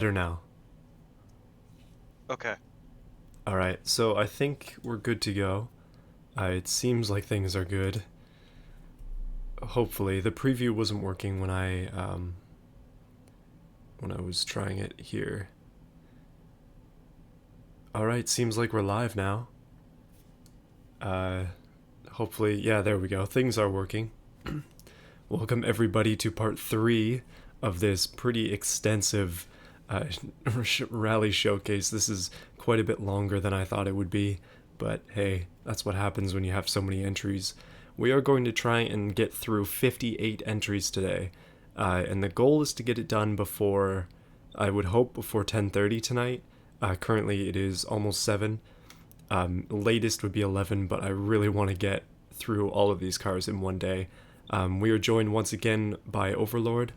Better now. Okay. Alright, so I think we're good to go. It seems like things are good. Hopefully. The preview wasn't working when I was trying it here. Alright, seems like we're live now. Uh, Hopefully, yeah, there we go. Things are working. Welcome everybody to part 3 of this pretty extensive uh, rally showcase. This is quite a bit longer than I thought it would be, but hey, that's what happens when you have so many entries. We are going to try and get through 58 entries today, and the goal is to get it done before, I would hope, before 10:30 tonight. Currently, it is almost 7. Latest would be 11, but I really want to get through all of these cars in one day. We are joined once again by Overlord,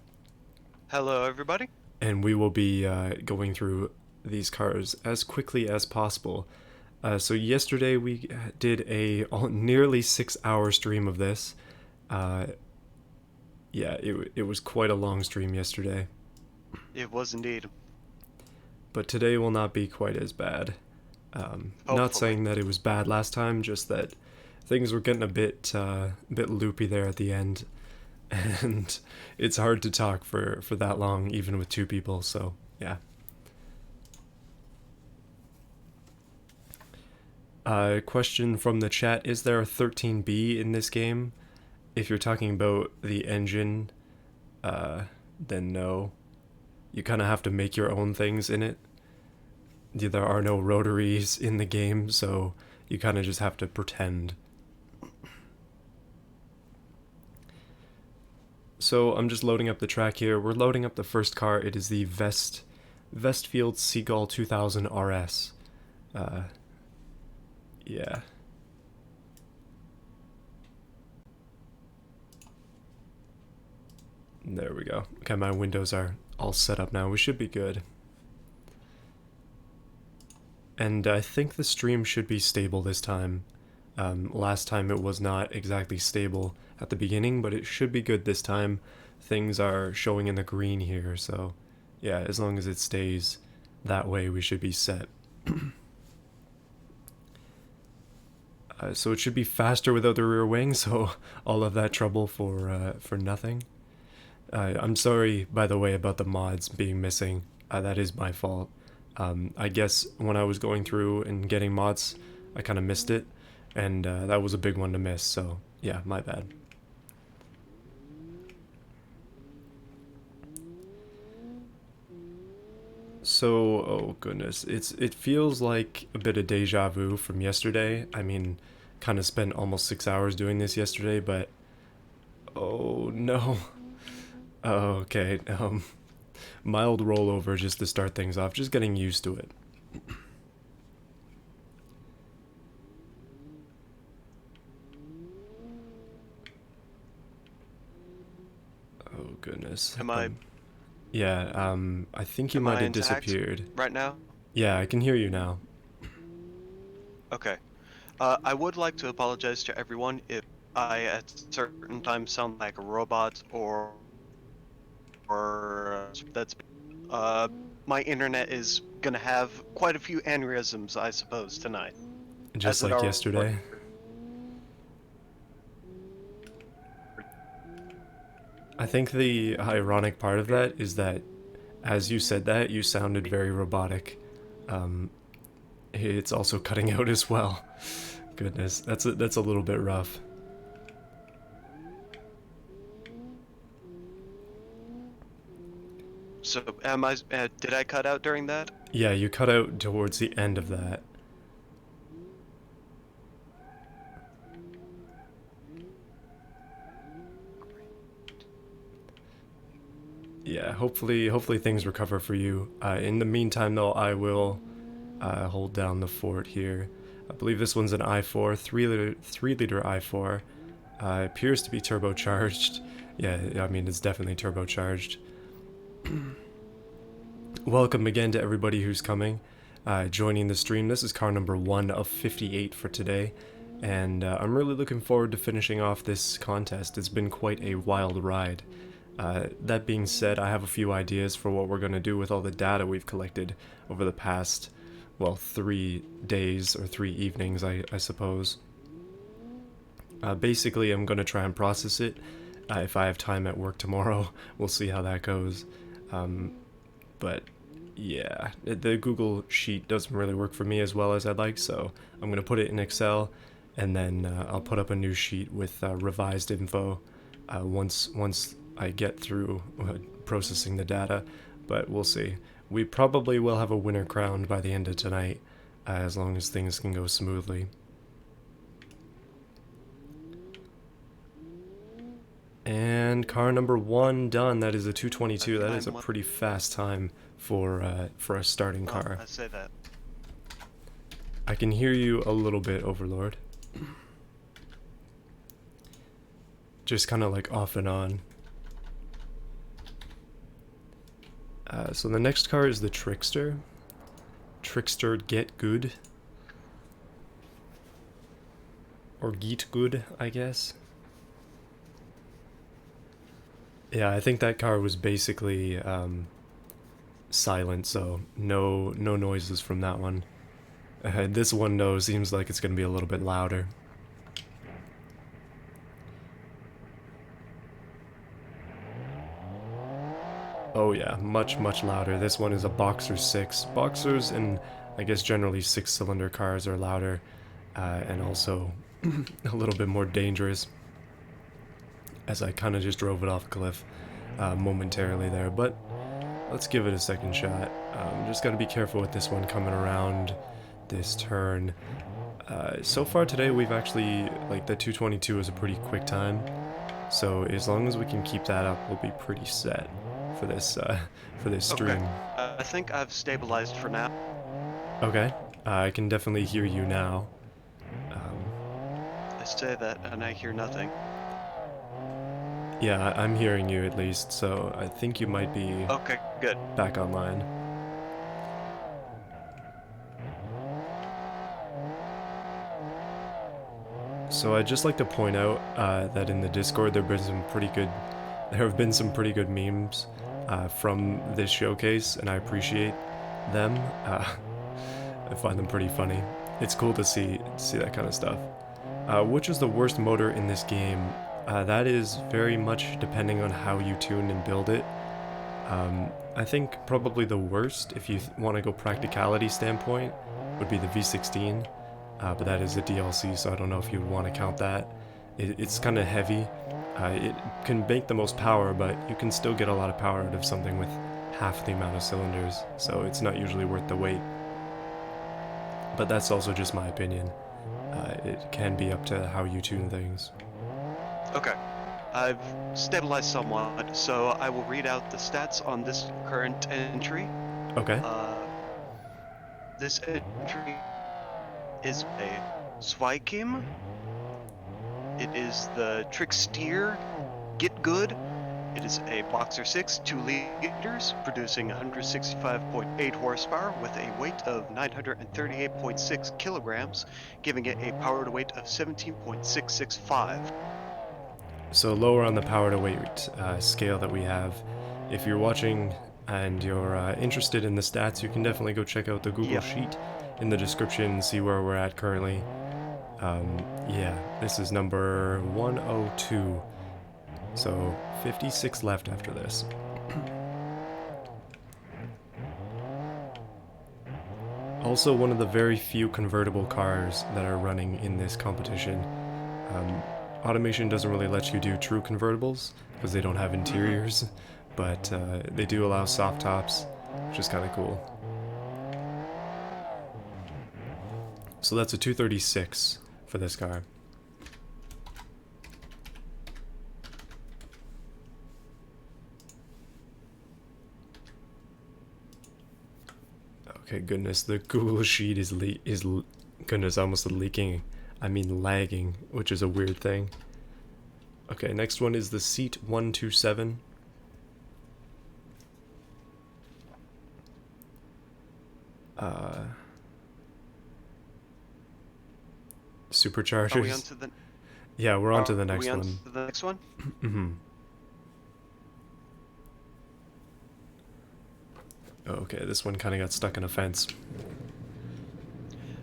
Hello, everybody. and we will be going through these cars as quickly as possible. So yesterday we did a nearly 6-hour stream of this. Uh, yeah, it was quite a long stream yesterday, It was indeed. but today will not be quite as bad. Not Hopefully. saying that it was bad last time, just that things were getting a bit loopy there at the end, and it's hard to talk for that long, even with two people. So yeah. Question from the chat: is there a 13B in this game? If you're talking about the engine, then no. You kind of have to make your own things in it. There are no rotaries in the game, so you kind of just have to pretend. So I'm just loading up the track here. We're loading up the first car. It is the Vestfield Seagull 2000 RS. Uh, yeah. There we go. Okay, my windows are all set up now. We should be good. And I think the stream should be stable this time. Last time it was not exactly stable at the beginning, but it should be good this time. Things are showing in the green here, so yeah, as long as it stays that way, we should be set. So it should be faster without the rear wing, so all of that trouble for nothing. I'm sorry, by the way, about the mods being missing. That is my fault. I guess when I was going through and getting mods, I kind of missed it, and that was a big one to miss, so yeah, my bad. So, oh goodness, it feels like a bit of deja vu from yesterday. I mean, kind of spent almost 6 hours doing this yesterday, but oh no. Oh, okay. Mild rollover just to start things off, just getting used to it. Oh goodness. Am I Yeah, I think you am might I have intact disappeared. right now? Yeah, I can hear you now. Okay. I would like to apologize to everyone if I at certain times sound like a robot or that's uh my internet is gonna have quite a few aneurysms, I suppose, tonight. Just As it like already. yesterday. I think the ironic part of that is that as you said that, you sounded very robotic. Um, it's also cutting out as well. Goodness, that's a little bit rough. So am I did I cut out during that? Yeah, you cut out towards the end of that. Yeah, hopefully things recover for you. In the meantime, though, I will hold down the fort here. I believe this one's an i4, 3 liter i4. Appears to be turbocharged. Yeah, I mean it's definitely turbocharged. Welcome again to everybody who's coming, joining the stream. This is car number 1 of 58 for today, and I'm really looking forward to finishing off this contest. It's been quite a wild ride. That being said, I have a few ideas for what we're going to do with all the data we've collected over the past, well, 3 days or 3 evenings, I suppose. Basically, I'm going to try and process it. If I have time at work tomorrow, we'll see how that goes. But yeah, the Google Sheet doesn't really work for me as well as I'd like, so I'm going to put it in Excel, and then I'll put up a new sheet with revised info once I get through processing the data. But we'll see. We probably will have a winner crowned by the end of tonight, as long as things can go smoothly. And car number 1 done. That is a 222. That is a pretty fast time for a starting car. I say that. I can hear you a little bit, Overlord. Just kind of like off and on. So the next car is the Trickster. Trickster Get Good. Or Get Good, I guess. Yeah, I think that car was basically silent, so no noises from that one. This one, though, seems like it's going to be a little bit louder. Oh yeah, much louder. This one is a Boxer 6. Boxers and I guess generally 6-cylinder cars are louder and also a little bit more dangerous, as I kind of just drove it off a cliff momentarily there, but let's give it a second shot. Just got to be careful with this one coming around this turn. So far today we've actually, like, the 222 is a pretty quick time, so as long as we can keep that up, we'll be pretty set for this stream. Okay. I think I've stabilized for now. Okay, I can definitely hear you now. I say that and I hear nothing. Yeah, I'm hearing you at least, so I think you might be okay, good. Back online. So I'd just like to point out that in the Discord there have been some pretty good memes from this showcase, and I appreciate them. I find them pretty funny. It's cool to see that kind of stuff. Which is the worst motor in this game? That is very much depending on how you tune and build it. I think probably the worst, if you want to go practicality standpoint, would be the V16. But that is a DLC, so I don't know if you'd want to count that. It's kind of heavy. It can make the most power, but you can still get a lot of power out of something with half the amount of cylinders, so it's not usually worth the wait. But that's also just my opinion. It can be up to how you tune things. Okay. I've stabilized somewhat, so I will read out the stats on this current entry. Okay. This entry is a Swykim. It is the Trickster Get Good. It is a Boxer 6, 2 liters, producing 165.8 horsepower with a weight of 938.6 kilograms, giving it a power to weight of 17.665. So lower on the power to weight scale that we have. If you're watching and you're interested in the stats, you can definitely go check out the Google Sheet in the description and see where we're at currently. Yeah, this is number 102. So 56 left after this. Also one of the very few convertible cars that are running in this competition. Automation doesn't really let you do true convertibles because they don't have interiors, but they do allow soft tops, which is kind of cool. So that's a 236 for this car. Okay, goodness, the Google Sheet is goodness, almost leaking. I mean lagging, which is a weird thing. Okay, next one is the Seat 127. Superchargers. Are we on to the... Yeah, we're on to the next one. To the next one? Mm-hmm. Oh, okay, this one kind of got stuck in a fence.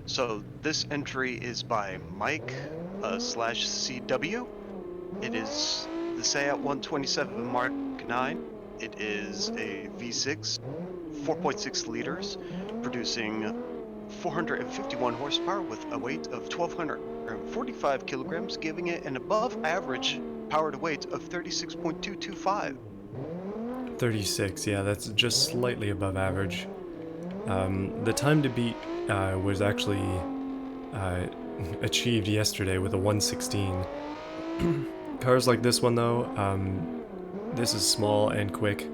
So this entry is by Mike slash CW. It is the Seat 127 Mark 9. It is a V6, 4.6 liters, producing 451 horsepower with a weight of 1,245 kilograms, giving it an above average power to weight of 36.225. 36, yeah, that's just slightly above average. The time to beat was actually uh, achieved yesterday with a 116. Cars like this one, though, this is small and quick.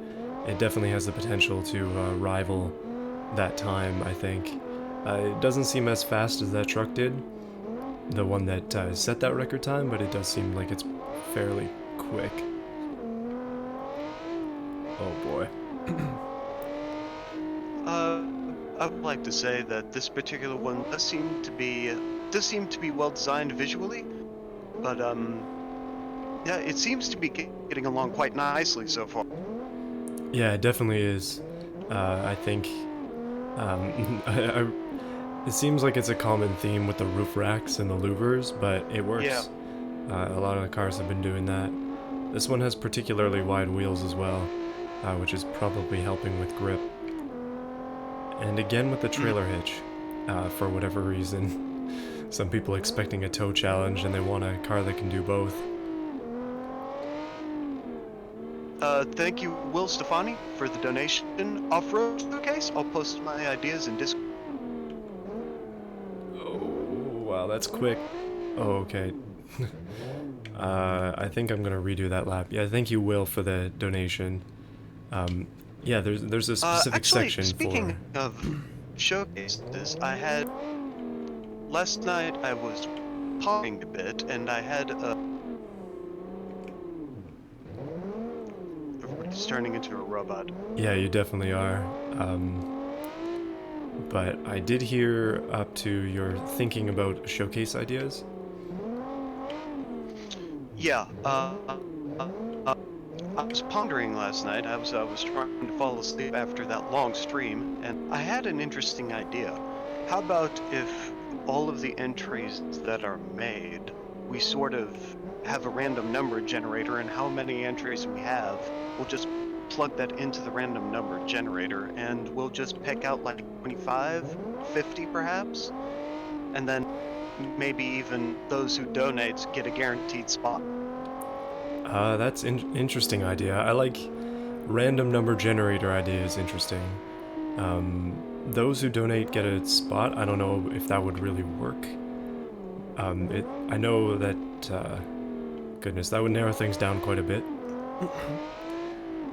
It definitely has the potential to rival that time, I think. It doesn't seem as fast as that truck did, the one that set that record time, but it does seem like it's fairly quick. Oh boy. I would like to say that this particular one does seem to be well designed visually, but yeah, it seems to be getting along quite nicely so far. Yeah, it definitely is. I think it seems like it's a common theme with the roof racks and the louvers, but it Yeah. works. A lot of the cars have been doing that. This one has particularly wide wheels as well, which is probably helping with grip. And again with the trailer hitch, for whatever reason. Some people expecting a tow challenge and they want a car that can do both. Thank you, Will Stefani, for the donation off-road showcase. I'll post my ideas in Discord. Oh, wow, that's quick. Oh, okay. I think I'm gonna redo that lap. Yeah, thank you, Will, for the donation. Yeah, there's a specific Actually, section speaking for. of showcases, last night I was pawing a bit, and I had everybody's turning into a robot. Yeah, you definitely are. But I did hear up to your thinking about showcase ideas. Yeah, I was pondering last night. I was trying to fall asleep after that long stream, and I had an interesting idea. How about if all of the entries that are made, we sort of have a random number generator, and how many entries we have, we'll just plug that into the random number generator, and we'll just pick out like 25, 50 perhaps, and then maybe even those who donate get a guaranteed spot. That's interesting idea. I like random number generator ideas. Interesting. Those who donate get a spot. I don't know if that would really work. I know that. Goodness, that would narrow things down quite a bit.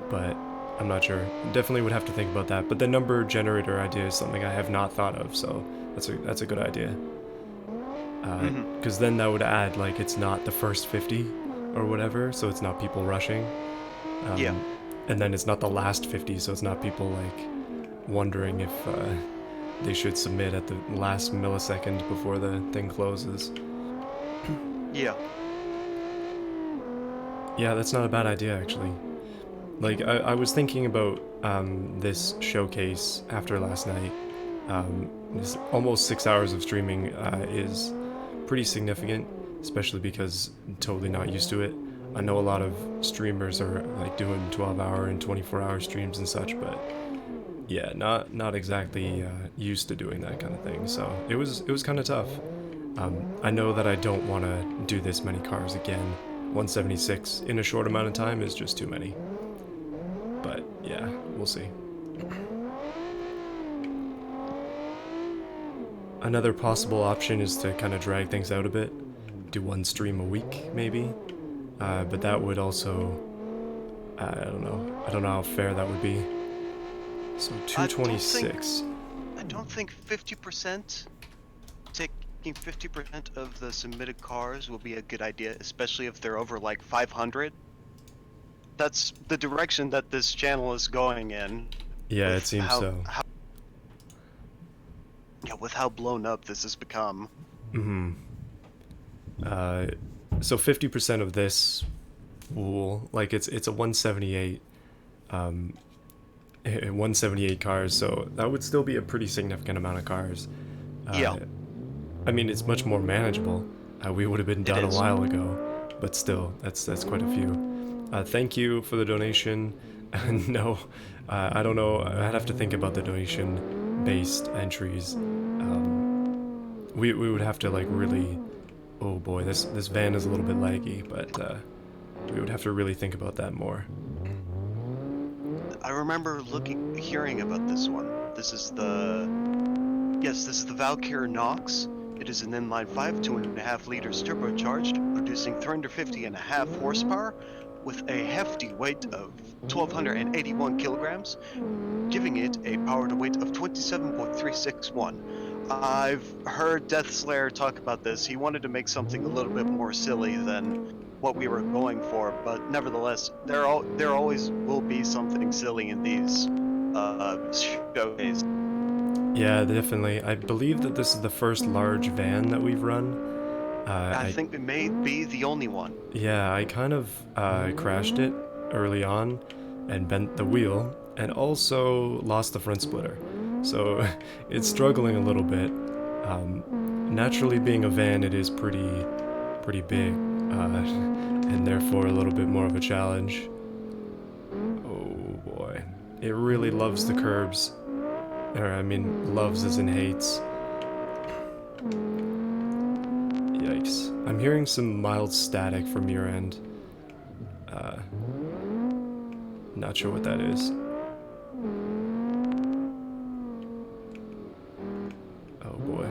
But I'm not sure. Definitely would have to think about that. But the number generator idea is something I have not thought of, so that's a good idea. Because then that would add like it's not the first 50 or whatever, so it's not people rushing. Yeah. And then it's not the last 50, so it's not people like wondering if they should submit at the last millisecond before the thing closes. Yeah. Yeah, that's not a bad idea actually. Like I was thinking about this showcase after last night. This almost 6 hours of streaming is pretty significant, especially because I'm totally not used to it. I know a lot of streamers are like doing 12-hour and 24-hour streams and such, but yeah, not exactly used to doing that kind of thing. So it was kind of tough. I know that I don't want to do this many cars again. 176 in a short amount of time is just too many. But yeah, we'll see. Another possible option is to kind of drag things out a bit, do one stream a week maybe, but that would also, I don't know how fair that would be. So 226. I don't think 50%, taking 50% of the submitted cars will be a good idea, especially if they're over like 500. That's the direction that this channel is going in. Yeah, it seems so. With how blown up this has become. So 50% of this will, like it's a 178. 178 cars, so that would still be a pretty significant amount of cars. Yeah, Uh, I mean, it's much more manageable. We would have been it done a is. while ago, but still, that's quite a few. Thank you for the donation. No, I don't know. I'd have to think about the donation-based entries. We would have to like really. Oh boy, this van is a little bit laggy, but we would have to really think about that more. I remember hearing about this one. Yes, this is the Valkyr Nox. It is an inline 5, 2.5 liters turbocharged, producing 350.5 horsepower with a hefty weight of 1,281 kilograms, giving it a power to weight of 27.361. I've heard Death Slayer talk about this. He wanted to make something a little bit more silly than what we were going for, but nevertheless, there always will be something silly in these showcases. Yeah, definitely. I believe that this is the first large van that we've run. I I think it may be the only one. Yeah, I kind of crashed it early on and bent the wheel, and also lost the front splitter. So it's struggling a little bit. Naturally, being a van, it is pretty big, and therefore a little bit more of a challenge. Oh boy, it really loves the curbs, or I mean, loves as in hates. Yikes! I'm hearing some mild static from your end. Uh, Not sure what that is. Oh boy.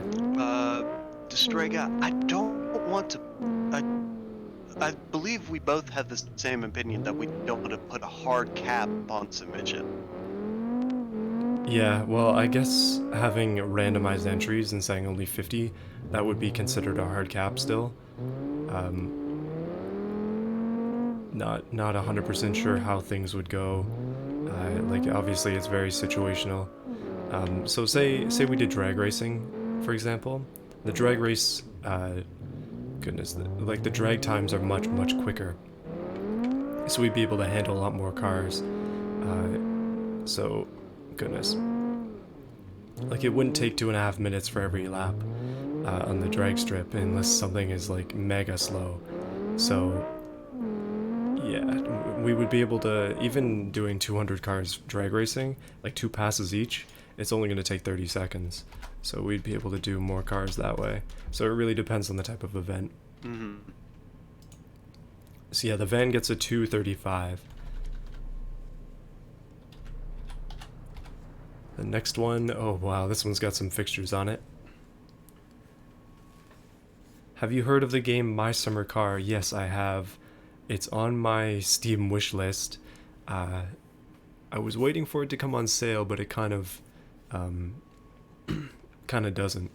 Destrega, I don't want to. I, I believe we both have the same opinion that we don't want to put a hard cap on submission. Yeah, well, I guess having randomized entries and saying only 50, that would be considered a hard cap still. Not 100% sure how things would go. Like obviously it's very situational. So say we did drag racing, for example. The drag race, goodness, like the drag times are much quicker. So we'd be able to handle a lot more cars. So, goodness, like it wouldn't take 2.5 minutes for every lap on the drag strip unless something is like mega slow. So yeah, we would be able to, even doing 200 cars drag racing, like 2 passes each, it's only going to take 30 seconds. So we'd be able to do more cars that way. So it really depends on the type of event. Mm-hmm. So yeah, the van gets a 235. The next one, oh wow, this one's got some fixtures on it. Have you heard of the game My Summer Car? Yes, I have. It's on my Steam wish list. I was waiting for it to come on sale, but it kind of doesn't.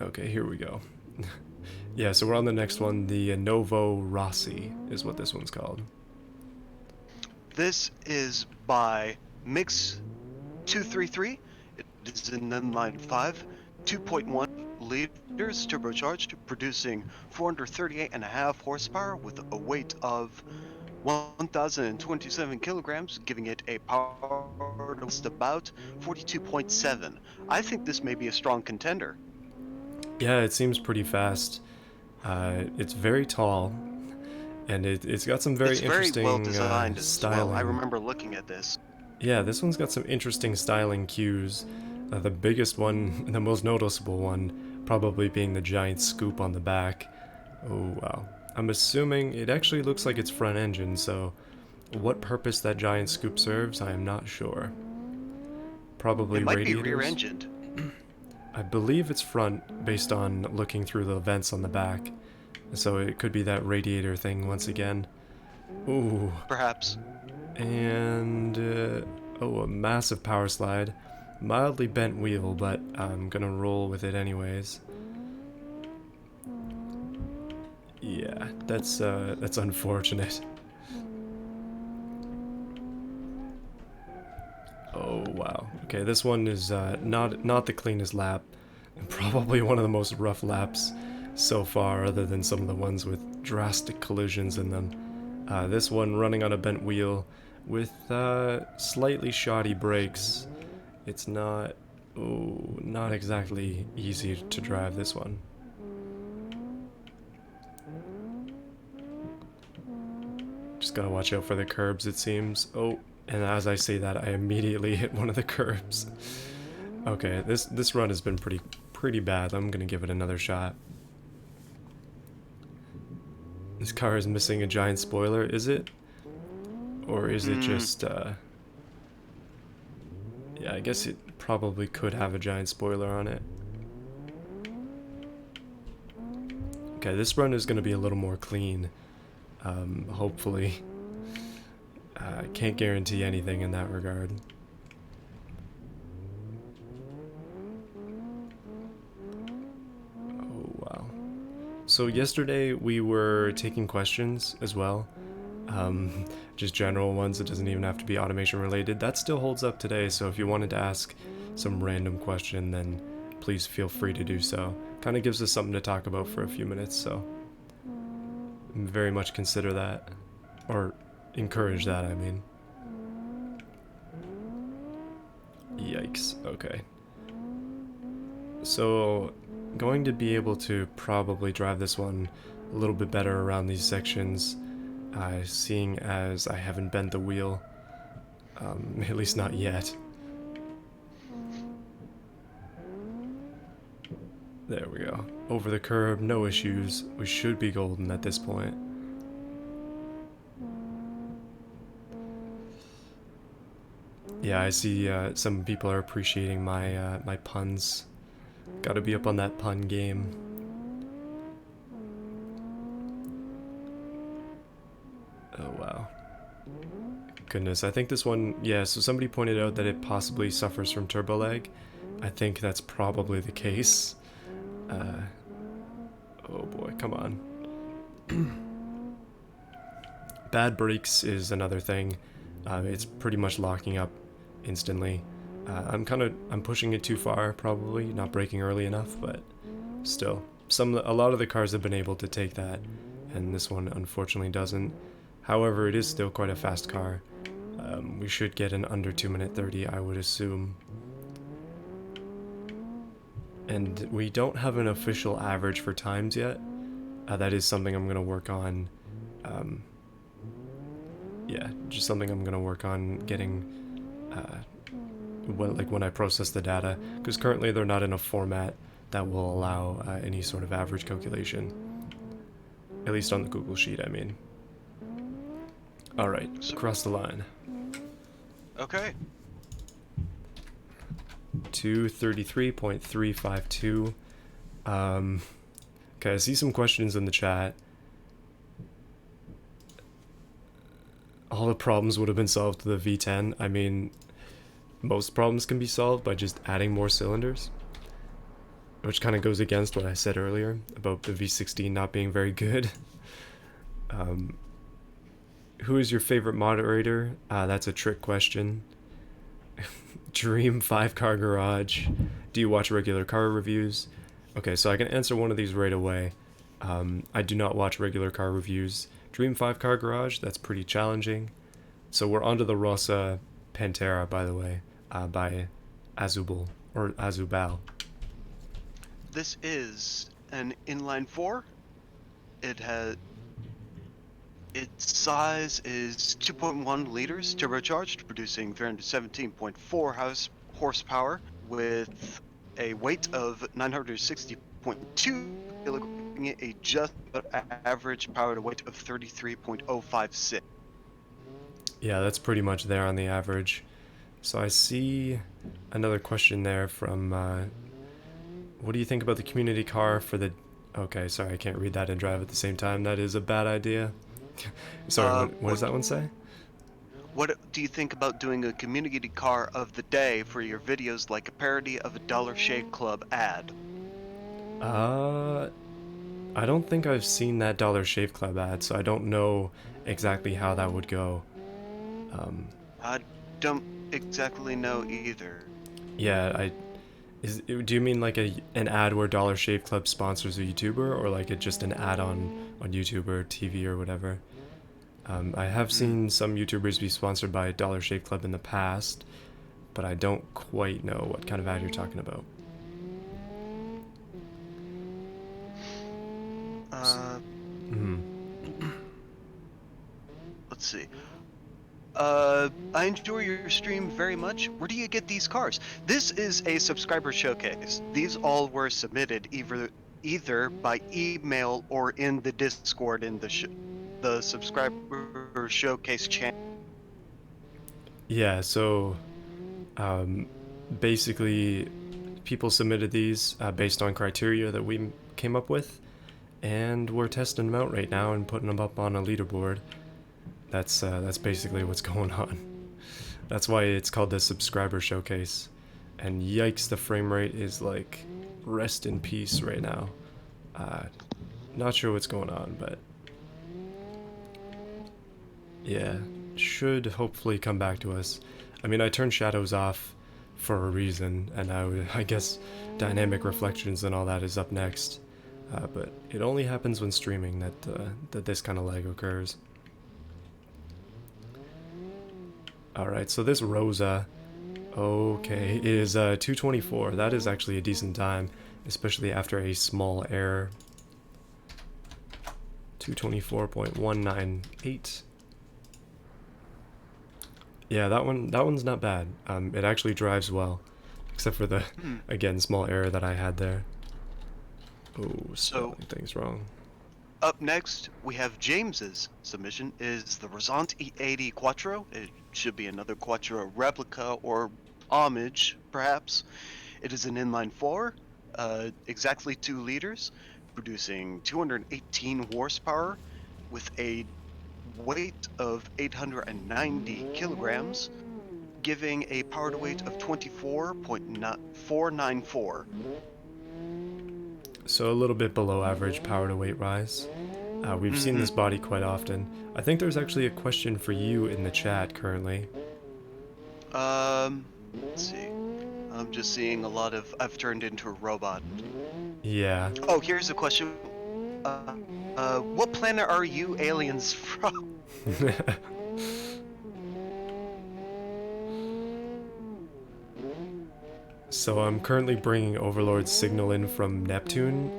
Okay, here we go. Yeah, so we're on the next one. The Novo Rossi is what this one's called. This is by Mix 233. It is an inline 5, 2.1 liters turbocharged, producing 438.5 horsepower with a weight of 1,027 kilograms, giving it a power to just about 42.7. I think this may be a strong contender. Yeah, it seems pretty fast. It's very tall, and it's got some very It's very interesting well designed as styling. well. I remember looking at this. Yeah, this one's got some interesting styling cues. The biggest one, the most noticeable one, probably being the giant scoop on the back. Oh wow. I'm assuming it actually looks like it's front engine, so what purpose that giant scoop serves, I am not sure. Probably It might radiators. be rear-engined. I believe it's front, based on looking through the vents on the back. So it could be that radiator thing once again. Ooh. Perhaps. And, oh, a massive power slide. Mildly bent wheel, but I'm gonna roll with it anyways. Yeah, that's unfortunate. Oh wow. Okay, this one is not the cleanest lap, and probably one of the most rough laps so far, other than some of the ones with drastic collisions in them. This one running on a bent wheel with slightly shoddy brakes. It's not, not exactly easy to drive this one. Just gotta watch out for the curbs, it seems. Oh, and as I say that, I immediately hit one of the curbs. Okay, this run has been pretty bad. I'm gonna give it another shot. This car is missing a giant spoiler, is it? Or is it just, yeah, I guess it probably could have a giant spoiler on it. Okay, this run is gonna be a little more clean. Hopefully. I can't guarantee anything in that regard. Oh, wow. So yesterday we were taking questions as well. Just general ones, it doesn't even have to be automation related. That still holds up today, so if you wanted to ask some random question, then please feel free to do so. Kind of gives us something to talk about for a few minutes, so very much consider that. Or encourage that, I mean. Yikes, okay. So, going to be able to probably drive this one a little bit better around these sections, seeing as I haven't bent the wheel, at least not yet. There we go. Over the curb, no issues. We should be golden at this point. Yeah, I see some people are appreciating my my puns. Gotta be up on that pun game. Oh wow. Goodness, I think this one, yeah, so somebody pointed out that it possibly suffers from turbo lag. I think that's probably the case. Oh boy, come on. Bad brakes is another thing. It's pretty much locking up instantly. I'm pushing it too far, probably, not braking early enough, but still. A lot of the cars have been able to take that, and this one unfortunately doesn't. However, it is still quite a fast car. We should get an under 2:30, I would assume. And we don't have an official average for times yet. That is something I'm going to work on. Yeah, just something I'm going to work on getting when I process the data, because currently they're not in a format that will allow any sort of average calculation. At least on the Google Sheet, I mean. Alright, across the line. Okay. 233.352. Okay, I see some questions in the chat. All the problems would have been solved with the V10. I mean, most problems can be solved by just adding more cylinders, which kind of goes against what I said earlier about the V16 not being very good. Who is your favorite moderator? That's a trick question. Dream 5-car garage. Do you watch regular car reviews? Okay, so I can answer one of these right away. I do not watch regular car reviews. Dream 5-car garage, that's pretty challenging. So we're onto the Rossa Pantera, by the way, by Azubal, or Azubal. This is an inline 4. Its size is 2.1 liters turbocharged, producing 317.4 horsepower with a weight of 960.2 kilograms, a just average power to weight of 33.056. Yeah, that's pretty much there on the average. So I see another question there from, what do you think about the community car for the... Okay, sorry, I can't read that and drive at the same time. That is a bad idea. Sorry, what does that one say? What do you think about doing a community car of the day for your videos, like a parody of a Dollar Shave Club ad? I don't think I've seen that Dollar Shave Club ad, so I don't know exactly how that would go. I don't exactly know either. Yeah, Do you mean like an ad where Dollar Shave Club sponsors a YouTuber, or like it just an ad on YouTube or TV or whatever? I have Mm. seen some YouTubers be sponsored by Dollar Shave Club in the past, but I don't quite know what kind of ad you're talking about. Uh, Hmm. let's see. I enjoy your stream very much. Where do you get these cars? This is a subscriber showcase. These all were submitted either by email or in the Discord in the subscriber showcase channel. Yeah, so um, basically, people submitted these based on criteria that we came up with, and we're testing them out right now and putting them up on a leaderboard. That's basically what's going on. That's why it's called the subscriber showcase. And yikes, the frame rate is like rest in peace right now. Uh, Not sure what's going on, but yeah, should hopefully come back to us. I mean, I turned shadows off for a reason, and I guess dynamic reflections and all that is up next. But it only happens when streaming that this kind of lag occurs. All right, so this Rosa, okay, is 224. That is actually a decent time, especially after a small error. 224.198. Yeah, that one's not bad. It actually drives well, except for the Hmm. again small error that I had there. Oh, So spelling things wrong. up next, we have James's submission is the Rasant E80 Quattro. It should be another Quattro replica or homage, perhaps. It is an inline four, exactly 2 liters, producing 218 horsepower with a weight of 890 kilograms, giving a power to weight of 24.494. So a little bit below average power to weight rise. We've seen this body quite often. I think there's actually a question for you in the chat currently. Let's see. I'm just seeing a lot of I've turned into a robot. Yeah. Oh, here's a question. What planet are you aliens from? So I'm currently bringing Overlord's signal in from Neptune.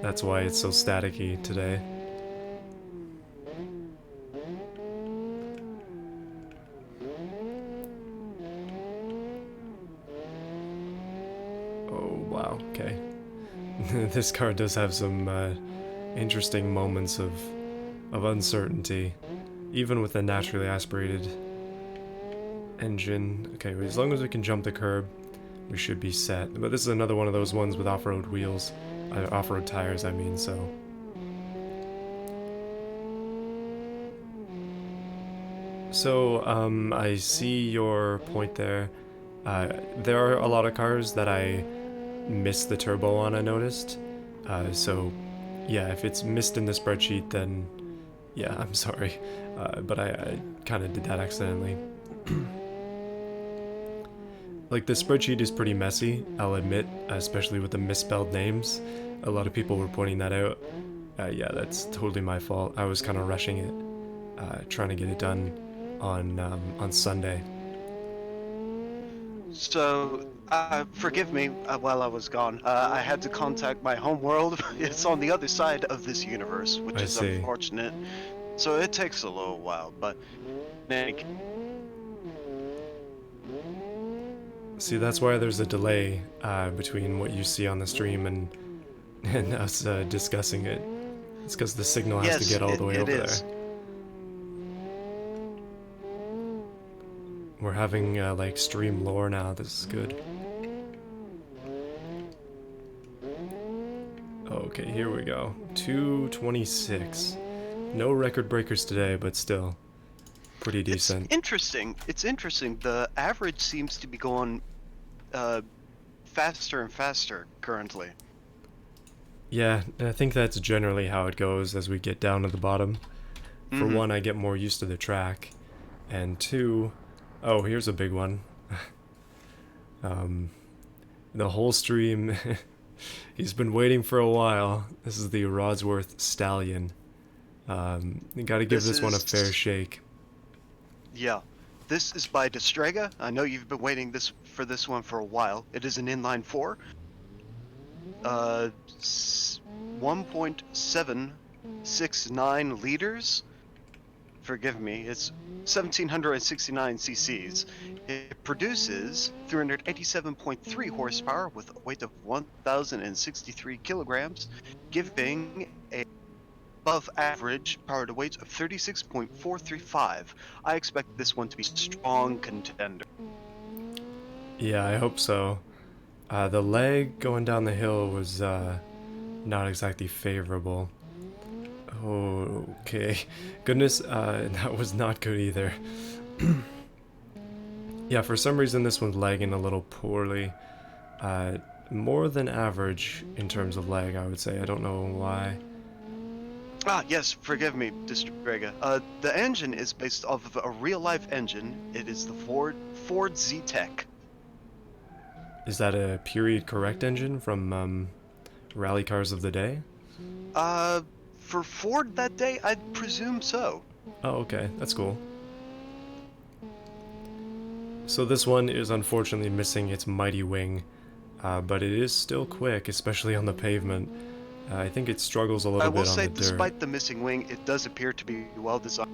That's why it's so staticky today. Oh, wow, okay. This car does have some interesting moments of uncertainty, even with a naturally aspirated engine. Okay, as long as we can jump the curb, we should be set. But this is another one of those ones with off-road wheels, off-road tires, I mean, so. So, I see your point there. There are a lot of cars that I missed the turbo on, I noticed. So, yeah, if it's missed in the spreadsheet, then yeah, I'm sorry. But I kind of did that accidentally. Like, the spreadsheet is pretty messy, I'll admit, especially with the misspelled names. A lot of people were pointing that out. Yeah, that's totally my fault. I was kind of rushing it, trying to get it done on Sunday. So, forgive me while I was gone. I had to contact my home world. It's on the other side of this universe, which I is see. unfortunate. So it takes a little while, but See, that's why there's a delay between what you see on the stream and us discussing it. It's because the signal has to yes, get all the way it over is. there. We're having like stream lore now. This is good. Okay, here we go. 226. No record breakers today, but still pretty decent. It's interesting. It's interesting. The average seems to be going faster and faster currently. Yeah, I think that's generally how it goes as we get down to the bottom. For one, I get more used to the track, and two, oh, here's a big one. the whole stream. He's been waiting for a while. This is the Rodsworth Stallion. You gotta give this one a fair shake. Yeah. This is by Distrega. I know you've been waiting for this one for a while. It is an inline 4. 1.769 liters. Forgive me, it's 1769 cc's. It produces 387.3 horsepower with a weight of 1,063 kilograms, giving a above average power to weight of 36.435. I expect this one to be a strong contender. Yeah, I hope so. The leg going down the hill was not exactly favorable. Okay. Goodness, that was not good either. Yeah, for some reason this one's lagging a little poorly. More than average in terms of lag, I would say. I don't know why. Ah, yes, forgive me, Distrega. The engine is based off of a real-life engine. It is the Ford Z-Tech. Is that a period correct engine from Rally Cars of the Day? For Ford that day, I'd presume so. Oh, okay, that's cool. So this one is unfortunately missing its mighty wing, but it is still quick, especially on the pavement. I think it struggles a little bit on the dirt. I will say, despite the missing wing, it does appear to be well designed.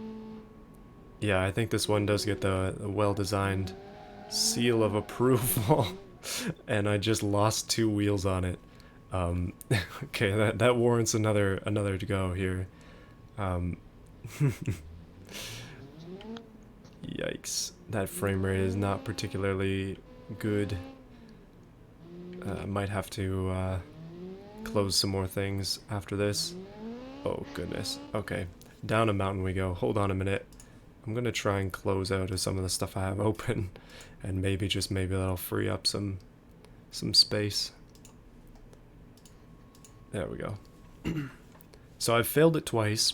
Yeah, I think this one does get the well-designed seal of approval, and I just lost 2 wheels on it. Okay, that warrants another to go here. Yikes, that frame rate is not particularly good. Might have to close some more things after this. Oh goodness. Okay, down a mountain we go. Hold on a minute. I'm gonna try and close out of some of the stuff I have open, and maybe that'll free up some space. There we go. So I've failed it twice.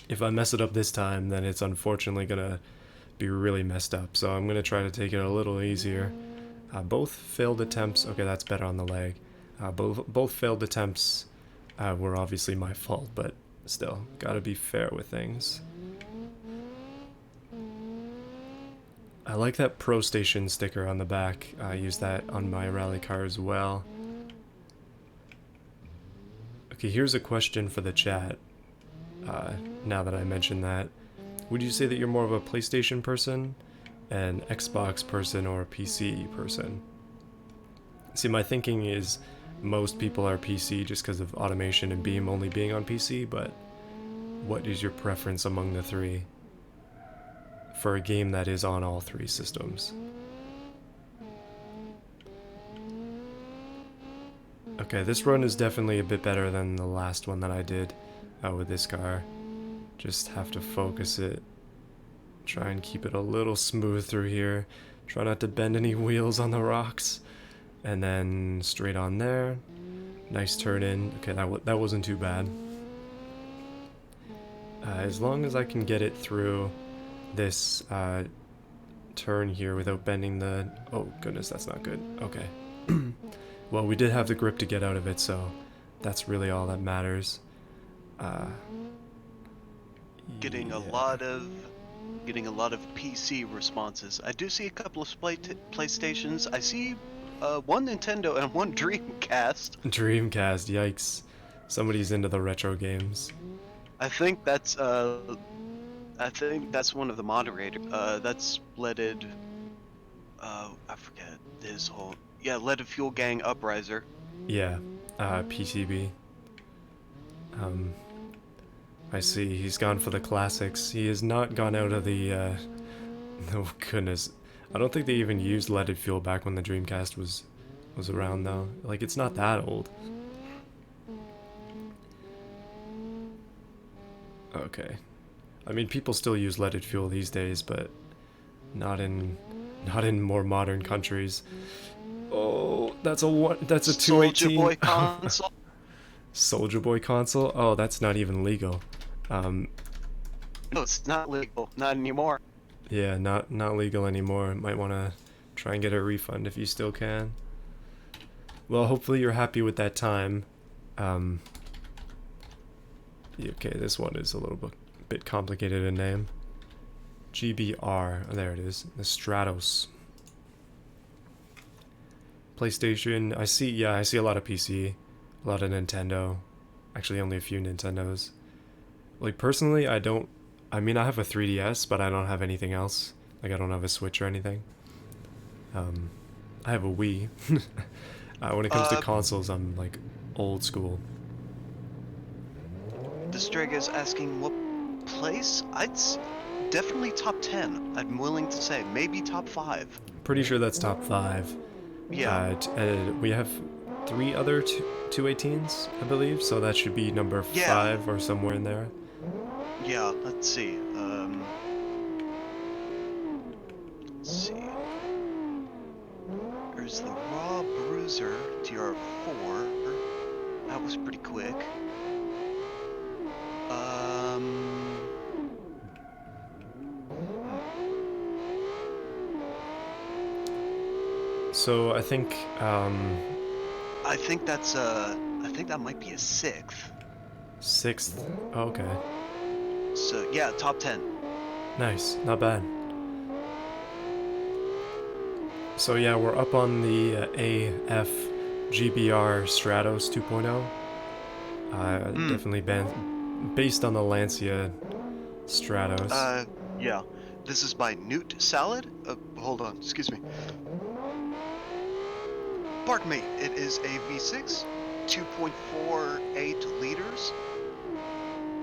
If I mess it up this time, then it's unfortunately gonna be really messed up. So I'm gonna try to take it a little easier. Both failed attempts. Okay, that's better on the leg. Both failed attempts were obviously my fault, but still, gotta be fair with things. I like that Pro Station sticker on the back. I use that on my rally car as well. Okay, here's a question for the chat. Now that I mentioned that, would you say that you're more of a PlayStation person, an Xbox person, or a PC person? See, my thinking is most people are PC just because of automation and Beam only being on PC, but what is your preference among the three for a game that is on all 3 systems? Okay, this run is definitely a bit better than the last one that I did with this car. Just have to focus it. Try and keep it a little smooth through here. Try not to bend any wheels on the rocks. And then straight on there. Nice turn in. Okay, that wasn't too bad. As long as I can get it through this turn here without bending the... Oh goodness, that's not good. Okay. Well, we did have the grip to get out of it, so that's really all that matters. Getting a lot of PC responses. I do see a couple of PlayStations. I see one Nintendo and one Dreamcast. Dreamcast, yikes. Somebody's into the retro games. I think that's one of the moderators. That's Leaded. I forget his whole. Yeah, Leaded Fuel Gang Upriser. Yeah, PCB. I see, he's gone for the classics. He has not gone out of the, oh goodness. I don't think they even used leaded fuel back when the Dreamcast was around, though. Like, it's not that old. Okay. I mean, people still use leaded fuel these days, but not in more modern countries. Oh, that's a 218. Soldier Boy console. Soldier Boy console? Oh, that's not even legal. No, it's not legal. Not anymore. Yeah, not legal anymore. Might want to try and get a refund if you still can. Well, hopefully you're happy with that time. Um, okay, this one is a little bit complicated to name. GBR, oh, there it is, the Stratos. PlayStation, I see a lot of PC, a lot of Nintendo. Actually, only a few Nintendos. Like, personally, I have a 3DS, but I don't have anything else. Like, I don't have a Switch or anything. I have a Wii. When it comes to consoles, I'm, like, old school. Distrega's asking what place? Definitely top 10. I'm willing to say maybe top 5. Pretty sure that's top 5. Yeah. We have 3 other 218s, I believe, so that should be number 5 or somewhere in there. Yeah, let's see. Let's see. There's the Raw Bruiser TR4. That was pretty quick. So I think I think that might be a 6th. 6th. Oh, okay. So yeah, top 10. Nice, not bad. So yeah, we're up on the AF GBR Stratos 2.0. Definitely based on the Lancia Stratos. Yeah. This is by Newt Salad. Hold on, excuse me. Pardon me. It is a V6, 2.48 liters,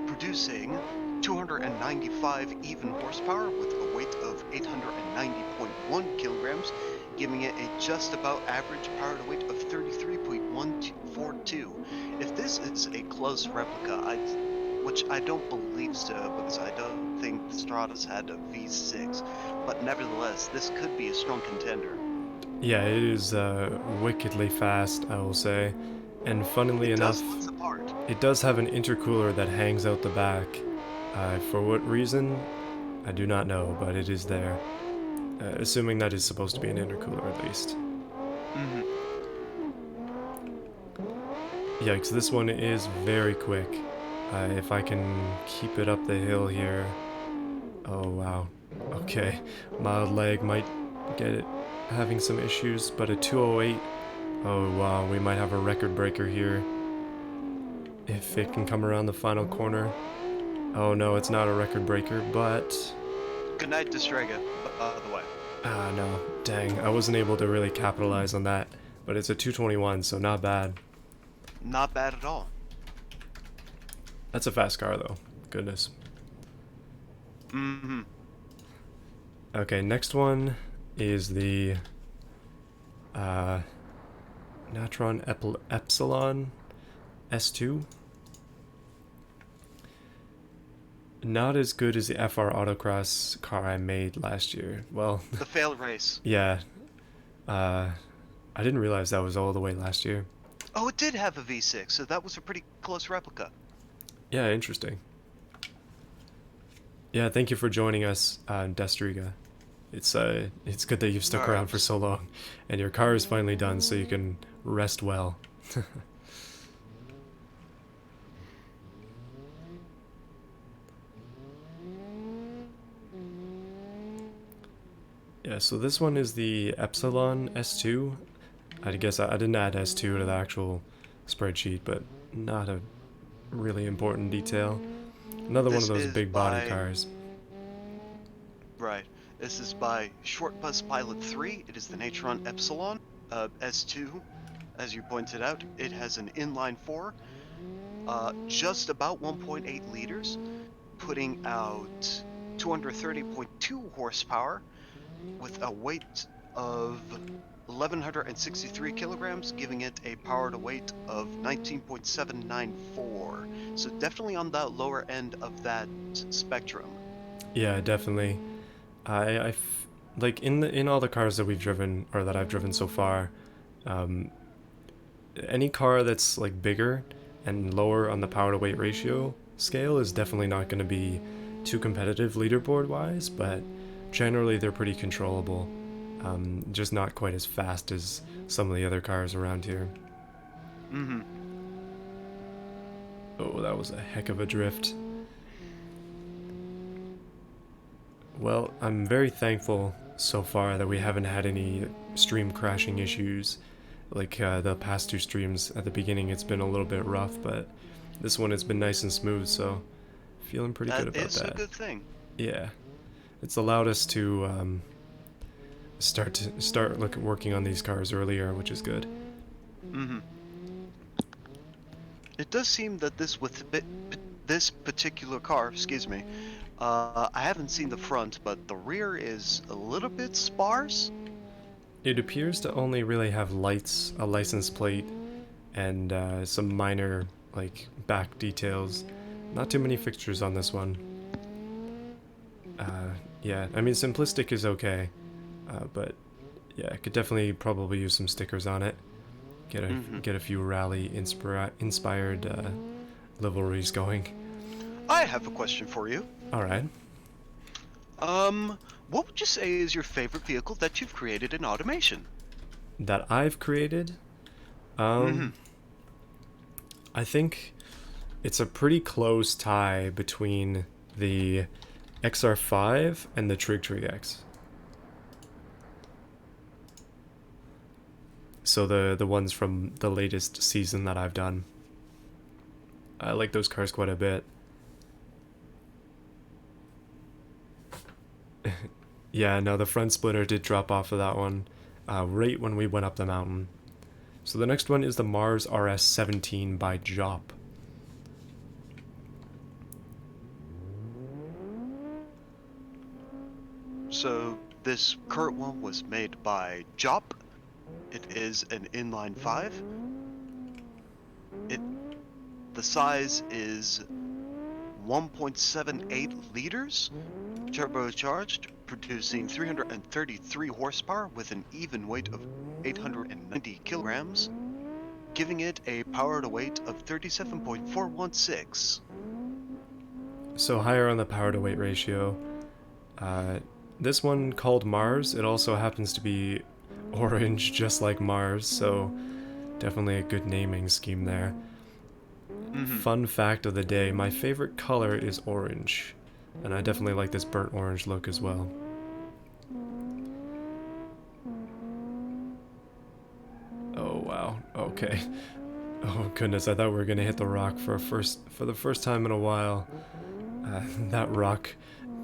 producing 295 even horsepower with a weight of 890.1 kilograms, giving it a just about average power to weight of 33.142. If this is a close replica, which I don't believe so, because I don't think the Stratos had a V6, but nevertheless, this could be a strong contender. Yeah, it is wickedly fast, I will say. And funnily enough, it does have an intercooler that hangs out the back. For what reason, I do not know, but it is there. Assuming that is supposed to be an intercooler at least. Yikes, this one is very quick. If I can keep it up the hill here. Oh wow. Okay, mild lag might get it having some issues, but a 208. Oh wow, we might have a record breaker here. If it can come around the final corner. Oh no, it's not a record breaker, but... Good night, Distrega, by the way. Ah no, dang, I wasn't able to really capitalize on that. But it's a 221, so not bad. Not bad at all. That's a fast car though, goodness. Okay, next one is the Natron Epsilon S2. Not as good as the FR Autocross car I made last year. Well, the failed race. Yeah. I didn't realize that was all the way last year. Oh, it did have a V6, so that was a pretty close replica. Yeah, interesting. Yeah, thank you for joining us, Destriga. It's good that you've stuck around for so long, and your car is finally done, so you can rest well. Yeah, so this one is the Epsilon S2. I guess I didn't add S2 to the actual spreadsheet, but not a really important detail. Another one of those big body cars. Right. This is by Short Bus Pilot 3. It is the Natron Epsilon S2. As you pointed out, it has an inline 4, just about 1.8 liters, putting out 230.2 horsepower with a weight of 1,163 kilograms, giving it a power to weight of 19.794. So definitely on the lower end of that spectrum. Yeah, definitely. Like in all the cars that we've driven, or that I've driven so far, any car that's like bigger and lower on the power to weight ratio scale is definitely not going to be too competitive leaderboard wise, but generally they're pretty controllable. Just not quite as fast as some of the other cars around here. Mm-hmm. Oh, that was a heck of a drift. Well, I'm very thankful so far that we haven't had any stream crashing issues. Like the past two streams at the beginning, it's been a little bit rough, but this one has been nice and smooth, so feeling pretty good That about is a that. good thing. Yeah, it's allowed us to start working on these cars earlier, which is good. Mm-hmm. It does seem that this particular car, excuse me, I haven't seen the front, but the rear is a little bit sparse. It appears to only really have lights, a license plate, and some minor like back details. Not too many fixtures on this one. Yeah, I mean simplistic is okay, but yeah, I could definitely probably use some stickers on it. Get a few rally inspired liveries going. I have a question for you. All right. What would you say is your favorite vehicle that you've created in automation? That I've created. Mm-hmm. I think it's a pretty close tie between the XR5 and the Trig X. So the ones from the latest season that I've done. I like those cars quite a bit. Yeah, no, the front splitter did drop off of that one right when we went up the mountain. So the next one is the Mars RS-17 by Jop. So this current one was made by Jop. It is an inline 5. The size is 1.78 liters, turbocharged, producing 333 horsepower with an even weight of 890 kilograms, giving it a power to weight of 37.416. So higher on the power to weight ratio. This one called Mars, it also happens to be orange just like Mars, so definitely a good naming scheme there. Fun fact of the day, my favorite color is orange, and I definitely like this burnt orange look as well. Oh wow, okay. Oh goodness, I thought we were gonna hit the rock for the first time in a while. That rock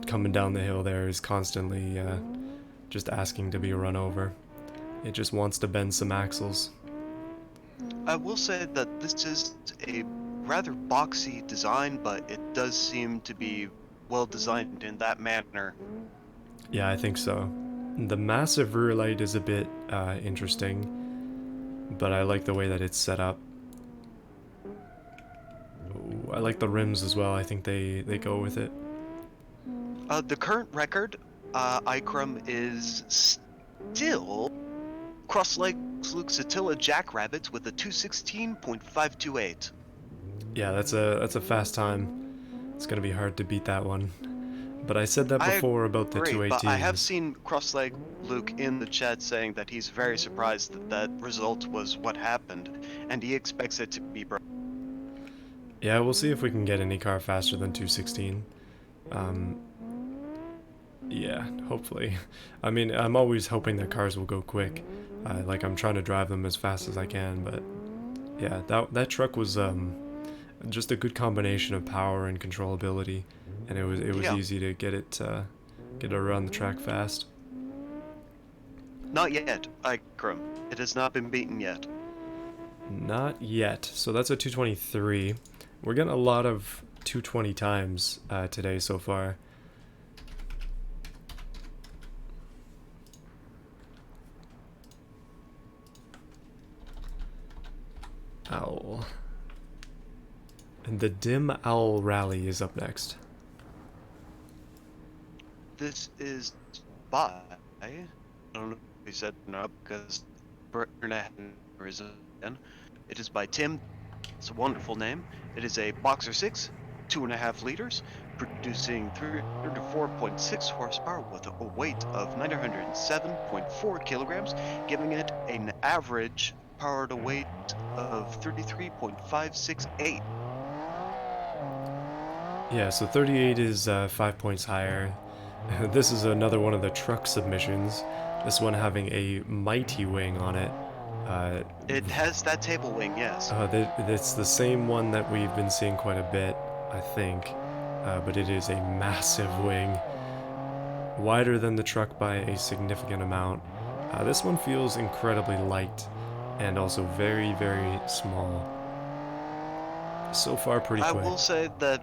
coming down the hill there is constantly just asking to be run over. It just wants to bend some axles. I will say that this is a rather boxy design, but it does seem to be well designed in that manner. Yeah, I think so. The massive rear light is a bit interesting, but I like the way that it's set up. Ooh, I like the rims as well. I think they go with it. The current record, Ikram, is still Cross-Legs Attila Jackrabbits with a 216.528. Yeah, that's a fast time. It's gonna be hard to beat that one. But I said that before about the Great, but I have 218s. seen Cross-Leg Luke in the chat saying that he's very surprised that that result was what happened, and he expects it to be broken. Yeah, we'll see if we can get any car faster than 216. Yeah, hopefully. I mean, I'm always hoping that cars will go quick. Like I'm trying to drive them as fast as I can, but yeah, that truck was just a good combination of power and controllability, and it was Yeah. easy to get it around the track fast. Not yet, Ikram. It has not been beaten yet. Not yet. So that's a 223. We're getting a lot of 220 times today so far. Owl. And the Dim Owl Rally is up next. This is by, I don't know if he said no because Bernard is in. It is by Tim. It's a wonderful name. It is a Boxer 6, 2.5 liters, producing 304.6 horsepower with a weight of 907.4 kilograms, giving it an average power to weight of 33.568. Yeah, so 38 is 5 points higher. This is another one of the truck submissions. This one having a mighty wing on it. Uh, It has that table wing, yes. it's the same one that we've been seeing quite a bit, I think. But it is a massive wing. Wider than the truck by a significant amount. This one feels incredibly light and also very, very small. So far, pretty I quick. will say that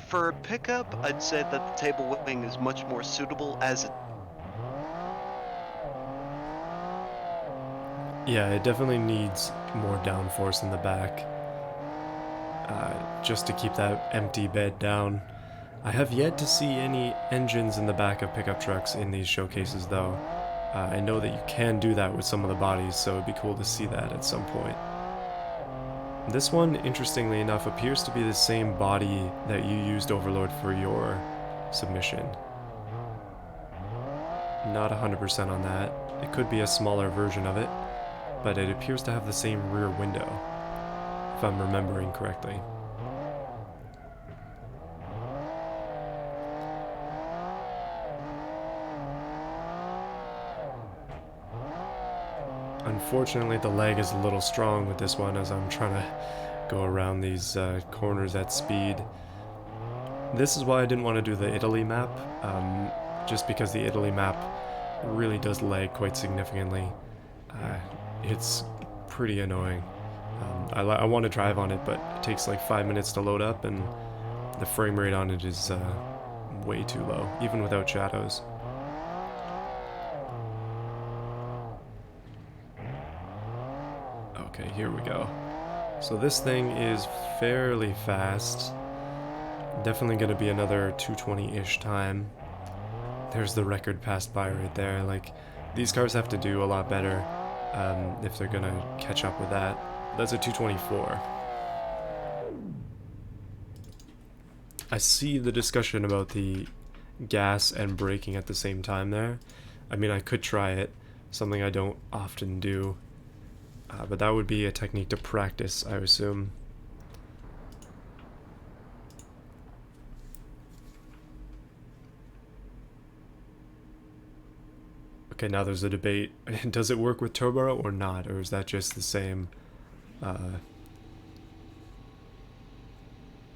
for a pickup, I'd say that the table wing is much more suitable as a Yeah, it definitely needs more downforce in the back, just to keep that empty bed down. I have yet to see any engines in the back of pickup trucks in these showcases, though. I know that you can do that with some of the bodies, so it'd be cool to see that at some point. This one, interestingly enough, appears to be the same body that you used, Overlord, for your submission. Not 100% on that. It could be a smaller version of it, but it appears to have the same rear window, if I'm remembering correctly. Unfortunately, the lag is a little strong with this one as I'm trying to go around these corners at speed. This is why I didn't want to do the Italy map, just because the Italy map really does lag quite significantly. It's pretty annoying. I want to drive on it, but it takes like 5 minutes to load up, and the frame rate on it is way too low, even without shadows. Okay, here we go. So this thing is fairly fast. Definitely going to be another 220-ish time. There's the record passed by right there. Like, these cars have to do a lot better if they're going to catch up with that. That's a 224. I see the discussion about the gas and braking at the same time there. I mean, I could try it, something I don't often do. But that would be a technique to practice, I assume. Okay, now there's a debate. Does it work with turbo or not? Or is that just the same?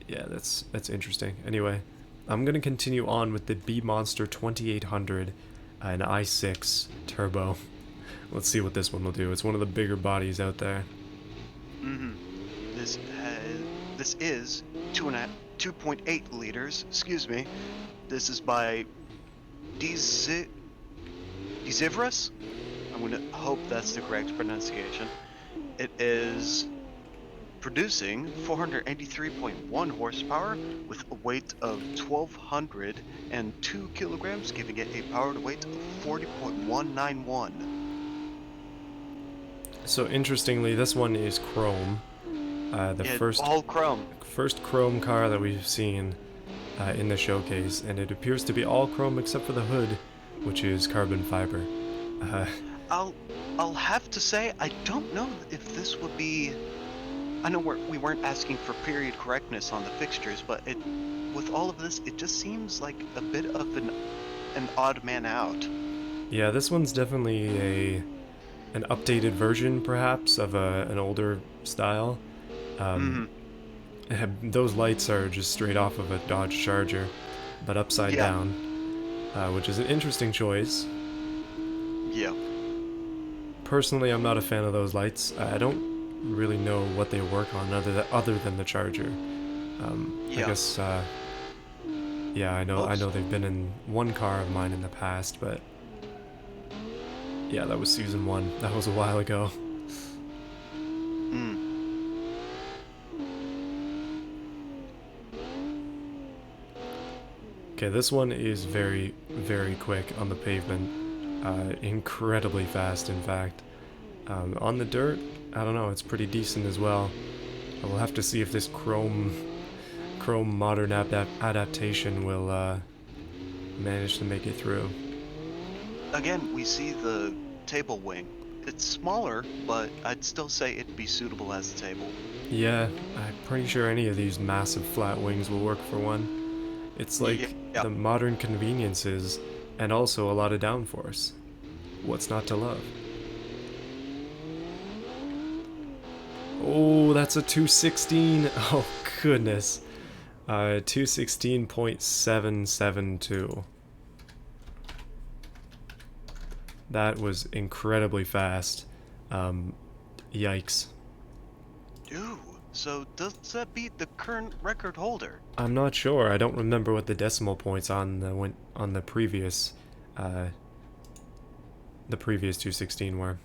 Yeah, that's interesting. Anyway, I'm going to continue on with the B-Monster 2800, an i6 turbo. Let's see what this one will do. It's one of the bigger bodies out there. This is 2.8 liters. Excuse me. This is by Desivrus. I'm gonna hope that's the correct pronunciation. It is producing 483.1 horsepower with a weight of 1,202 kilograms, giving it a power to weight of 40.191. So interestingly, this one is chrome. All chrome. First chrome car that we've seen in the showcase, and it appears to be all chrome except for the hood, which is carbon fiber. I'll have to say I don't know if this would be. I know we weren't asking for period correctness on the fixtures, but with all of this, it just seems like a bit of an odd man out. Yeah, this one's definitely an updated version, perhaps, of an older style. Those lights are just straight off of a Dodge Charger, but upside down, which is an interesting choice. Yeah. Personally, I'm not a fan of those lights. I don't really know what they work on other than the Charger. I guess. Yeah, I know they've been in one car of mine in the past, but yeah, that was season 1. That was a while ago. Okay, this one is very, very quick on the pavement. Incredibly fast, in fact. On the dirt, I don't know, it's pretty decent as well. We'll have to see if this chrome chrome modern adaptation will manage to make it through. Again, we see the table wing. It's smaller, but I'd still say it'd be suitable as a table. Yeah, I'm pretty sure any of these massive flat wings will work for one. It's like Yeah. the modern conveniences and also a lot of downforce. What's not to love? Oh, that's a 216. Oh, goodness. 216.772. That was incredibly fast. Yikes. Ooh, so does that beat the current record holder? I'm not sure. I don't remember what the decimal points on the previous uh, 216 were.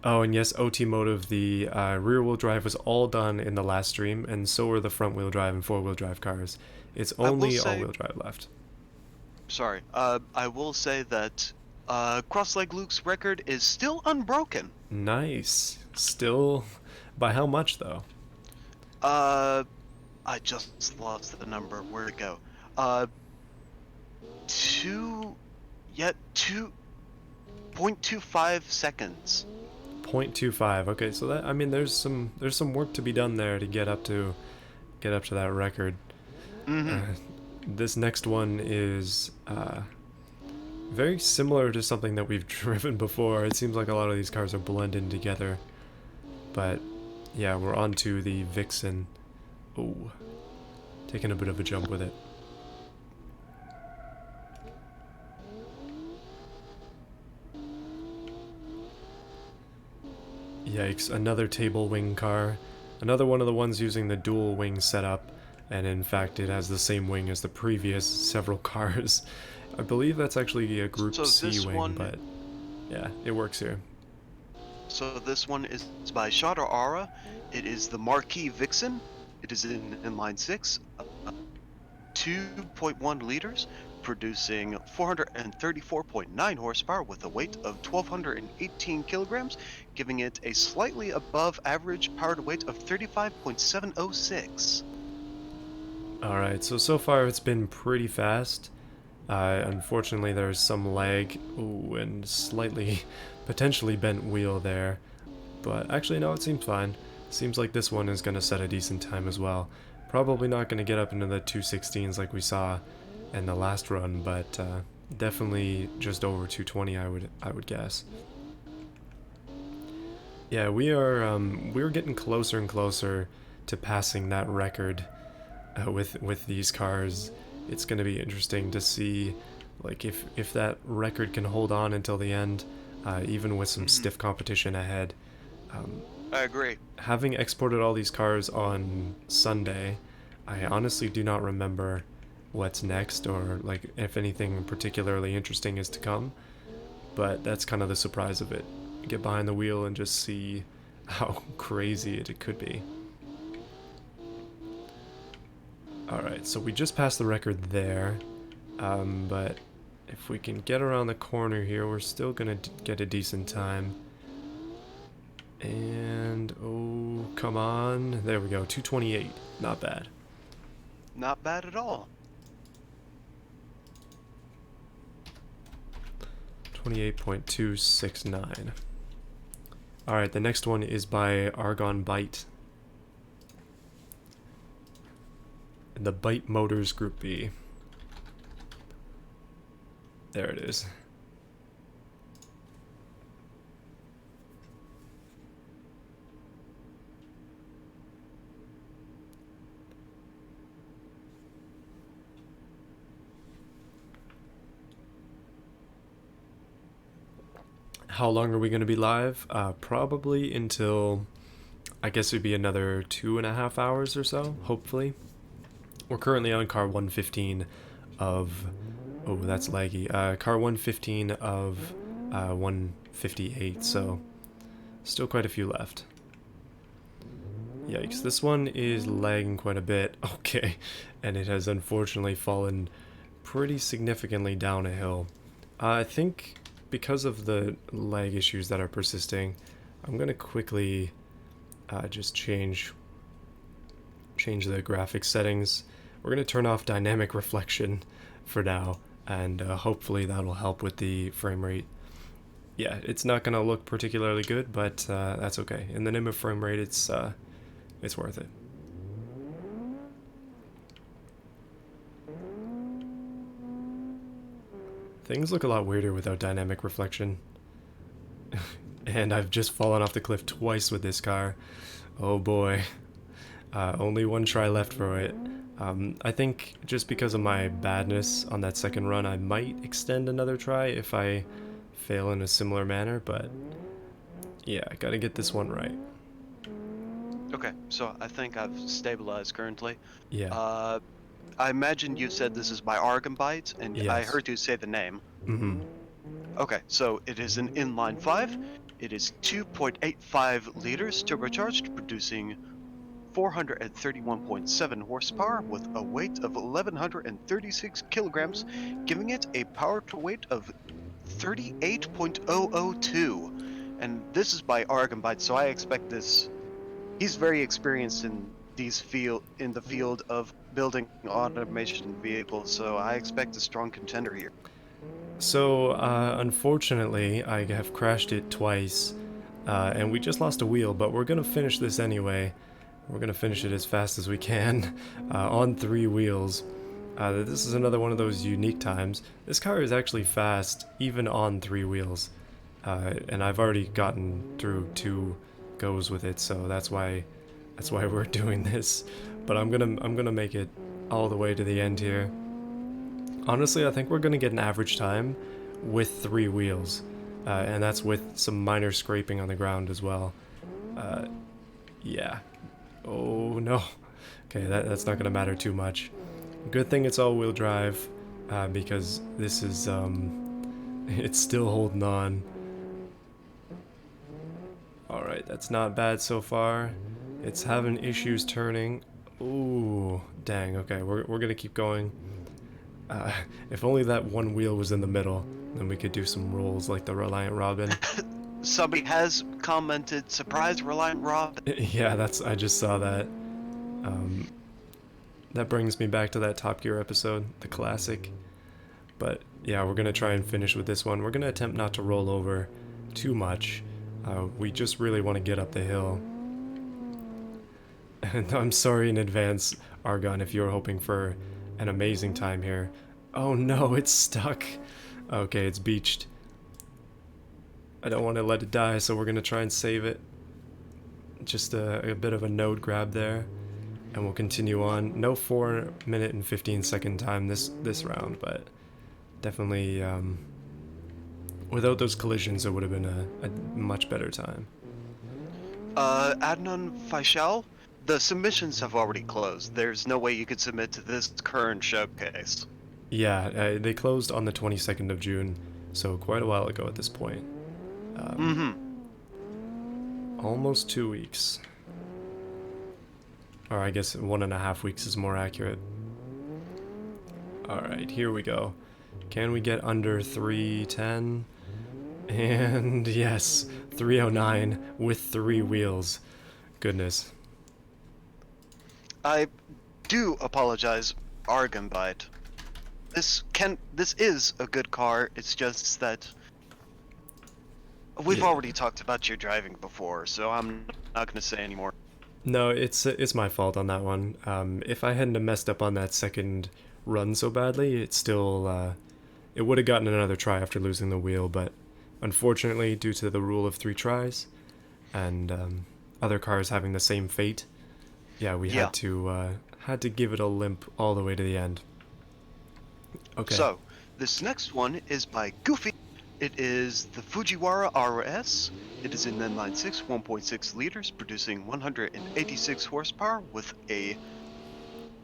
Oh, and yes, Automotive, the rear-wheel drive was all done in the last stream, and so were the front-wheel drive and four-wheel drive cars. It's only all-wheel drive left. Sorry, I will say that Cross-Leg Luke's record is still unbroken. Nice. Still, by how much though? I just lost the number. Where'd it go? 2.25 seconds. 0.25. Okay, so that, I mean, there's some work to be done there to get up to that record. This next one is very similar to something that we've driven before. It seems like a lot of these cars are blended together. But yeah, we're on to the Vixen. Oh, taking a bit of a jump with it. Yikes, another table wing car. Another one of the ones using the dual wing setup, and in fact it has the same wing as the previous several cars. I believe that's actually a Group C wing, but yeah, it works here. So this one is by Shada Ara. It is the Marquis Vixen. It is in inline 6, 2.1 liters, producing 434.9 horsepower with a weight of 1,218 kilograms, giving it a slightly above average power to weight of 35.706. Alright, so far it's been pretty fast. Unfortunately there's some lag, ooh, and slightly potentially bent wheel there. But actually no, it seems fine. Seems like this one is going to set a decent time as well. Probably not going to get up into the 216s like we saw in the last run, but definitely just over 220 I would guess. Yeah, we're getting closer and closer to passing that record with these cars. It's going to be interesting to see like if that record can hold on until the end, even with some stiff competition ahead. I agree. Having exported all these cars on Sunday, I honestly do not remember what's next or like if anything particularly interesting is to come, but that's kind of the surprise of it. Get behind the wheel and just see how crazy it could be. Alright, so we just passed the record there, but if we can get around the corner here, we're still gonna get a decent time. And, oh, come on. There we go, 228. Not bad. Not bad at all. 28.269. Alright, the next one is by Argon Byte. The Byte Motors Group B. There it is. How long are we going to be live? Probably until, I guess it'd be another 2.5 hours or so, hopefully. We're currently on car 115 of, oh, that's laggy, car 115 of 158, so still quite a few left. Yikes, this one is lagging quite a bit, okay, and it has unfortunately fallen pretty significantly down a hill. I think because of the lag issues that are persisting, I'm gonna quickly just change the graphics settings. We're gonna turn off dynamic reflection for now, and hopefully that'll help with the frame rate. Yeah, it's not gonna look particularly good, but that's okay. In the name of frame rate, it's worth it. Things look a lot weirder without dynamic reflection. And I've just fallen off the cliff twice with this car. Oh boy. Only one try left for it. I think just because of my badness on that second run, I might extend another try if I fail in a similar manner, but yeah, I gotta get this one right. Okay, so I think I've stabilized currently. Yeah. I imagine you said this is by Argonbyte, and I Yes. heard you say the name. Mm-hmm. Okay, so it is an inline 5. It is 2.85 liters turbocharged, producing 431.7 horsepower with a weight of 1,136 kilograms, giving it a power to weight of 38.002. And this is by Argonbyte, so I expect this. He's very experienced in the field of building automation vehicles, so I expect a strong contender here. So, unfortunately, I have crashed it twice, and we just lost a wheel, but we're gonna finish this anyway. We're gonna finish it as fast as we can, on 3 wheels. This is another one of those unique times. This car is actually fast, even on 3 wheels, and I've already gotten through 2 goes with it, so that's why we're doing this. But I'm gonna make it all the way to the end here. Honestly, I think we're gonna get an average time with 3 wheels, and that's with some minor scraping on the ground as well. Yeah. Oh no. Okay, that's not gonna matter too much. Good thing it's all-wheel drive, because this is it's still holding on. Alright, that's not bad so far. It's having issues turning. Ooh, dang, okay, we're gonna keep going. If only that one wheel was in the middle, then we could do some rolls like the Reliant Robin. Somebody has commented, surprise Reliant Rob. Yeah, I just saw that. That brings me back to that Top Gear episode, the classic. But yeah, we're gonna try and finish with this one. We're gonna attempt not to roll over too much. We just really want to get up the hill. And I'm sorry in advance, Argon, if you're hoping for an amazing time here. Oh no, it's stuck. Okay, it's beached. I don't want to let it die, so we're gonna try and save it. Just a bit of a node grab there, and we'll continue on. No 4-minute and 15-second time this round, but definitely without those collisions, it would have been a much better time. Adnan Faishal, the submissions have already closed. There's no way you could submit to this current showcase. Yeah, they closed on the 22nd of June, so quite a while ago at this point. Almost 2 weeks. Or I guess 1.5 weeks is more accurate. Alright, here we go. Can we get under 310? And yes, 309 with 3 wheels. Goodness. I do apologize, Argonbyte. This is a good car. It's just that we've already talked about your driving before, so I'm not going to say anymore. No, it's my fault on that one. If I hadn't messed up on that second run so badly, it still it would have gotten another try after losing the wheel, but unfortunately, due to the rule of 3 tries and other cars having the same fate, yeah, we had to give it a limp all the way to the end. Okay. So, this next one is by Goofy. It is the Fujiwara RS. It is in inline 6, 1.6 liters, producing 186 horsepower with a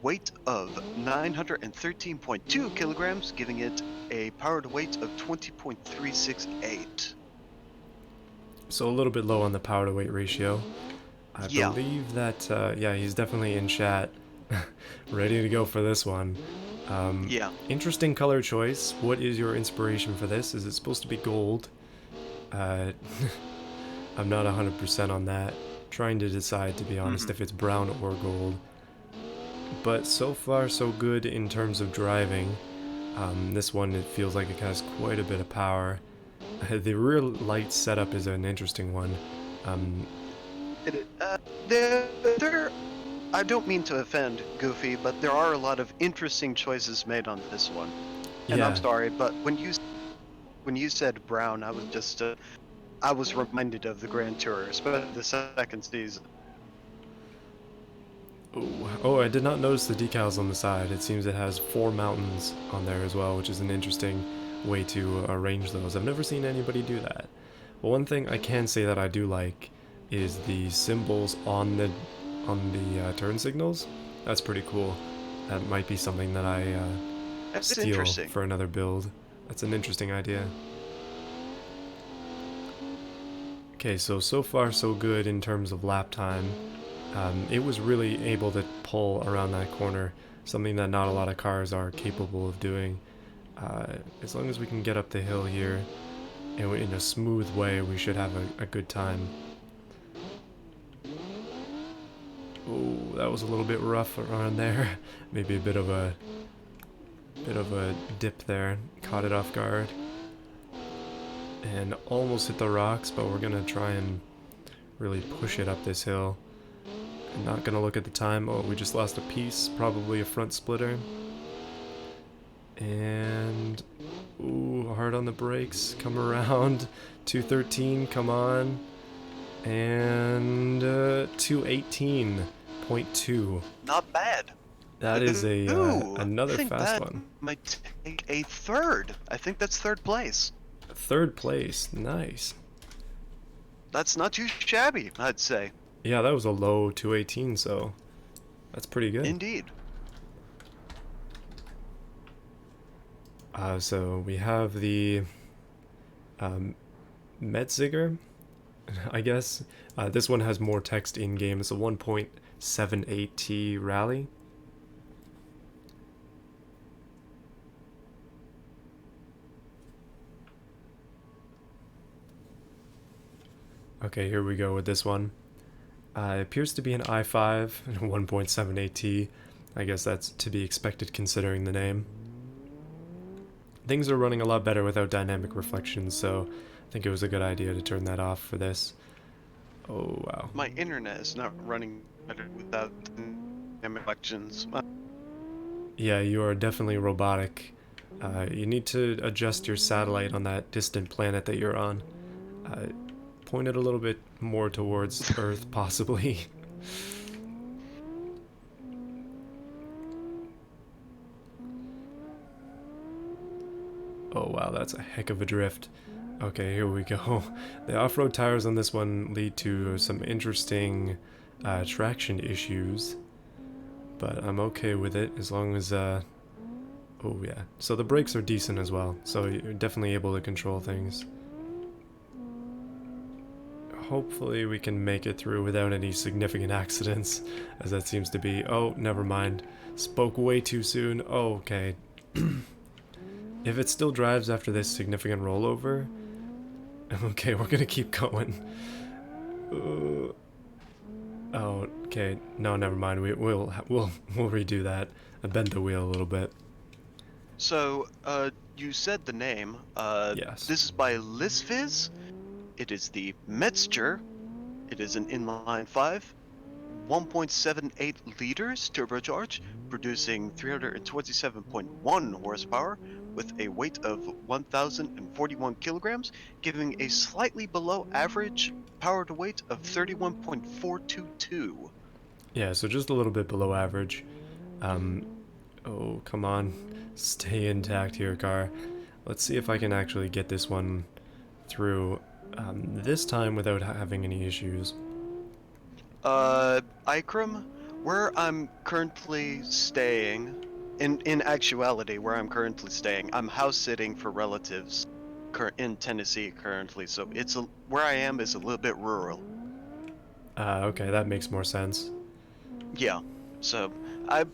weight of 913.2 kilograms, giving it a power to weight of 20.368. So a little bit low on the power to weight ratio. I believe that, yeah, he's definitely in chat, ready to go for this one. Interesting color choice. What is your inspiration for this? Is it supposed to be gold? I'm not 100% on that. Trying to decide, to be honest, Mhm. if it's brown or gold. But so far, so good in terms of driving. This one, it feels like it has quite a bit of power. The rear light setup is an interesting one. Um, There, I don't mean to offend Goofy, but there are a lot of interesting choices made on this one. And I'm yeah, sorry, but when you said brown, I was just I was reminded of the Grand Tour, especially the second season. oh, I did not notice the decals on the side. It seems it has 4 mountains on there as well, which is an interesting way to arrange those. I've never seen anybody do that. But one thing I can say that I do like is the symbols on the turn signals. That's pretty cool. That might be something that I It's steal interesting. for another build. That's an interesting idea. Okay, so far so good in terms of lap time. It was really able to pull around that corner, something that not a lot of cars are capable of doing. As long as we can get up the hill here in a smooth way, we should have a good time. Oh, that was a little bit rough around there. Maybe a bit of a dip there. Caught it off guard. And almost hit the rocks, but we're gonna try and really push it up this hill. I'm not gonna look at the time. Oh, we just lost a piece, probably a front splitter. And ooh, hard on the brakes. Come around. 213, come on. And 218.2. Not bad. That is a Ooh, I another think fast that one. might take a third. I think that's third place. Third place, nice. That's not too shabby, I'd say. Yeah, that was a low 218, so that's pretty good. Indeed. So we have the Metziger, I guess. This one has more text in game. It's a 1.78T rally. Okay, here we go with this one. It appears to be an i5 1.78T. I guess that's to be expected considering the name. Things are running a lot better without dynamic reflections, so I think it was a good idea to turn that off for this. Oh, wow. My internet is not running better without elections. Yeah, you are definitely robotic. You need to adjust your satellite on that distant planet that you're on. Uh, point it a little bit more towards Earth, possibly. Oh wow, that's a heck of a drift. Okay, here we go. The off-road tires on this one lead to some interesting traction issues, but I'm okay with it as long as oh yeah. So the brakes are decent as well, so you're definitely able to control things. Hopefully we can make it through without any significant accidents, as that seems to be. Oh, never mind. Spoke way too soon. Oh, okay. If it still drives after this significant rollover, okay, we're gonna keep going. Oh, okay. No, never mind. We'll redo that. I bent the wheel a little bit. So, you said the name. Yes. This is by Lisviz. It is the Metzger. It is an inline 5, 1.78 liters turbocharged, producing 327.1 horsepower with a weight of 1,041 kilograms, giving a slightly below average power to weight of 31.422. Yeah, so just a little bit below average. Um, oh, come on. Stay intact here, car. Let's see if I can actually get this one through this time without having any issues. Ikram, where I'm currently staying, in actuality, where I'm currently staying, I'm house sitting for relatives in Tennessee currently, so where I am is a little bit rural. Okay, that makes more sense. Yeah, so I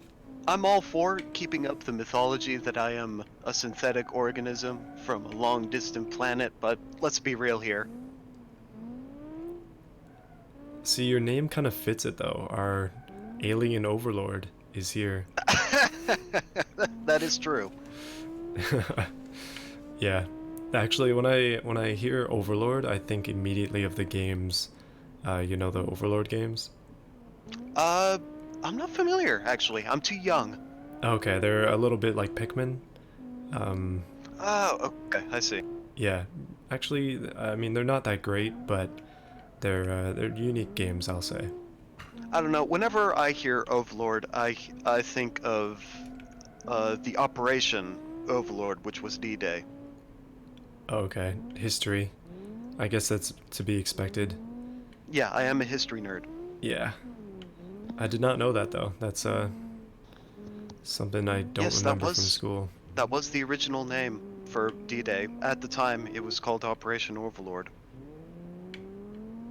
I'm all for keeping up the mythology that I am a synthetic organism from a long distant planet, but let's be real here. See, your name kind of fits it though. Our alien overlord is here. That is true. Yeah. Actually, when I hear Overlord, I think immediately of the games. You know the Overlord games? Uh, I'm not familiar, actually. I'm too young. Okay, they're a little bit like Pikmin. Um, Oh, okay, I see. yeah. Actually, I mean they're not that great, but they're unique games, I'll say. I don't know. Whenever I hear Overlord, I think of the Operation Overlord, which was D-Day. Okay, history. I guess that's to be expected. Yeah, I am a history nerd. Yeah. I did not know that though. That's something I don't Yes, that remember from was school. that was the original name for D-Day. At the time, it was called Operation Overlord.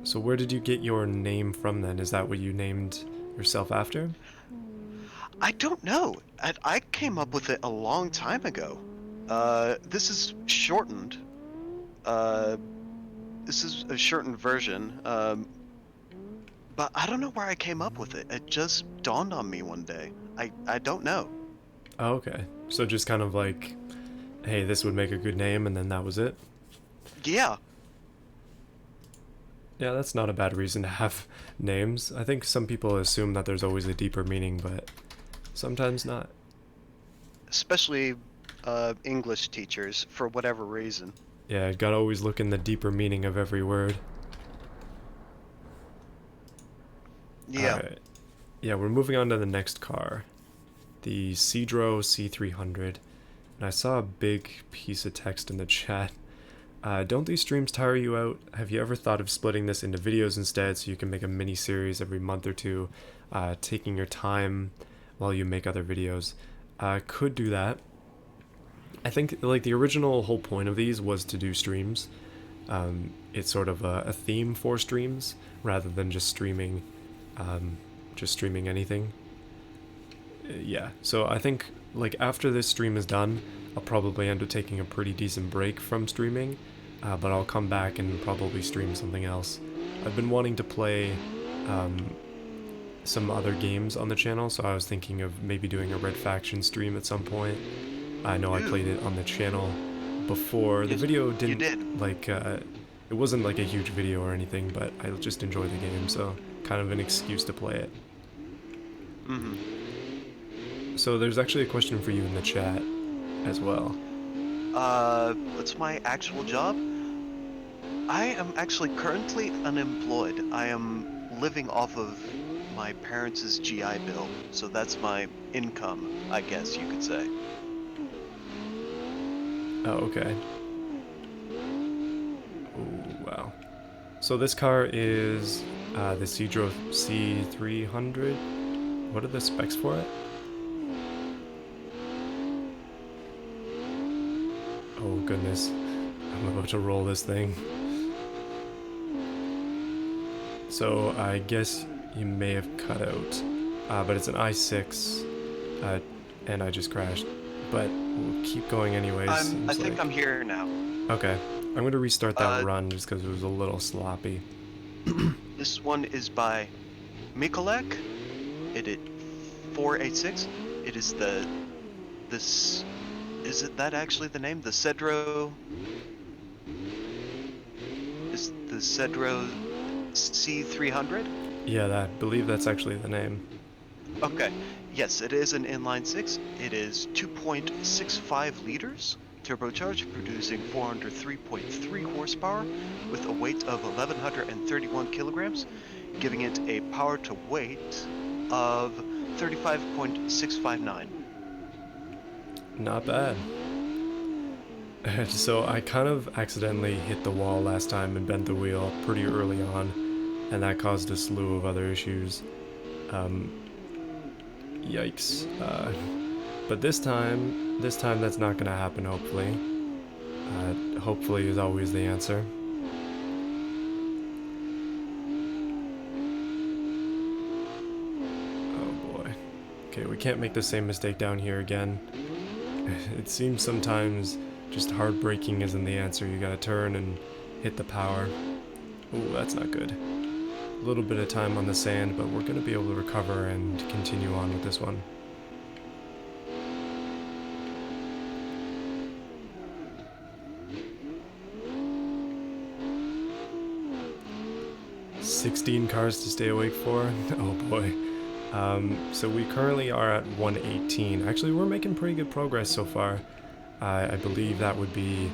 So where did you get your name from then? Is that what you named yourself after? I don't know. I came up with it a long time ago. This is shortened. Uh, this is a shortened version. But I don't know where I came up with it. It just dawned on me one day. I don't know. Oh, okay. So just kind of like, hey, this would make a good name, and then that was it? Yeah, Yeah, that's not a bad reason to have names. I think some people assume that there's always a deeper meaning, but sometimes not. especially English teachers for whatever reason. Yeah, gotta always look in the deeper meaning of every word. Yeah. Alright. Yeah, we're moving on to the next car. The Cedro C300. And I saw a big piece of text in the chat. Don't these streams tire you out? Have you ever thought of splitting this into videos instead so you can make a mini series every month or two, taking your time while you make other videos? Could do that. I think like the original whole point of these was to do streams. It's sort of a theme for streams rather than just streaming anything. Yeah, so I think like after this stream is done, I'll probably end up taking a pretty decent break from streaming, but I'll come back and probably stream something else. I've been wanting to play some other games on the channel, so I was thinking of maybe doing a Red Faction stream at some point. I know I played it on the channel before. The video You didn't did. like it wasn't like a huge video or anything, but I just enjoy the game, so kind of an excuse to play it. So there's actually a question for you in the chat as well. What's my actual job? I am actually currently unemployed. I am living off of my parents' GI Bill, so that's my income, I guess you could say. Oh, okay. Oh, wow. So this car is the Cedro C300. What are the specs for it? Oh goodness, I'm about to roll this thing. So I guess you may have cut out, but it's an i6, and I just crashed. But we'll keep going anyways. I think I'm here now. Okay, I'm going to restart that run just because it was a little sloppy. This one is by Mikolek. It is 486. It is this. Is it that actually the name? The Cedro. Is the Cedro C300? Yeah, I believe that's actually the name. Okay. Yes, it is an inline six. It is 2.65 liters, turbocharged, producing 403.3 horsepower with a weight of 1,131 kilograms, giving it a power to weight of 35.659. Not bad. So I kind of accidentally hit the wall last time and bent the wheel pretty early on, and that caused a slew of other issues. Yikes. But this time that's not gonna happen, hopefully. Hopefully is always the answer. Oh boy. Okay, we can't make the same mistake down here again. It seems sometimes just hard braking isn't the answer. You gotta turn and hit the power. Ooh, that's not good. A little bit of time on the sand, but we're going to be able to recover and continue on with this one. $16 cars to stay awake for? Oh boy. So we currently are at 118. Actually, we're making pretty good progress so far. I believe that would be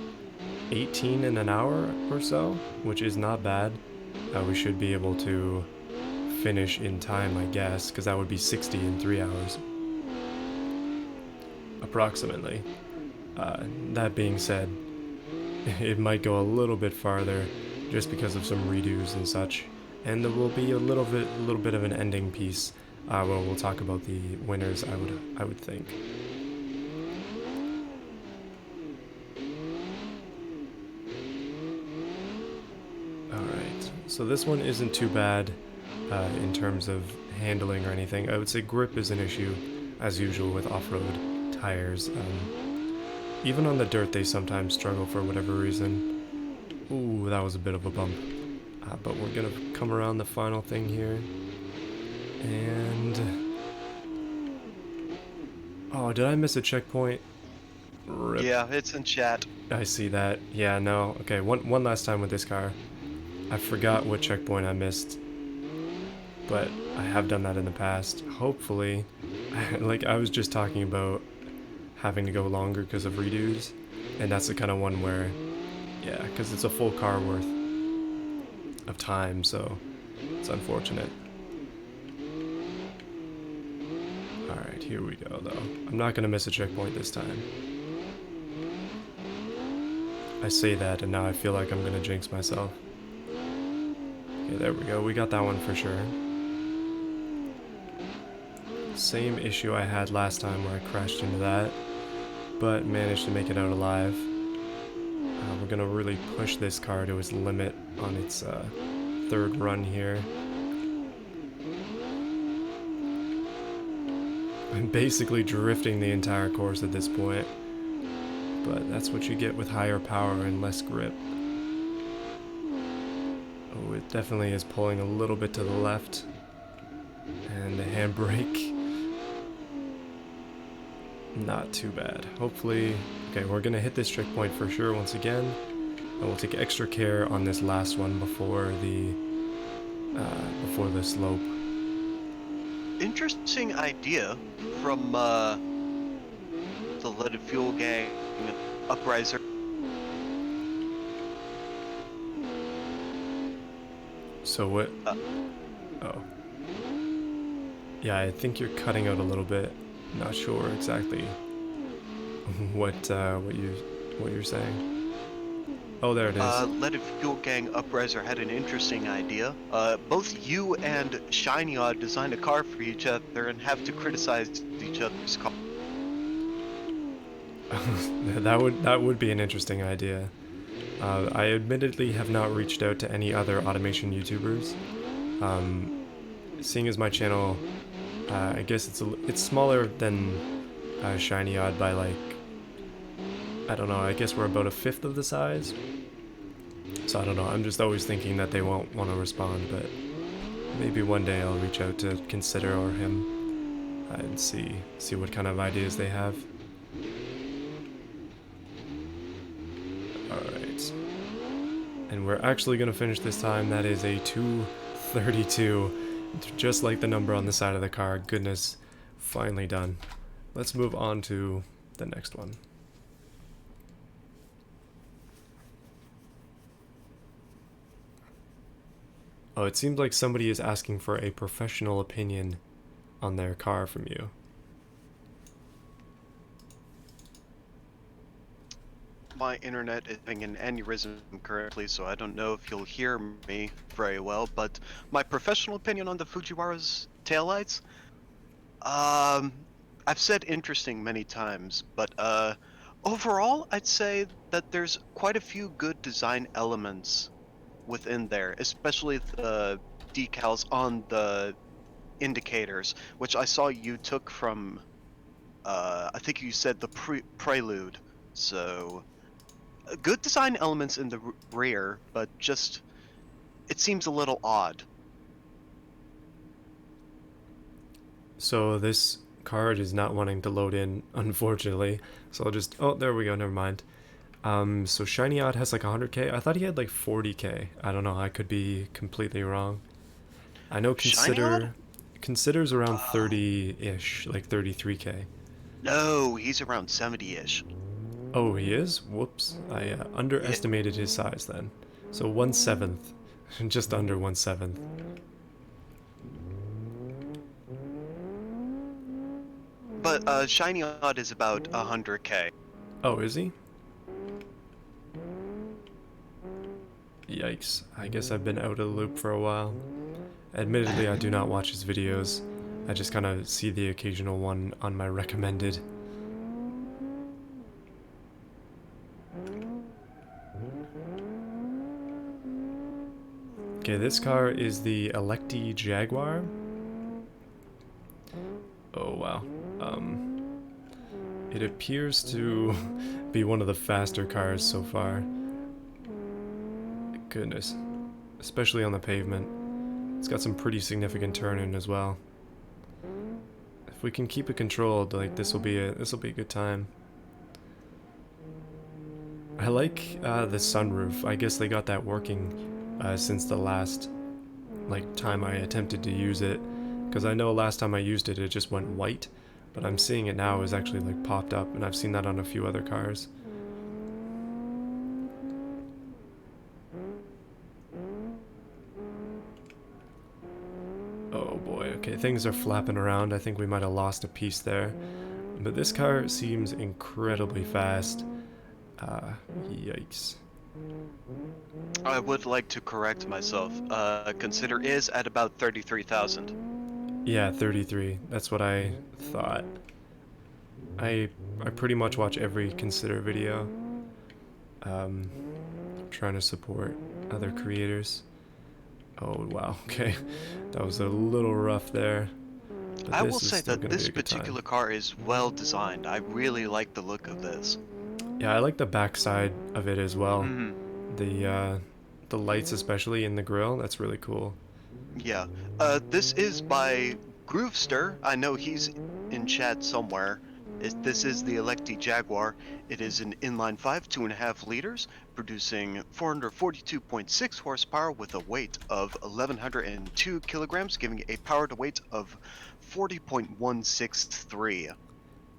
18 in an hour or so, which is not bad. We should be able to finish in time, I guess, because that would be 60 in 3 hours. Approximately. That being said, it might go a little bit farther just because of some redos and such. And there will be a little bit of an ending piece where we'll talk about the winners, I would think. Alright, so this one isn't too bad in terms of handling or anything. I would say grip is an issue, as usual with off-road tires. Even on the dirt they sometimes struggle for whatever reason. Ooh, that was a bit of a bump. But we're gonna come around the final thing here. And... oh, did I miss a checkpoint? Rip. Yeah, it's in chat. I see that. Yeah, no. Okay, one last time with this car. I forgot what checkpoint I missed. But I have done that in the past. Hopefully, like I was just talking about having to go longer because of redos. And that's the kind of one where, yeah, because it's a full car worth of time, so it's unfortunate. Alright, here we go though. I'm not gonna miss a checkpoint this time. I say that and now I feel like I'm gonna jinx myself. Okay, there we go, we got that one for sure. Same issue I had last time where I crashed into that, but managed to make it out alive. We're gonna really push this car to its limit on its third run here. I'm basically drifting the entire course at this point, but that's what you get with higher power and less grip. Oh, it definitely is pulling a little bit to the left, and the handbrake, not too bad. Hopefully, okay, we're gonna hit this checkpoint for sure once again, and we'll take extra care on this last one before the slope. Interesting idea from the Leaded Fuel Gang Upriser. So what? Oh. Yeah, I think you're cutting out a little bit. Not sure exactly what you're saying. Oh, there it is. Leaded Fuel Gang Upriser had an interesting idea. Both you and Shiny Odd designed a car for each other and have to criticize each other's car. That would be an interesting idea. I admittedly have not reached out to any other automation YouTubers. Seeing as my channel, I guess it's smaller than Shiny Odd by like, I don't know, I guess we're about a fifth of the size. So I don't know, I'm just always thinking that they won't want to respond, but maybe one day I'll reach out to Consider or him and see what kind of ideas they have. Alright. And we're actually going to finish this time. That is a 2:32, just like the number on the side of the car. Goodness, finally done. Let's move on to the next one. Oh, it seems like somebody is asking for a professional opinion on their car from you. My internet is having an aneurysm currently, so I don't know if you'll hear me very well, but my professional opinion on the Fujiwara's taillights? I've said interesting many times, but overall I'd say that there's quite a few good design elements within there, especially the decals on the indicators, which I saw you took from, I think you said the Prelude, so good design elements in the rear, but just, it seems a little odd. So this card is not wanting to load in, unfortunately. So I'll just, oh, there we go, never mind. So Shiny Odd has like 100k. I thought he had like 40k. I don't know, I could be completely wrong. I know Shiny Odd? Consider's around Oh, 30-ish, like 33k. no, he's around 70-ish. Oh, he is? Whoops. I Yeah, underestimated his size then. So 1/7. Just under 1/7. but Shiny Odd is about 100k. Oh, is he? Yikes. I guess I've been out of the loop for a while. Admittedly, I do not watch his videos. I just kind of see the occasional one on my recommended. Okay, this car is the Electi Jaguar. Oh, wow. It appears to be one of the faster cars so far. Goodness. Especially on the pavement. It's got some pretty significant turning as well. If we can keep it controlled, like this will be a good time. I like the sunroof. I guess they got that working since the last time I attempted to use it, because I know last time I used it, it just went white, but I'm seeing it now is actually like popped up, and I've seen that on a few other cars. Oh boy, okay, things are flapping around. I think we might have lost a piece there. But this car seems incredibly fast. Yikes. I would like to correct myself. Consider is at about 33,000. Yeah, 33. That's what I thought. I I pretty much watch every Consider video. I'm trying to support other creators. Oh wow, okay. That was a little rough there. But I will this is say still that gonna be this a good time. particular car is well designed. I really like the look of this. Yeah, I like the backside of it as well. Hmm. The lights especially in the grill, that's really cool. Yeah. This is by Groovester. I know he's in chat somewhere. This is the Electi Jaguar. It is an inline 5, 2.5 liters, producing 442.6 horsepower with a weight of 1,102 kilograms, giving a power to weight of 40.163.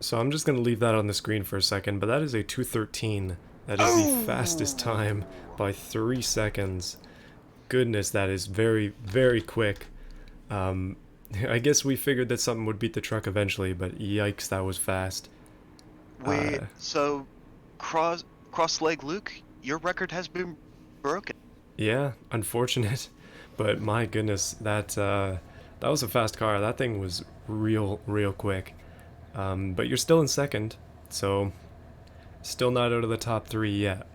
So I'm just gonna leave that on the screen for a second, but that is a 213. That is the fastest time Oh! by 3 seconds. Goodness, that is very, very quick. Um, I guess we figured that something would beat the truck eventually, but yikes, that was fast. Wait, so cross leg Luke, your record has been broken. Yeah, unfortunate, but my goodness, that was a fast car. That thing was real quick. But you're still in second, so still not out of the top three yet.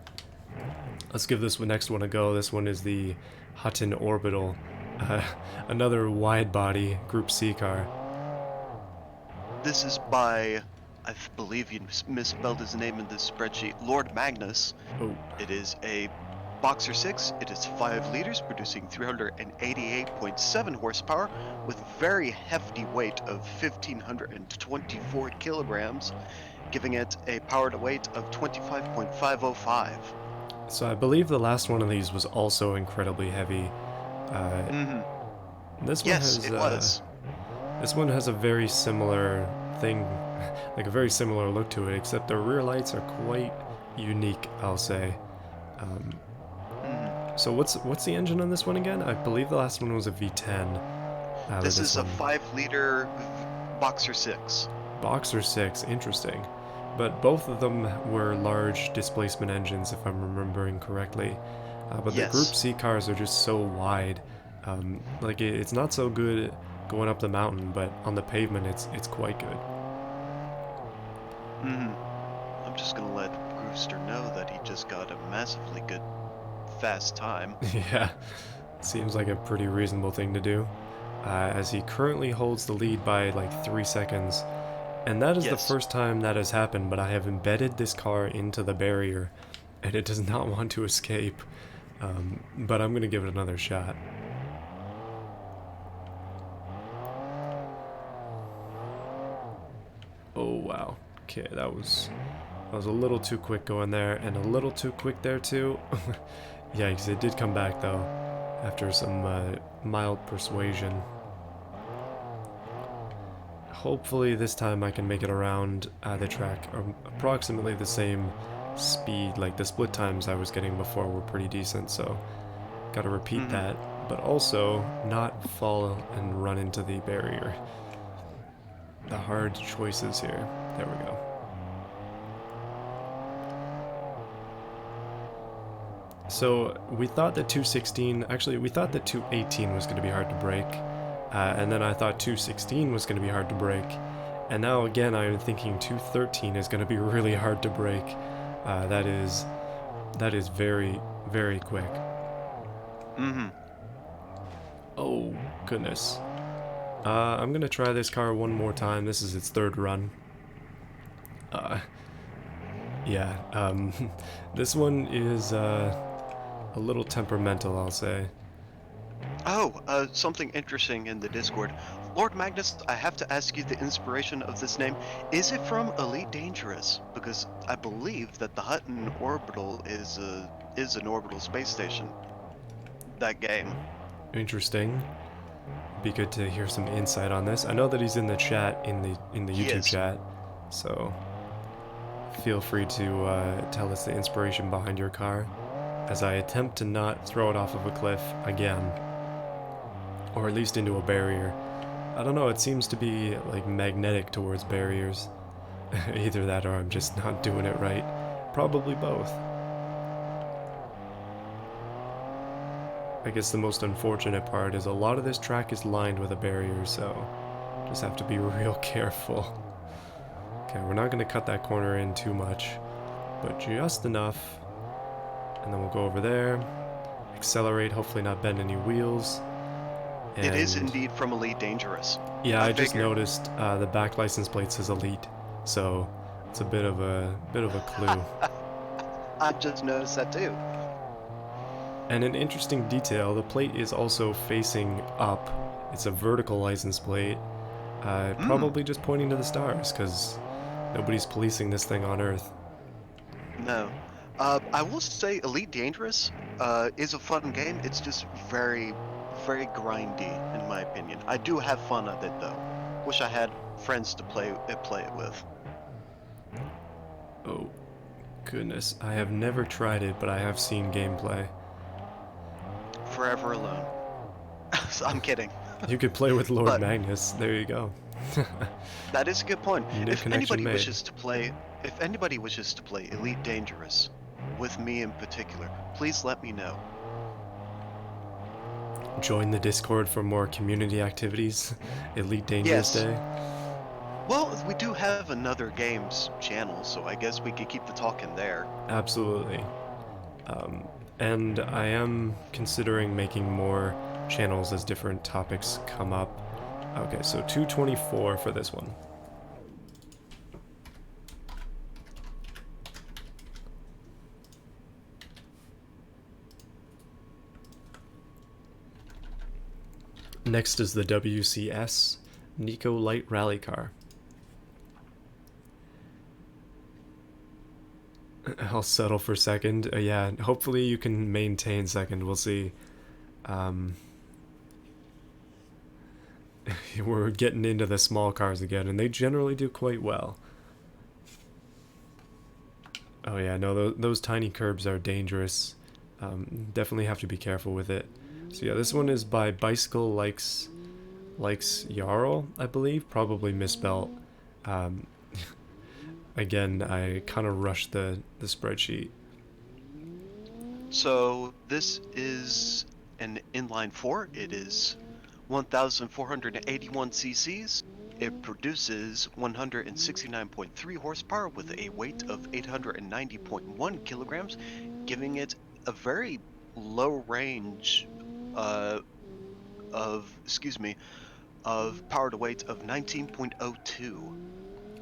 Let's give this next one a go. This one is the Hutton Orbital, uh, another wide body Group C car. This is by, I believe you misspelled his name in this spreadsheet, Lord Magnus. Oh, It is a Boxer 6. It is 5 liters, producing 388.7 horsepower with very hefty weight of 1,524 kilograms, giving it a power to weight of 25.505. so I believe the last one of these was also incredibly heavy. Uh, Mm-hmm. this one Yes, has it was. this one has a very similar thing, like a very similar look to it, except the rear lights are quite unique, I'll say. Um, Mm-hmm. so what's the engine on this one again? I believe the last one was a V10. But This this is a one, 5-liter Boxer 6. Boxer 6, interesting. But both of them were large displacement engines, if I'm remembering correctly. But the Group Yes. C cars are just so wide. It's not so good going up the mountain, but on the pavement, it's quite good. Mm-hmm. I'm just gonna let Brewster know that he just got a massively good fast time. Yeah, seems like a pretty reasonable thing to do. As he currently holds the lead by like 3 seconds. And that is the Yes. first time that has happened, but I have embedded this car into the barrier, and it does not want to escape. But I'm going to give it another shot. Okay, that was a little too quick going there, and a little too quick there too. Yikes, it did come back though, after some mild persuasion. Hopefully this time I can make it around the track approximately the same speed. Like the split times I was getting before were pretty decent, so gotta repeat that, but also not fall and run into the barrier. The hard choices here. There we go. So we thought that 216, actually we thought that 218 was going to be hard to break, and then I thought 216 was going to be hard to break, and now again I'm thinking 213 is going to be really hard to break. That is very, very quick. Oh, goodness. I'm going to try this car one more time. This is its third run. Yeah, this one is a little temperamental, I'll say. Oh, something interesting in the Discord. Lord Magnus, I have to ask you the inspiration of this name. Is it from Elite Dangerous? Because I believe that the Hutton Orbital is an orbital space station. That game. Interesting. Be good to hear some insight on this. I know that he's in the chat, in the YouTube chat, so feel free to tell us the inspiration behind your car, as I attempt to not throw it off of a cliff again, or at least into a barrier. I don't know, it seems to be like magnetic towards barriers. Either that or I'm just not doing it right. Probably both. I guess the most unfortunate part is a lot of this track is lined with a barrier, so just have to be real careful. Okay, we're not going to cut that corner in too much, but just enough. And then we'll go over there, accelerate, hopefully not bend any wheels. And it is indeed from Elite Dangerous. Yeah, I just noticed the back license plate says Elite, so it's a bit of a clue. I just noticed that too. And an interesting detail, the plate is also facing up. It's a vertical license plate, probably just pointing to the stars, because nobody's policing this thing on Earth. No. I will say Elite Dangerous is a fun game. It's just very, very grindy, in my opinion. I do have fun at it, though. Wish I had friends to play it with. Oh, goodness. I have never tried it, but I have seen gameplay. Forever Alone. I'm kidding. You could play with Lord Magnus. There you go. That is a good point. If anybody made. wishes to play Elite Dangerous with me in particular, please let me know. Join the Discord for more community activities. Elite Dangerous Day. Well, we do have another games channel, so I guess we could keep the talk in there. Absolutely. And I am considering making more channels as different topics come up. Okay, so 224 for this one. Next is the WCS Nico Light Rally Car. I'll settle for second. Yeah, hopefully you can maintain second. We'll see. We're getting into the small cars again, and they generally do quite well. Oh yeah, no, those tiny curbs are dangerous. Definitely have to be careful with it. So yeah, this one is by Bicycle Likes Jarl, I believe. Probably misspelt. Again, I kind of rushed the spreadsheet. So this is an inline 4. It is 1,481 cc's. It produces 169.3 horsepower with a weight of 890.1 kilograms, giving it a very low range of power to weight of 19.02.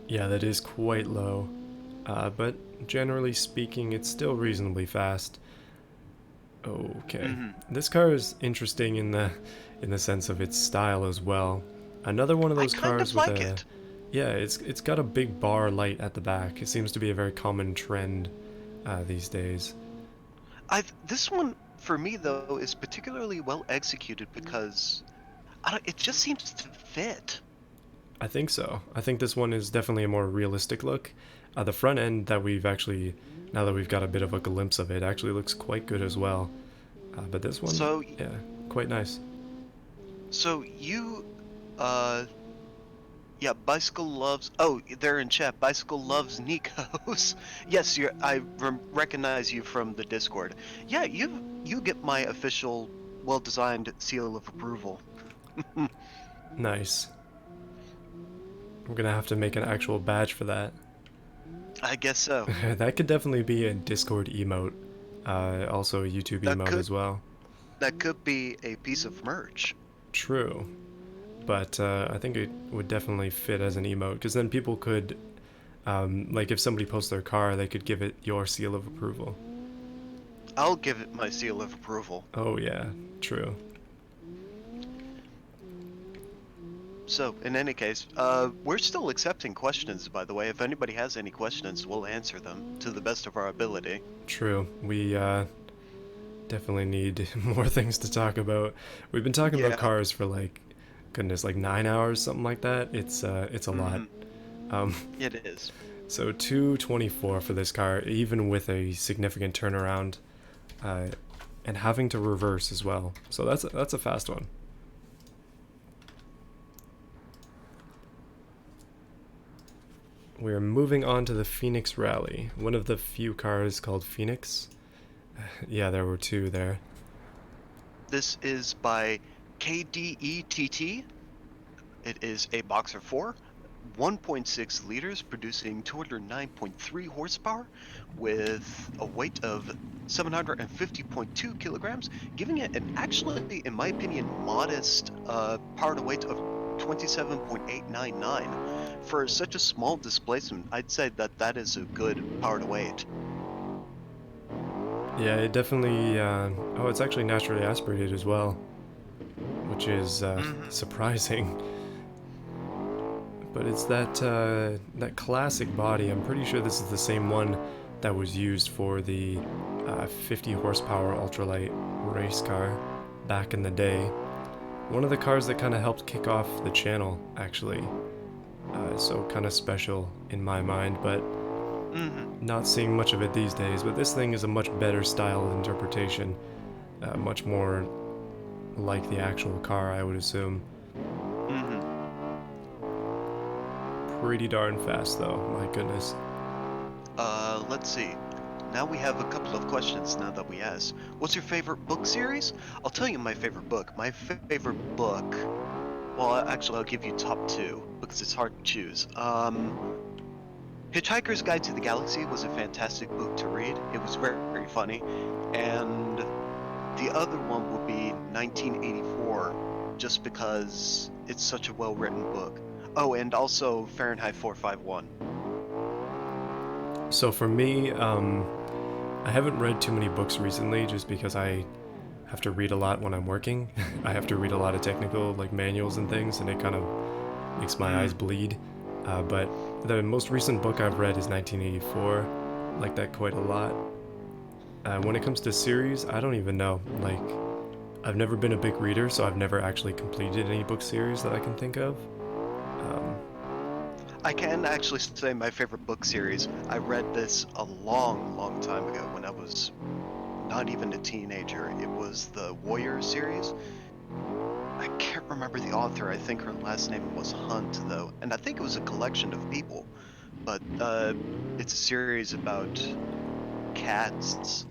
Yeah, that is quite low, but generally speaking, it's still reasonably fast. Okay, This car is interesting in the sense of its style as well. Another one of those cars with Yeah, it's got a big bar light at the back. It seems to be a very common trend these days. This one for me though is particularly well executed because it just seems to fit. I think so. I think this one is definitely a more realistic look. The front end that we've actually, now that we've got a bit of a glimpse of it, actually looks quite good as well. But this one, So yeah, quite nice. so you uh yeah, Bicycle loves. Oh, they're in chat. Bicycle loves Nikos. Yes, recognize you from the Discord. Yeah, you get my official, well-designed seal of approval. Nice. We're gonna have to make an actual badge for that. I guess so. That could definitely be a Discord emote. Also a YouTube That emote could as well. that could be a piece of merch. True. But I think it would definitely fit as an emote, because then people could, like if somebody posts their car, they could give it your seal of approval. I'll give it my seal of approval. Oh yeah, true. So, in any case, we're still accepting questions, by the way. If anybody has any questions, we'll answer them to the best of our ability. True. We definitely need more things to talk about. We've been talking about Yeah. cars for like, goodness, like 9 hours, something like that. It's a lot. Um, It is. so 224 for this car, even with a significant turnaround, and having to reverse as well. So that's a fast one. We're moving on to the Phoenix Rally, one of the few cars called Phoenix. Yeah, there were two there. This is by KDETT. It is a Boxer 4, 1.6 liters, producing 209.3 horsepower with a weight of 750.2 kilograms, giving it an actually, in my opinion, modest power to weight of 27.899. For such a small displacement, I'd say that is a good power to weight. Yeah, it definitely. Oh, it's actually naturally aspirated as well, which is surprising. But it's that classic body. I'm pretty sure this is the same one that was used for the 50 horsepower ultralight race car back in the day. One of the cars that kind of helped kick off the channel, actually. So kind of special in my mind, but not seeing much of it these days. But this thing is a much better style of interpretation, much more like the actual car, I would assume. Pretty darn fast, though. My goodness. Let's see. Now we have a couple of questions now that we asked. What's your favorite book series? I'll tell you my favorite book. My favorite book... Well, actually, I'll give you top two, because it's hard to choose. Hitchhiker's Guide to the Galaxy was a fantastic book to read. It was very, very funny. And the other one would be 1984, just because it's such a well-written book. Oh, and also Fahrenheit 451. So for me, I haven't read too many books recently, just because I have to read a lot when I'm working. I have to read a lot of technical like manuals and things, and it kind of makes my eyes bleed. But the most recent book I've read is 1984. I like that quite a lot. When it comes to series, I don't even know. Like, I've never been a big reader, so I've never actually completed any book series that I can think of. I can actually say my favorite book series. I read this a long, long time ago when I was not even a teenager. It was the Warrior series. I can't remember the author. I think her last name was Hunt, though. And I think it was a collection of people. But it's a series about cats.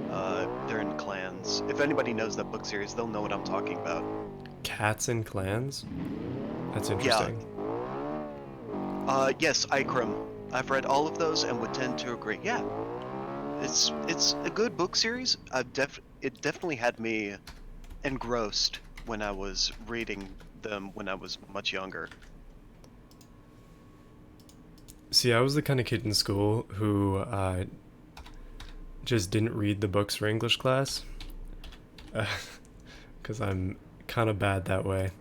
They're in clans. If anybody knows that book series, they'll know what I'm talking about. Cats and clans? That's interesting. Yes, Ikram. I've read all of those and would tend to agree. Yeah, it's a good book series. It definitely had me engrossed when I was reading them when I was much younger. See, I was the kind of kid in school who just didn't read the books for English class, because I'm kind of bad that way.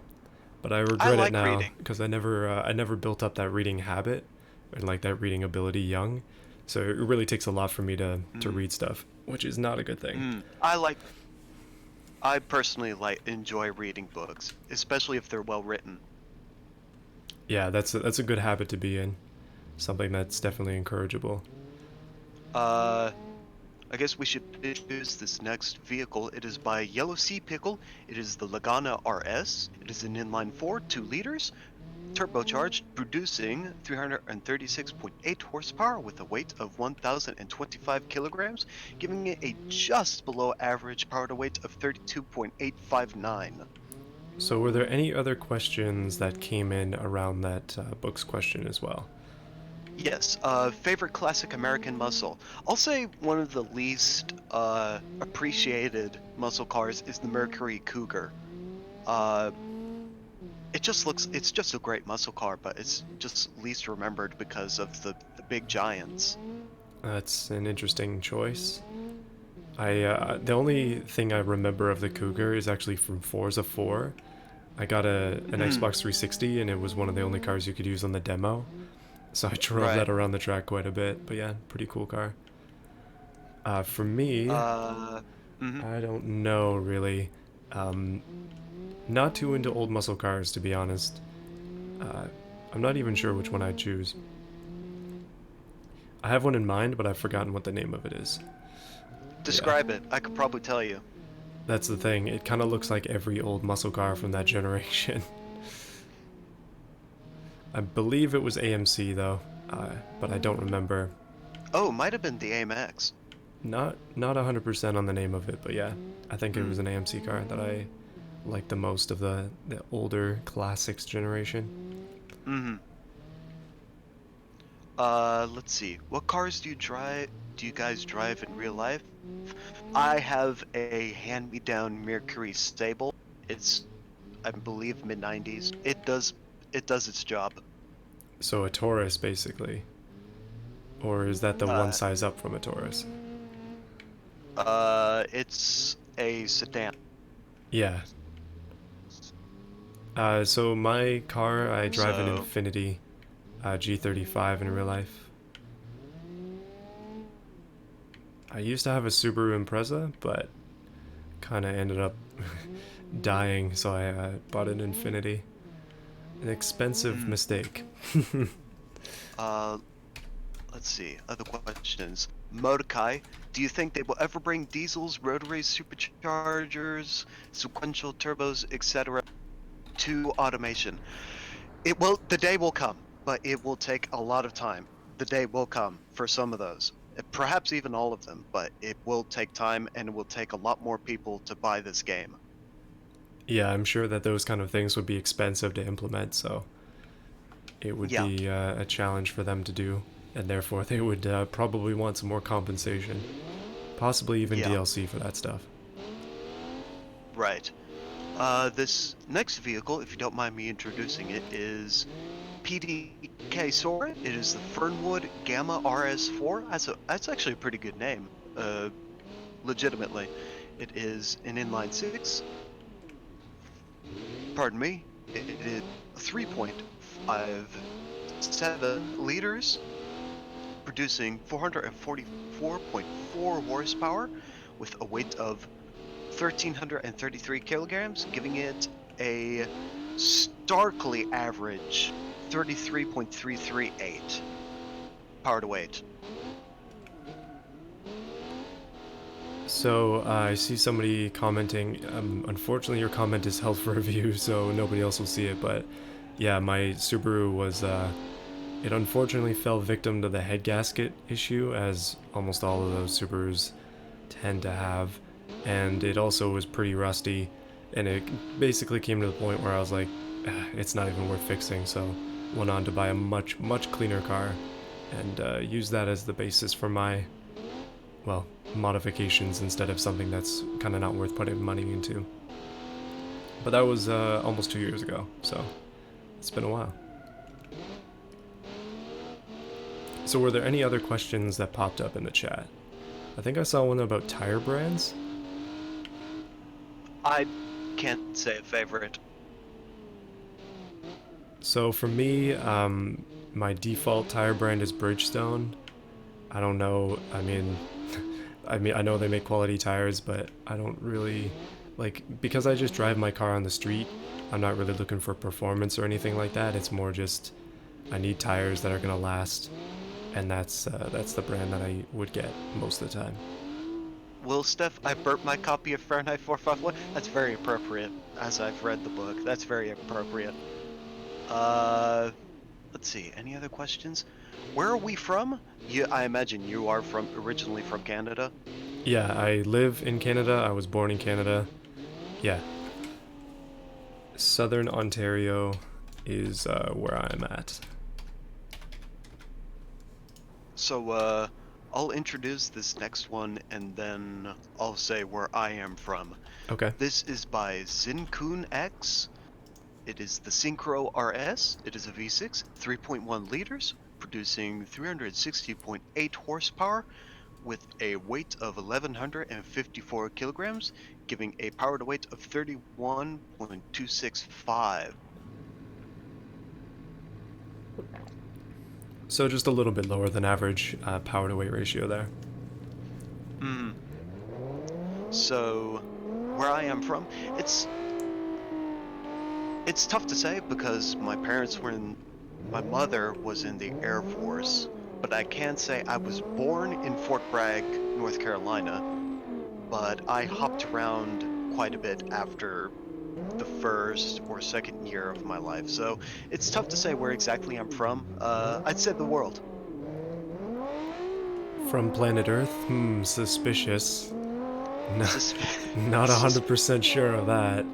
but I I regret it like now reading. because I never built up that reading habit and like that reading ability young. So it really takes a lot for me to Mm, read stuff, which is not a good thing. I personally enjoy reading books, especially if they're well written. Yeah, that's a good habit to be in. Something that's definitely encourageable. Uh, I guess we should introduce this next vehicle. It is by Yellow Sea Pickle. It is the Lagana RS. It is an inline four, 2 liters, turbocharged, producing 336.8 horsepower with a weight of 1,025 kilograms, giving it a just below average power to weight of 32.859. So were there any other questions that came in around that book's question as well? Yes, favorite classic American muscle. I'll say one of the least appreciated muscle cars is the Mercury Cougar. Uh, it's just a great muscle car, but it's just least remembered because of the big giants. That's an interesting choice. I the only thing I remember of the Cougar is actually from Forza 4. I got an Mm, Xbox 360 and it was one of the only cars you could use on the demo. So I drove right. that around the track quite a bit. But yeah, pretty cool car. For me, Uh, mhm. I don't know really. Um, Not too into old muscle cars, to be honest. Uh, I'm not even sure which one I'd choose. I have one in mind, but I've forgotten what the name of it is. Yeah, Describe it. I could probably tell you. that's the thing. It kind of looks like every old muscle car from that generation. I believe it was AMC though, but I don't remember. Oh, might have been the AMX. Not 100% on the name of it, but yeah, I think it Mm, was an AMC car that I liked the most of the older classics generation. mm-hmm. Let's see. What cars do you drive? Do you guys drive in real life? I have a hand-me-down Mercury Stable. It's, I believe, mid-90s. It does its job. So a Taurus, basically, or is that the one Uh, size up from a Taurus? it's a sedan. Yeah. So my car, I drive an So, Infinity G35 in real life. I used to have a Subaru Impreza, but kind of ended up dying, so I bought an Infinity. An expensive mm, mistake. uh, let's see. Other questions. Mordecai, do you think they will ever bring diesels, rotary superchargers, sequential turbos, etc. to automation? It will. The day will come, but it will take a lot of time. The day will come for some of those, perhaps even all of them, but it will take time and it will take a lot more people to buy this game. Yeah, I'm sure that those kind of things would be expensive to implement, so it would Yeah, be a challenge for them to do, and therefore they would probably want some more compensation, possibly even yeah, DLC for that stuff. right. This next vehicle, if you don't mind me introducing it, is PDK Sora. It is the Fernwood Gamma RS4. That's actually a pretty good name. Legitimately, it is an inline six. Pardon me. It is 3.57 liters, producing 444.4 horsepower, with a weight of 1,333 kilograms, giving it a starkly average 33.338 power to weight. So I see somebody commenting. Unfortunately, your comment is held for review, so nobody else will see it. But yeah, my Subaru was. It unfortunately fell victim to the head gasket issue, as almost all of those Subarus tend to have, and it also was pretty rusty. And it basically came to the point where I was like, it's not even worth fixing. So went on to buy a much cleaner car, and use that as the basis for my well, modifications instead of something that's kind of not worth putting money into. But that was almost 2 years ago, so it's been a while. So, were there any other questions that popped up in the chat? I think I saw one about tire brands. I can't say a favorite. So for me, my default tire brand is Bridgestone. I don't know. I mean, I know they make quality tires, but I don't really like because I just drive my car on the street. I'm not really looking for performance or anything like that. It's more just I need tires that are gonna last, and that's the brand that I would get most of the time. Well, Steph, I burnt my copy of Fahrenheit 451. That's very appropriate, as I've read the book. That's very appropriate. Uh, let's see. Any other questions? Where are we from? I imagine you are originally from Canada. Yeah, I live in Canada. I was born in Canada. Yeah, Southern Ontario is where I'm at. So, I'll introduce this next one and then I'll say where I am from. Okay. This is by Zinkun X. It is the Synchro RS. It is a V6, 3.1 liters, producing 360.8 horsepower with a weight of 1,154 kilograms, giving a power to weight of 31.265. So just a little bit lower than average power to weight ratio there. Mm. So, where I am from, it's tough to say because my mother was in the Air Force, but I can say I was born in Fort Bragg, North Carolina, but I hopped around quite a bit after the first or second year of my life. So it's tough to say where exactly I'm from. I'd say the world. From planet Earth? Suspicious. No, Susp not sus 100% sure of that.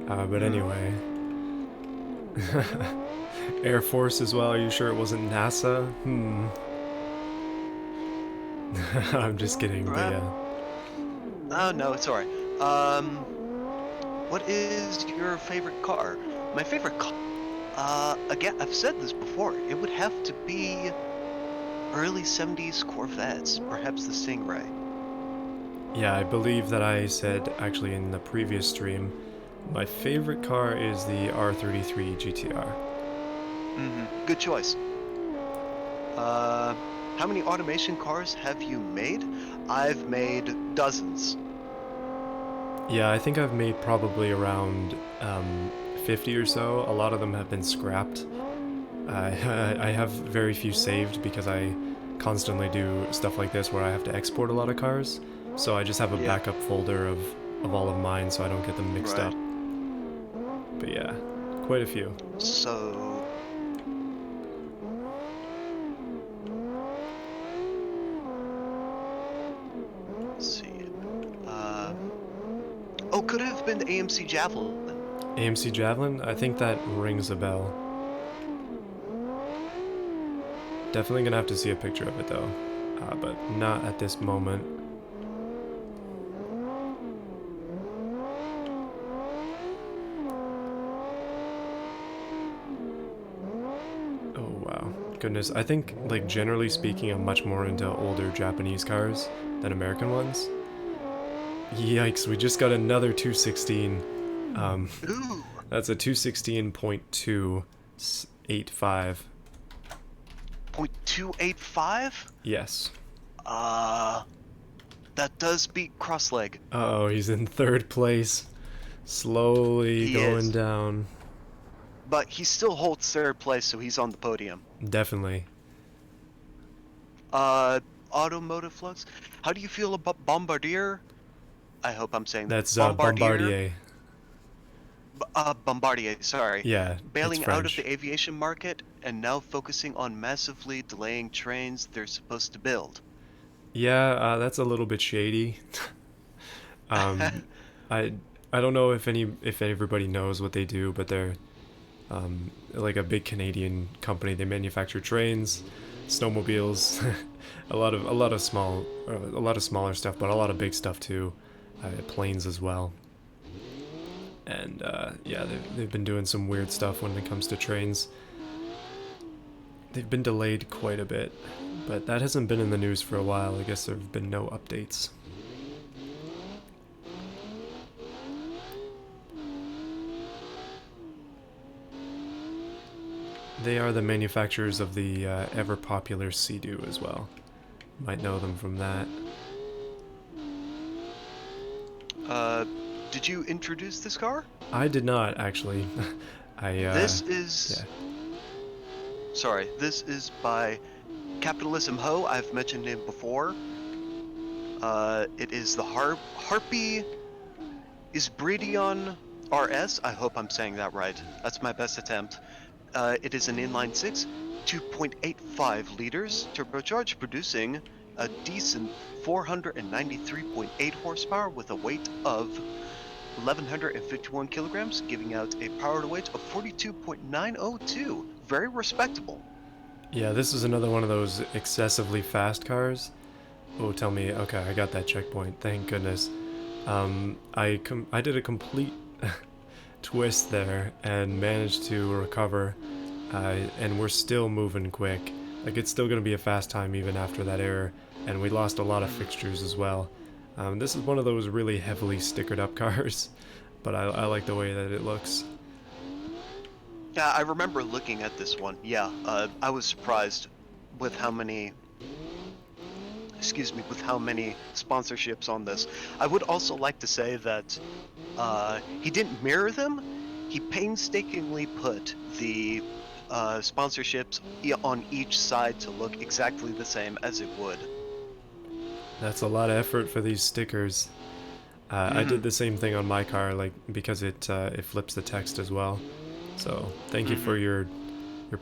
But hmm. anyway. Air Force as well, are you sure it wasn't NASA? I'm just kidding, but yeah. Oh no, it's alright. Um, what is your favorite car? My favorite car. Again, I've said this before. It would have to be early 70s Corvettes, perhaps the Stingray. Yeah, I believe that I said actually in the previous stream, my favorite car is the R33 GTR. Good choice. Uh, how many automation cars have you made? I've made dozens. Yeah, I think I've made probably around 50 or so. A lot of them have been scrapped. I have very few saved because I constantly do stuff like this where I have to export a lot of cars. So I just have a Yeah, backup folder of all of mine so I don't get them mixed right. up. But yeah, quite a few. So, let's see. Uh, oh, could it have been the AMC Javelin? AMC Javelin, I think that rings a bell. Definitely gonna have to see a picture of it though, but not at this moment. Oh wow, goodness. I think, like, generally speaking, I'm much more into older Japanese cars than American ones. Yikes, we just got another 216. Um, Ooh, that's a 216.285. 0.285? Yes. Uh, that does beat Crossleg. Uh oh, he's in third place. Slowly He going is. down. But he still holds third place, so he's on the podium. Definitely. Uh, automotiveflux. How do you feel about Bombardier? I hope I'm saying that. That's Bombardier? Bombardier. Bombardier, sorry. Yeah, it's Bailing out of French. the aviation market and now focusing on massively delaying trains they're supposed to build. Yeah, that's a little bit shady. um, I I don't know if everybody knows what they do, but they're like a big Canadian company. They manufacture trains, snowmobiles, a lot of smaller stuff, but a lot of big stuff too, planes as well. And yeah, they've been doing some weird stuff when it comes to trains. They've been delayed quite a bit, but that hasn't been in the news for a while. I guess there have been no updates. They are the manufacturers of the ever popular Sea-Doo as well. Might know them from that. Did you introduce this car? I did not actually. This is yeah. sorry. This is by Capitalism Ho. I've mentioned him before. It is the Harpy Isbridion RS. I hope I'm saying that right. That's my best attempt. It is an inline six, 2.85 liters turbocharged, producing a decent 493.8 horsepower with a weight of 1,151 kilograms, giving out a power to weight of 42.902. Very respectable. Yeah, this is another one of those excessively fast cars. Oh, tell me. Okay, I got that checkpoint. Thank goodness. I did a complete twist there and managed to recover, and we're still moving quick. Like, it's still going to be a fast time even after that error, and we lost a lot of fixtures as well. This is one of those really heavily stickered up cars, but I like the way that it looks. Yeah, I remember looking at this one. Yeah, I was surprised with how many with how many sponsorships on this. I would also like to say that he didn't mirror them. He painstakingly put the sponsorships on each side to look exactly the same as it would. That's a lot of effort for these stickers. I did the same thing on my car, like, because it flips the text as well. So thank you for your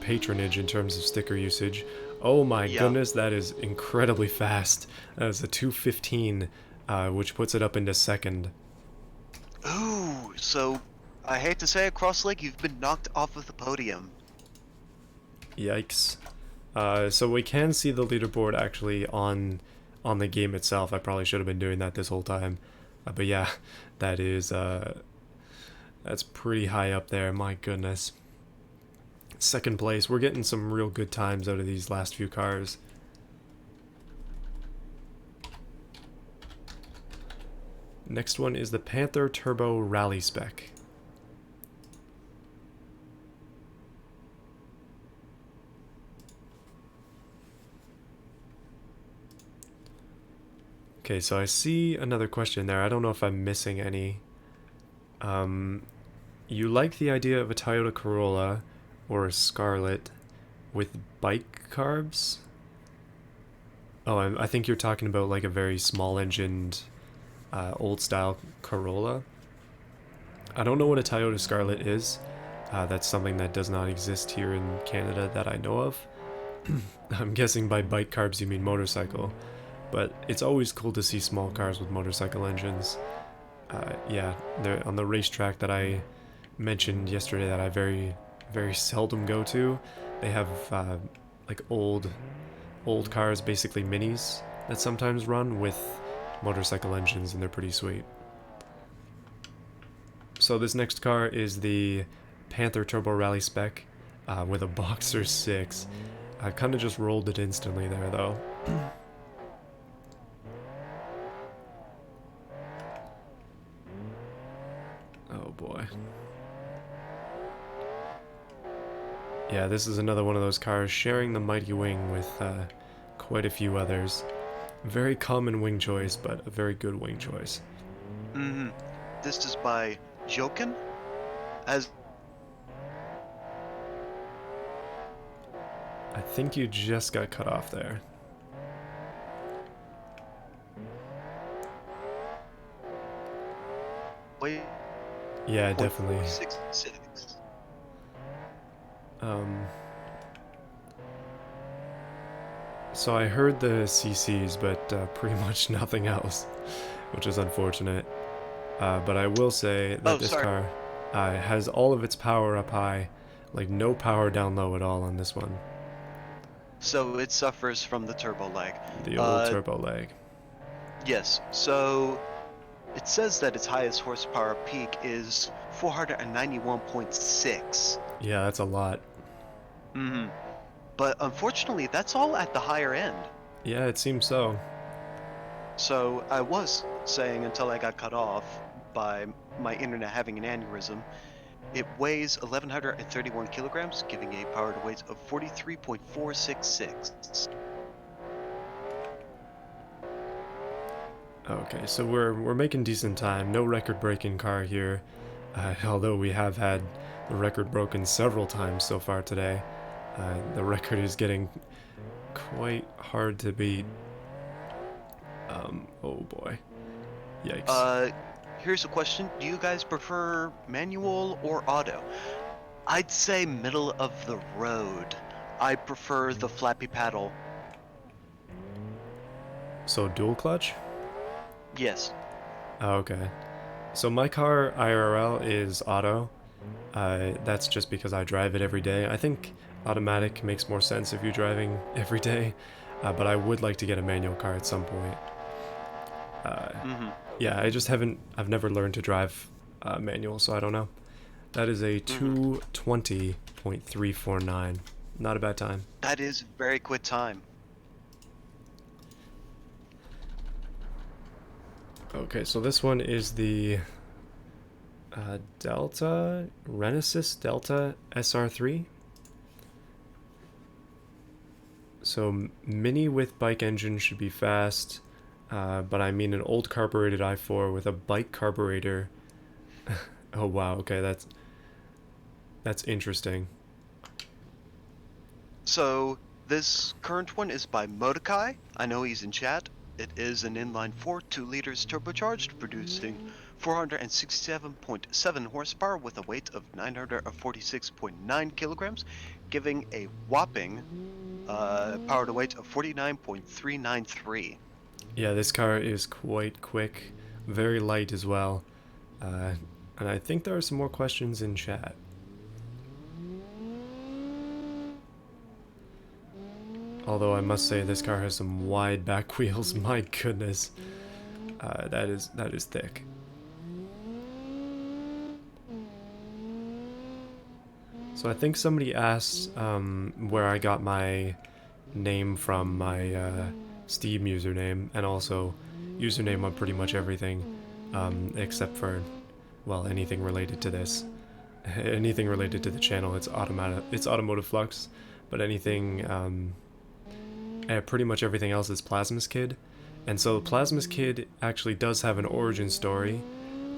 patronage in terms of sticker usage. Oh my goodness, that is incredibly fast. That is a 215, which puts it up into second. Ooh, so I hate to say it, Crosslake, you've been knocked off of the podium. Yikes. So we can see the leaderboard actually on the game itself. I probably should have been doing that this whole time. But yeah, that is that's pretty high up there. My goodness. Second place. We're getting some real good times out of these last few cars. Next one is the Panther Turbo Rally Spec. Okay, so I see another question there. I don't know if I'm missing any. You like the idea of a Toyota Corolla or a Scarlet with bike carbs? Oh, I think you're talking about like a very small engined old style Corolla. I don't know what a Toyota Scarlet is. That's something that does not exist here in Canada that I know of. I'm guessing by bike carbs you mean motorcycle. But it's always cool to see small cars with motorcycle engines. Yeah, on the racetrack that I mentioned yesterday that I very, very seldom go to, they have like old cars, basically minis, that sometimes run with motorcycle engines, and they're pretty sweet. So this next car is the Panther Turbo Rally Spec with a Boxer 6. I kind of just rolled it instantly there, though. Oh boy. Yeah, this is another one of those cars sharing the mighty wing with quite a few others. Very common wing choice, but a very good wing choice. This is by Jokin. As I think you just got cut off there. wait, Yeah, definitely. 66. So I heard the CCs, but pretty much nothing else, which is unfortunate. But I will say that this car has all of its power up high, like no power down low at all on this one. So it suffers from the turbo lag. The old turbo lag. Yes, so it says that its highest horsepower peak is 491.6. Yeah, that's a lot. But unfortunately, that's all at the higher end. Yeah, it seems so. So I was saying until I got cut off by my internet having an aneurysm, It weighs 1,131 kilograms, giving a power to weight of 43.466. Okay, so we're making decent time. No record-breaking car here, although we have had the record broken several times so far today. The record is getting quite hard to beat. Oh boy. Yikes. Here's a question. Do you guys prefer manual or auto? I'd say middle of the road. I prefer the flappy paddle. So dual clutch? Yes. Oh, okay. So my car IRL is auto. That's just because I drive it every day. I think automatic makes more sense if you're driving every day, but I would like to get a manual car at some point. Mm-hmm. Yeah, I've never learned to drive manual, so I don't know. That is a Mm-hmm. 220.349. Not a bad time. That is very quick time. Okay, so this one is the Delta Renesys Delta SR3. So mini with bike engine should be fast, but I mean an old carbureted i4 with a bike carburetor. Oh wow, okay, that's interesting. So this current one is by Mordecai. I know he's in chat. It is an inline 4, 2 liters turbocharged, producing 467.7 horsepower with a weight of 946.9 kilograms, giving a whopping power to weight of 49.393. Yeah, this car is quite quick, very light as well. Uh, and I think there are some more questions in chat. Although I must say this car has some wide back wheels. My goodness, that is thick. So I think somebody asked where I got my name from, my Steam username, and also username on pretty much everything, except for, well, anything related to this. Anything related to the channel, it's automotiveflux, but anything, pretty much everything else is Plasmus Kid. And so Plasmus Kid actually does have an origin story.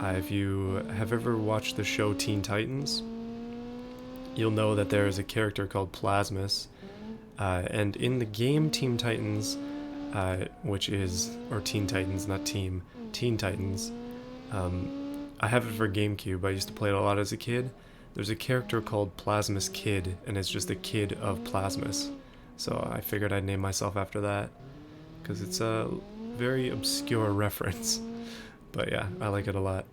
If you have ever watched the show Teen Titans, you'll know that there is a character called Plasmus. And in the game Teen Titans, which is, or Teen Titans, not Team, Teen Titans, I have it for GameCube. I used to play it a lot as a kid. There's a character called Plasmus Kid, and it's just a kid of Plasmus. So I figured I'd name myself after that, because it's a very obscure reference. But yeah, I like it a lot.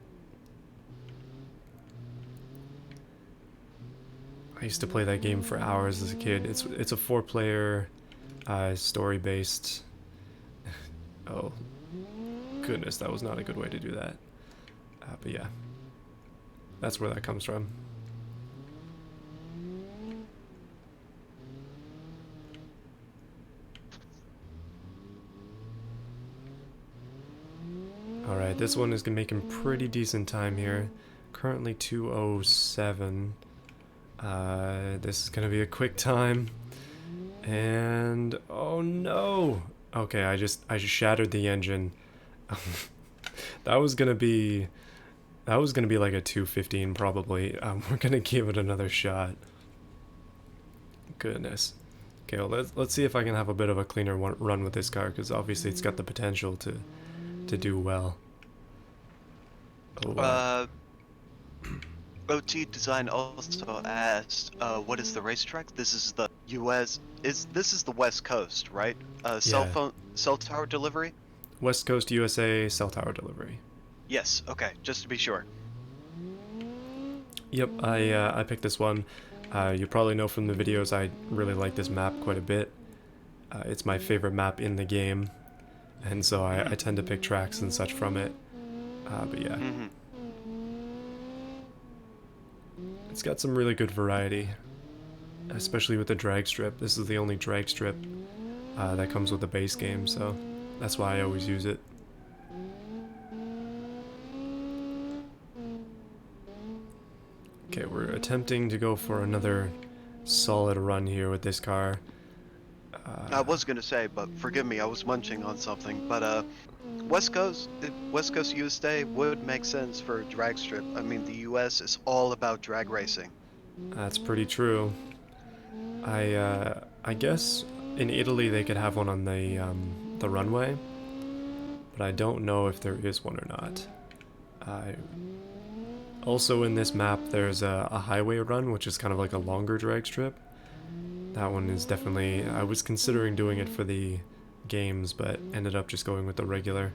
I used to play that game for hours as a kid. It's a 4-player, story-based. Oh, goodness, that was not a good way to do that. But yeah, that's where that comes from. Alright, this one is making pretty decent time here. Currently 2:07. This is gonna be a quick time. And oh no! Okay, I just shattered the engine. that was gonna be like a 2:15 probably. We're gonna give it another shot. Goodness. Okay, well let's see if I can have a bit of a cleaner run with this car, because obviously it's got the potential to do well. Oh, OT Design also asked, what is the racetrack? This is the this is the West Coast, right? yeah. Cell tower delivery? West Coast USA cell tower delivery. Yes, okay, just to be sure. Yep, I picked this one. You probably know from the videos I really like this map quite a bit. It's my favorite map in the game, and so I tend to pick tracks and such from it. But yeah. Mm-hmm. It's got some really good variety, especially with the drag strip. This is the only drag strip that comes with the base game, so that's why I always use it. Okay, Okay, we're attempting to go for another solid run here with this car. I was gonna say, but forgive me, I was munching on something. But West Coast USA would make sense for a drag strip. I mean, the US is all about drag racing. That's pretty true. I guess in Italy they could have one on the runway, but I don't know if there is one or not. I Also in this map there's a highway run, which is kind of like a longer drag strip. That one is definitely, I was considering doing it for the games, but ended up just going with the regular.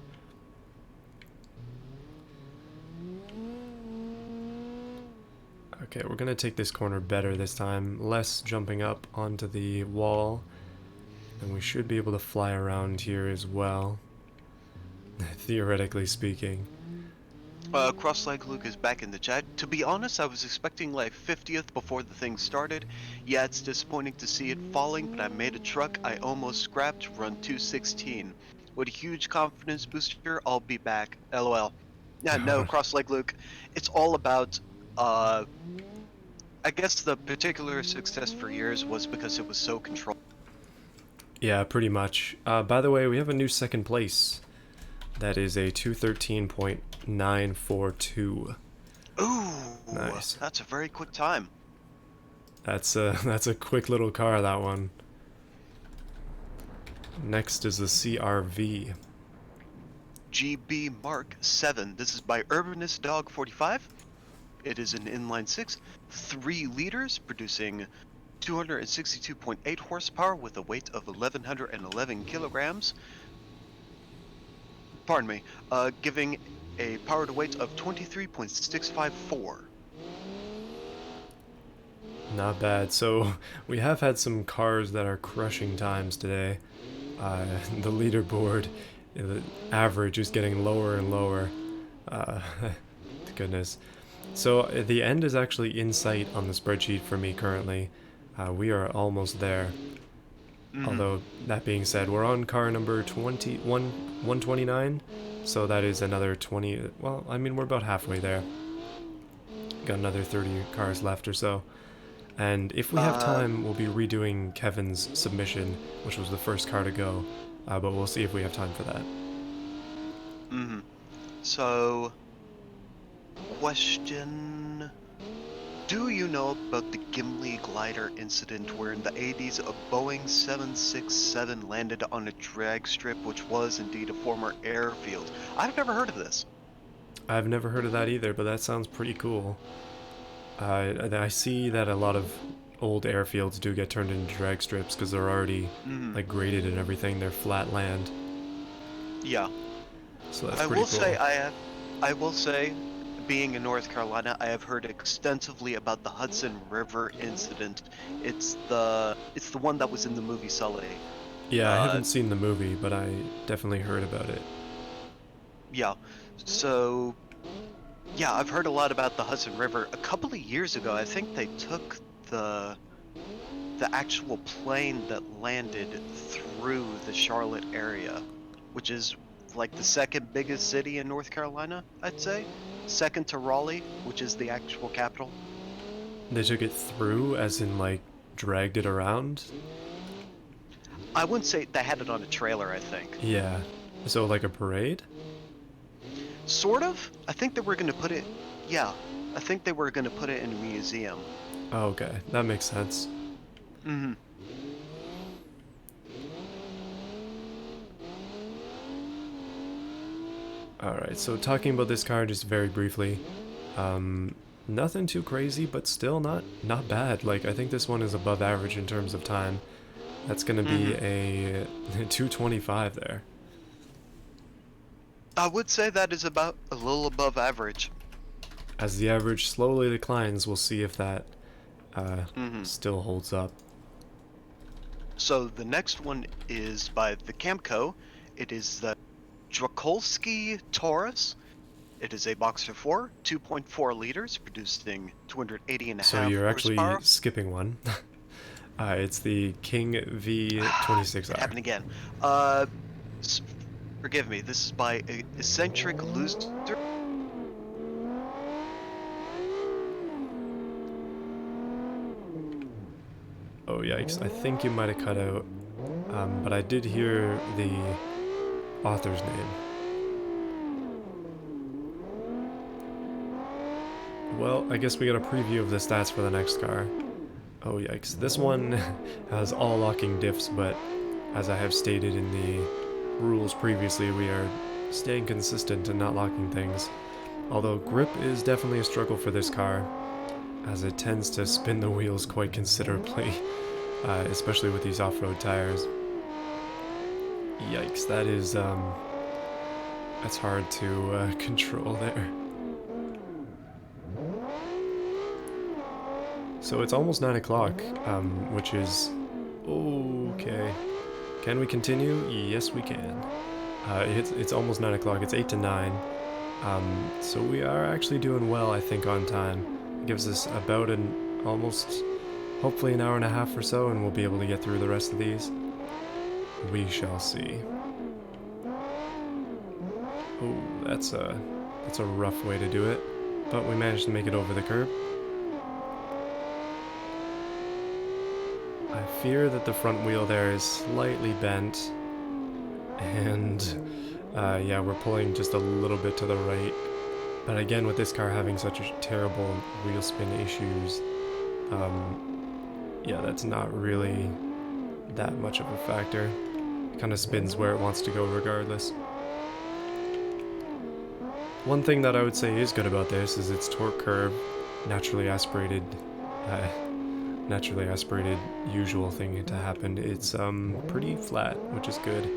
Okay, we're gonna take this corner better this time, less jumping up onto the wall, and we should be able to fly around here as well, theoretically speaking. Cross-Leg Luke is back in the chat. To be honest, I was expecting like 50th before the thing started. Yeah, it's disappointing to see it falling, but I made a truck I almost scrapped, run 216. With a huge confidence booster, I'll be back. LOL. Yeah, no, Cross-Leg Luke. It's all about, I guess the particular success for years was because it was so controlled. Yeah, pretty much. By the way, we have a new second place. That is a 213.942. Ooh, Nice. that's a very quick time. That's a quick little car, that one. Next is the CRV. GB Mark 7. This is by Urbanist Dog 45. It is an inline 6, 3 liters, producing 262.8 horsepower with a weight of 1,111 kilograms. Pardon me, giving a power to weight of 23.654. Not bad. So we have had some cars that are crushing times today. The leaderboard, the average is getting lower and lower. Goodness. So the end is actually in sight on the spreadsheet for me currently. We are almost there. Although, that being said, we're on car number 129, so that is another 20, well, I mean, we're about halfway there. Got another 30 cars left or so. And if we have time, we'll be redoing Kevin's submission, which was the first car to go, but we'll see if we have time for that. So, question... Do you know about the Gimli glider incident where in the 80s a Boeing 767 landed on a drag strip which was indeed a former airfield? I've never heard of this. I've never heard of that either, but that sounds pretty cool. I see that a lot of old airfields do get turned into drag strips because they're already like graded and everything. They're flat land. Yeah. So that's pretty cool. I will say, being in North Carolina, I have heard extensively about the Hudson River incident. It's the one that was in the movie Sully. Yeah, I haven't seen the movie, but I definitely heard about it. Yeah. So, yeah, I've heard a lot about the Hudson River. A couple of years ago, I think they took the actual plane that landed through the Charlotte area, which is like the second biggest city in North Carolina, I'd say. Second to Raleigh, which is the actual capital. They took it through, as in, like, dragged it around? I wouldn't say they had it on a trailer, I think. Yeah. So, like a parade? Sort of. I think they were going to put it... Yeah. I think they were going to put it in a museum. Oh, okay. That makes sense. Alright, so talking about this car just very briefly. Nothing too crazy, but still not bad. Like, I think this one is above average in terms of time. That's gonna be a 225 there. I would say that is about a little above average. As the average slowly declines, we'll see if that still holds up. So the next one is by the Camco. It is the Drakolski Taurus. It is a Boxer 4, 2.4 liters, producing 280 and a half So you're actually horsepower. skipping one. It's the King V26R. It happened again. Forgive me, this is by Eccentric Loser. Oh, yikes. I think you might have cut out. But I did hear the author's name. Well, I guess we got a preview of the stats for the next car. Oh, yikes. This one has all locking diffs, but as I have stated in the rules previously, we are staying consistent and not locking things. Although grip is definitely a struggle for this car, as it tends to spin the wheels quite considerably, especially with these off-road tires. Yikes, that is, that's hard to control there. So it's almost 9 o'clock, which is... okay. Can we continue? Yes, we can. It's almost 9 o'clock, it's 8 to 9. So we are actually doing well, I think, on time. It gives us about hopefully an hour and a half or so, and we'll be able to get through the rest of these. We shall see. Oh, that's a rough way to do it, but we managed to make it over the curb. I fear that the front wheel there is slightly bent, and yeah, we're pulling just a little bit to the right. But again, with this car having such terrible wheel spin issues, yeah, that's not really that much of a factor. It kind of spins where it wants to go regardless. One thing that I would say is good about this is its torque curve, naturally aspirated usual thing to happen. It's pretty flat, which is good.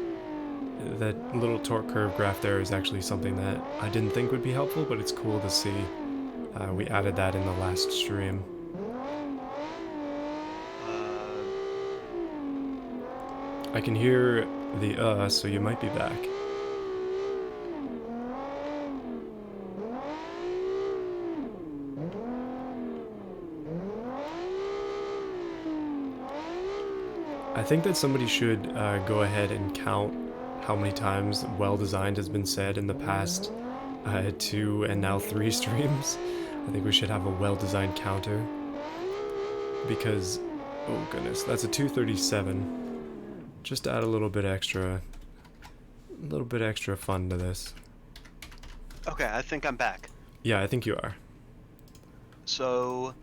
That little torque curve graph there is actually something that I didn't think would be helpful, but it's cool to see. We added that in the last stream. I can hear the so you might be back. I think that somebody should go ahead and count how many times well-designed has been said in the past 2 and now 3 streams. I think we should have a well-designed counter. Because, oh goodness, that's a 237. Just to add a little bit extra fun to this. Okay, I think I'm back. Yeah, I think you are. So,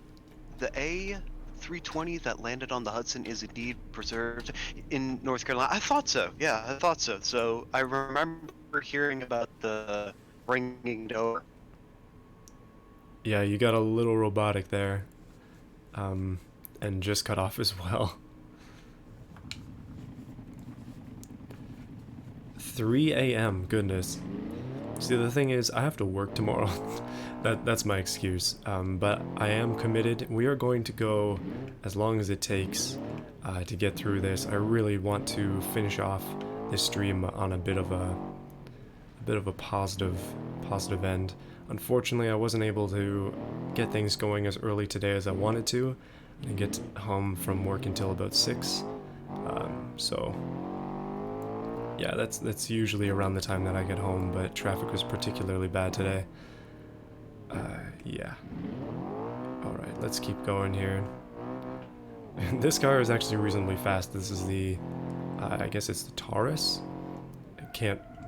the A320 that landed on the Hudson is indeed preserved in North Carolina. I thought so. Yeah, I thought so. So I remember hearing about the ringing door. Yeah, you got a little robotic there. And just cut off as well. 3 a.m. Goodness. See, the thing is, I have to work tomorrow. That's my excuse. But I am committed. We are going to go as long as it takes to get through this. I really want to finish off this stream on a bit of a positive end. Unfortunately, I wasn't able to get things going as early today as I wanted to, and get home from work until about 6. So yeah, that's usually around the time that I get home, but traffic was particularly bad today. Yeah. Alright, let's keep going here. This car is actually reasonably fast. This is the, I guess it's the Taurus?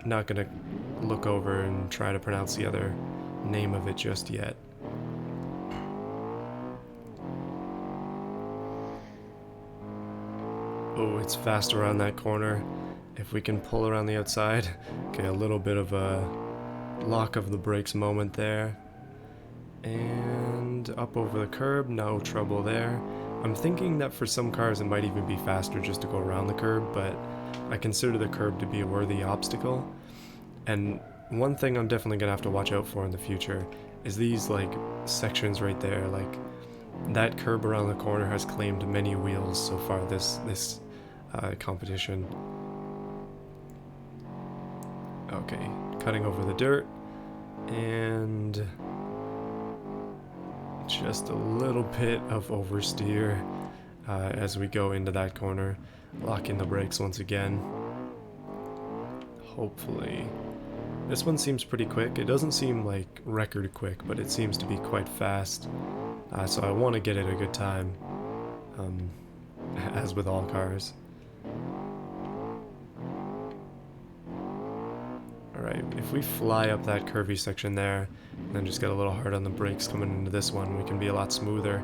Not gonna look over and try to pronounce the other name of it just yet. Oh, it's fast around that corner. If we can pull around the outside. Okay, a little bit of a lock of the brakes moment there. And up over the curb, no trouble there. I'm thinking that for some cars it might even be faster just to go around the curb, but I consider the curb to be a worthy obstacle. And one thing I'm definitely gonna have to watch out for in the future is these like sections right there. Like that curb around the corner has claimed many wheels so far this competition. Okay, cutting over the dirt, and just a little bit of oversteer as we go into that corner. Lock in the brakes once again. Hopefully. This one seems pretty quick. It doesn't seem like record quick, but it seems to be quite fast. So I want to get it a good time. as with all cars. Alright, if we fly up that curvy section there, and then just get a little hard on the brakes coming into this one, we can be a lot smoother.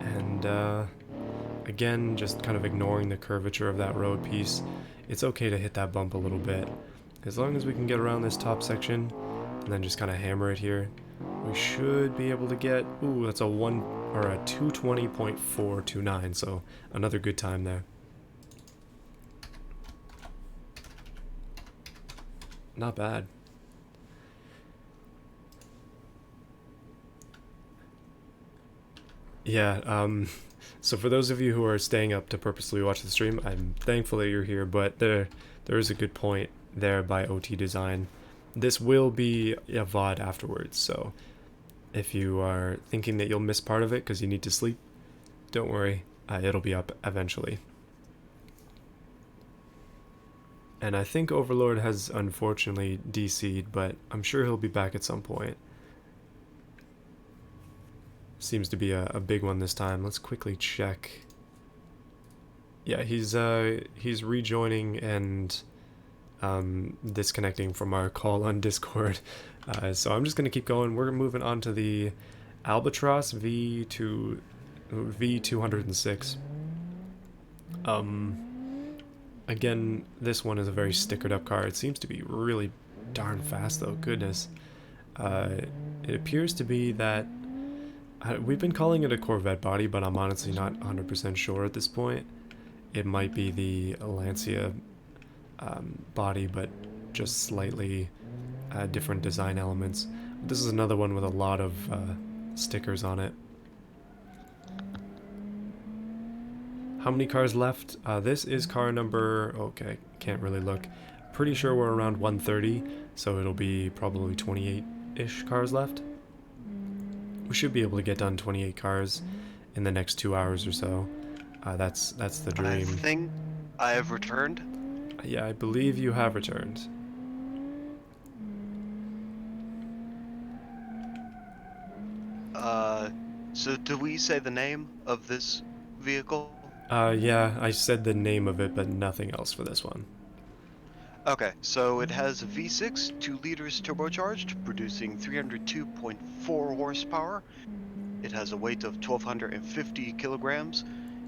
And, again, just kind of ignoring the curvature of that road piece, it's okay to hit that bump a little bit. As long as we can get around this top section, and then just kind of hammer it here, we should be able to get, ooh, that's a 220.429, so another good time there. Not bad. Yeah, so for those of you who are staying up to purposely watch the stream, I'm thankful that you're here, but there is a good point there by OT Design. This will be a VOD afterwards, so if you are thinking that you'll miss part of it because you need to sleep, don't worry, it'll be up eventually. And I think Overlord has unfortunately DC'd, but I'm sure he'll be back at some point. Seems to be a big one this time. Let's quickly check. Yeah, he's rejoining and disconnecting from our call on Discord. So I'm just gonna keep going. We're moving on to the Albatross V206. Again, this one is a very stickered up car. It seems to be really darn fast though, goodness. It appears to be that, we've been calling it a Corvette body, but I'm honestly not 100% sure at this point. It might be the Lancia body, but just slightly different design elements. This is another one with a lot of stickers on it. How many cars left? This is car number, okay, can't really look. Pretty sure we're around 130, so it'll be probably 28-ish cars left. We should be able to get done 28 cars in the next 2 hours or so. That's the dream. I think I have returned. Yeah, I believe you have returned. So do we say the name of this vehicle? Yeah, I said the name of it, but nothing else for this one. Okay, so it has a V6, 2 liters turbocharged, producing 302.4 horsepower. It has a weight of 1,250 kilograms,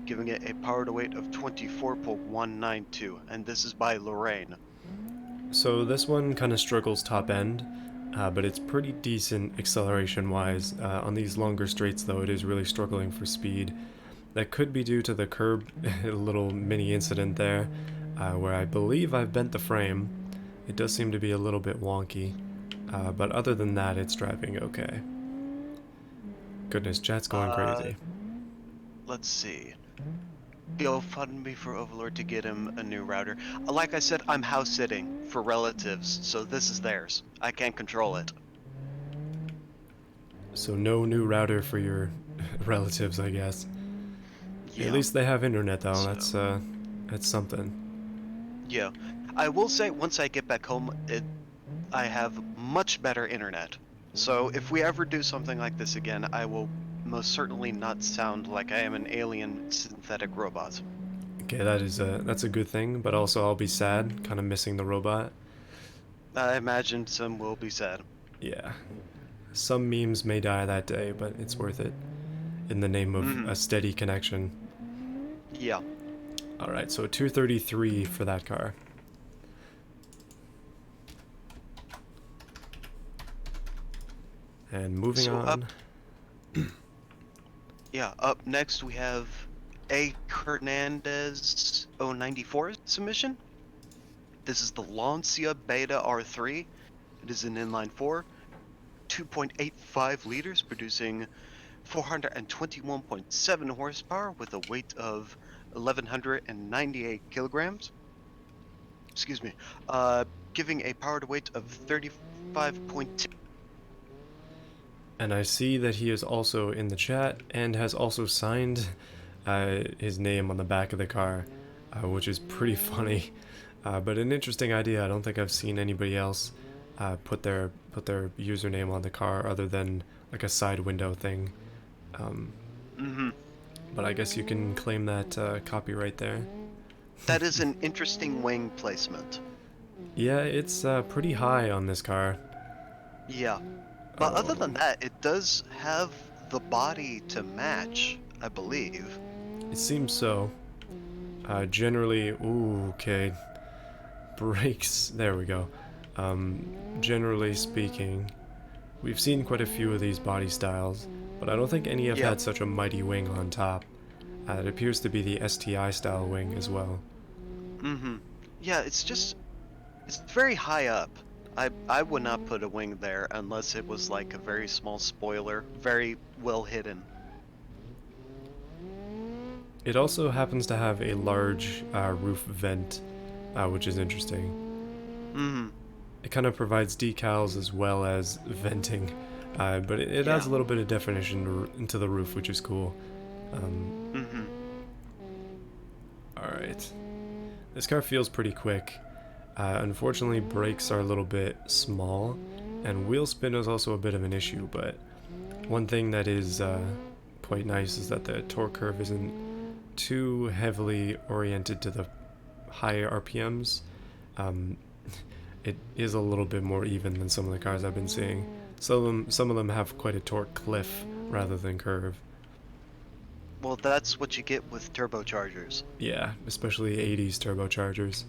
giving it a power to weight of 24.192, and this is by Lorraine. So this one kind of struggles top end, but it's pretty decent acceleration-wise. On these longer straights, though, it is really struggling for speed. That could be due to the curb, a little mini incident there, where I believe I've bent the frame. It does seem to be a little bit wonky, but other than that, it's driving okay. Goodness, chat's going crazy. Let's see. GoFundMe for Overlord to get him a new router. Like I said, I'm house sitting for relatives, so this is theirs. I can't control it. So no new router for your relatives, I guess. Yeah. At least they have internet, though. So, that's something. Yeah. I will say, once I get back home, I have much better internet. So if we ever do something like this again, I will most certainly not sound like I am an alien synthetic robot. Okay, that's a good thing, but also I'll be sad, kind of missing the robot. I imagine some will be sad. Yeah. Some memes may die that day, but it's worth it. In the name of a steady connection. Yeah. Alright, so 233 for that car. And moving on. Up next we have A. Hernandez 094 submission. This is the Lancia Beta R3. It is an inline 4, 2.85 liters, producing 421.7 horsepower with a weight of 1,198 kilograms. Excuse me. Giving a power to weight of 35.2. And I see that he is also in the chat and has also signed his name on the back of the car, which is pretty funny, but an interesting idea. I don't think I've seen anybody else put their username on the car other than like a side window thing. but I guess you can claim that copyright there. That is an interesting wing placement. Yeah, it's pretty high on this car. Yeah. But other than that, it does have the body to match, I believe. It seems so. Generally, ooh, okay. Brakes, there we go. Generally speaking, we've seen quite a few of these body styles, but I don't think any have Yeah. had such a mighty wing on top. It appears to be the STI style wing as well. Mm-hmm. Yeah, it's very high up. I would not put a wing there unless it was like a very small spoiler, very well hidden. It also happens to have a large roof vent, which is interesting. Mm-hmm. It kind of provides decals as well as venting, but it adds a Yeah. little bit of definition into the roof, which is cool. Mm-hmm. Alright. This car feels pretty quick. Unfortunately, brakes are a little bit small, and wheel spin is also a bit of an issue, but one thing that is quite nice is that the torque curve isn't too heavily oriented to the higher RPMs. It is a little bit more even than some of the cars I've been seeing. Some of them have quite a torque cliff rather than curve. Well, that's what you get with turbochargers. Yeah, especially 80s turbochargers.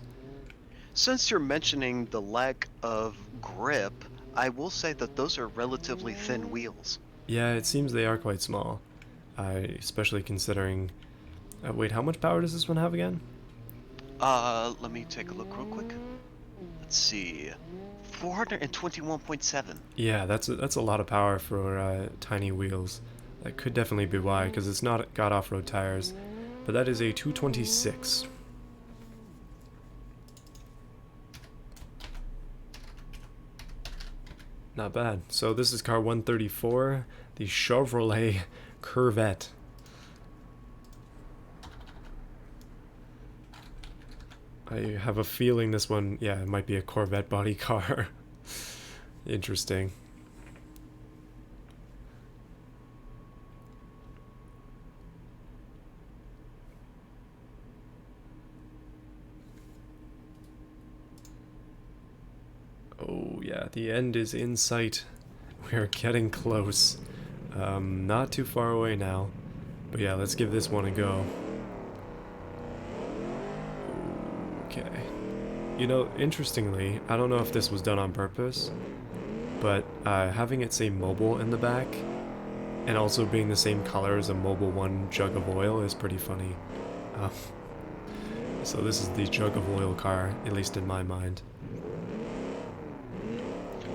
Since you're mentioning the lack of grip, I will say that those are relatively thin wheels. Yeah, it seems they are quite small, especially considering... wait, how much power does this one have again? Let me take a look real quick. Let's see. 421.7. Yeah, that's a lot of power for tiny wheels. That could definitely be why, because it's not got off-road tires. But that is a 226. Not bad. So this is car 134, the Chevrolet Corvette. I have a feeling this one, yeah, it might be a Corvette body car. Interesting. Oh yeah, the end is in sight. We are getting close. Not too far away now. But yeah, let's give this one a go. Okay. You know, interestingly, I don't know if this was done on purpose, but having it say mobile in the back, and also being the same color as a Mobile 1 jug of oil is pretty funny. So this is the jug of oil car, at least in my mind.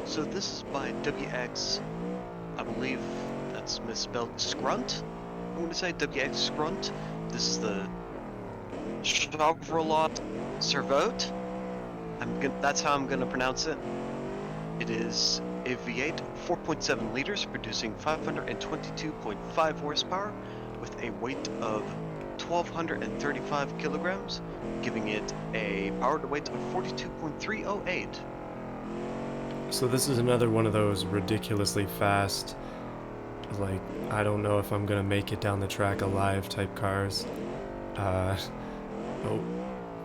So this is by WX, I believe that's misspelled, Scrunt? I'm going to say WX Scrunt. This is the Chevrolet Servote. That's how I'm going to pronounce it. It is a V8, 4.7 liters, producing 522.5 horsepower with a weight of 1,235 kilograms, giving it a power to weight of 42.308. So this is another one of those ridiculously fast, like, I don't know if I'm gonna make it down the track alive type cars. Oh,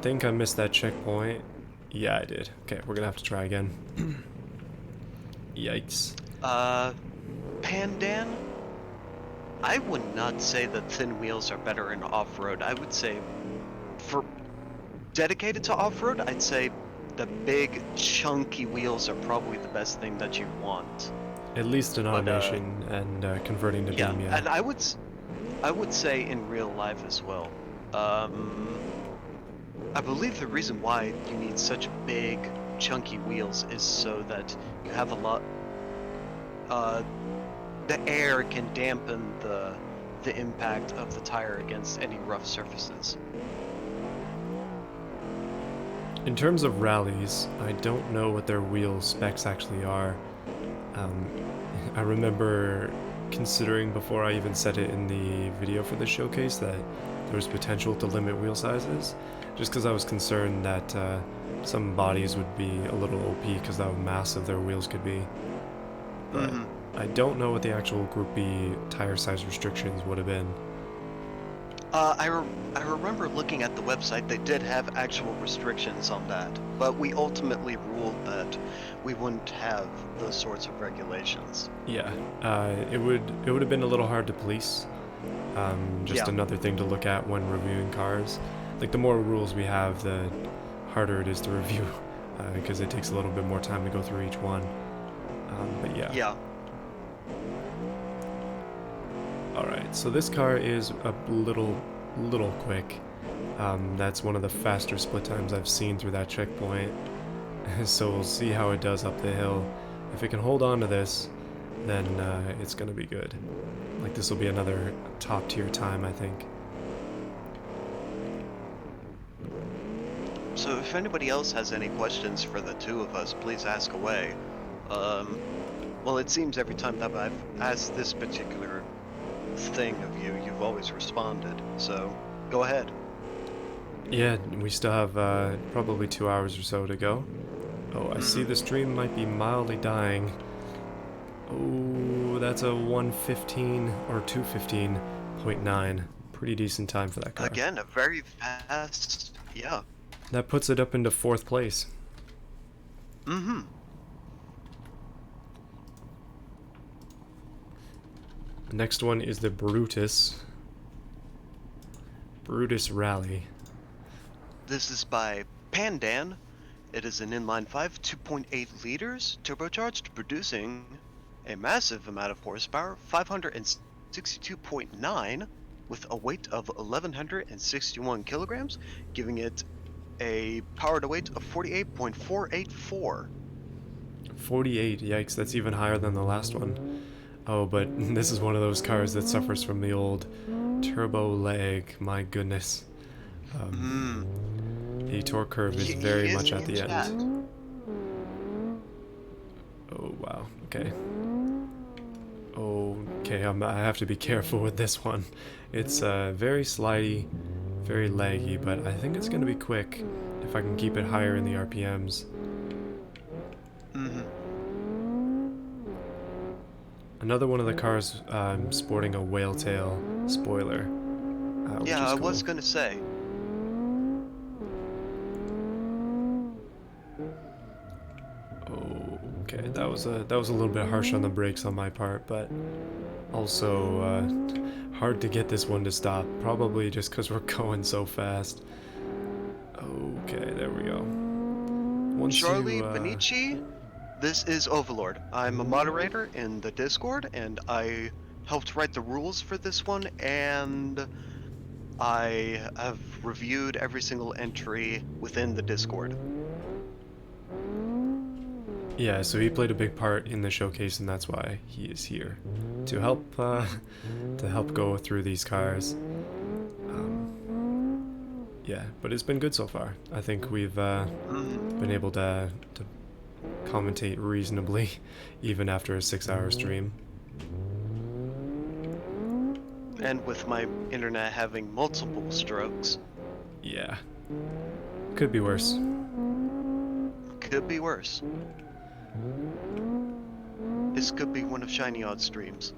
think I missed that checkpoint. Yeah, I did. Okay, we're gonna have to try again. Yikes. Pandan? I would not say that thin wheels are better in off-road. I would say, for dedicated to off-road, I'd say the big, chunky wheels are probably the best thing that you want. At least in automation and converting to beam, yeah. And I would say in real life as well. I believe the reason why you need such big, chunky wheels is so that you have a lot. The air can dampen the impact of the tire against any rough surfaces. In terms of rallies, I don't know what their wheel specs actually are. I remember considering before I even said it in the video for the showcase that there was potential to limit wheel sizes, just because I was concerned that some bodies would be a little OP because of how massive their wheels could be. But I don't know what the actual Group B tire size restrictions would have been. I remember looking at the website, they did have actual restrictions on that, but we ultimately ruled that we wouldn't have those sorts of regulations. Yeah, it would have been a little hard to police. Just Yeah. another thing to look at when reviewing cars. Like the more rules we have, the harder it is to review, because it takes a little bit more time to go through each one. But yeah. Yeah. All right. So this car is a little quick. That's one of the faster split times I've seen through that checkpoint. So we'll see how it does up the hill. If it can hold on to this, then it's gonna be good. Like this will be another top tier time, I think. So if anybody else has any questions for the two of us, please ask away. Well, it seems every time that I've asked this particular thing of you, you've always responded. So go ahead. Yeah, we still have probably 2 hours or so to go. Oh, I see the stream might be mildly dying. Oh, that's a 115 or 215.9. Pretty decent time for that car. Again, a very fast. Yeah. That puts it up into 4th place. Mm-hmm. The next one is the Brutus. Brutus Rally. This is by Pandan. It is an inline 5, 2.8 liters, turbocharged, producing a massive amount of horsepower, 562.9, with a weight of 1,161 kilograms, giving it a power to weight of 48.484. 48, yikes, that's even higher than the last one. Oh, but this is one of those cars that suffers from the old turbo lag, my goodness. The torque curve is very much at the end. Oh, wow, okay. Okay, I have to be careful with this one. It's very slidey, very laggy, but I think it's going to be quick if I can keep it higher in the RPMs. Another one of the cars sporting a whale tail spoiler. Yeah, I cool. was gonna say. Okay, that was a little bit harsh on the brakes on my part, but also hard to get this one to stop. Probably just because we're going so fast. Okay, there we go. Charlie Benici, this is Overlord. I'm a moderator in the Discord, and I helped write the rules for this one, and I have reviewed every single entry within the Discord. Yeah, so he played a big part in the showcase, and that's why he is here to help go through these cars. Yeah, but it's been good so far. I think we've been able to commentate reasonably, even after a 6-hour stream. And with my internet having multiple strokes. Yeah. Could be worse. Could be worse. This could be one of Shiny Odd's streams.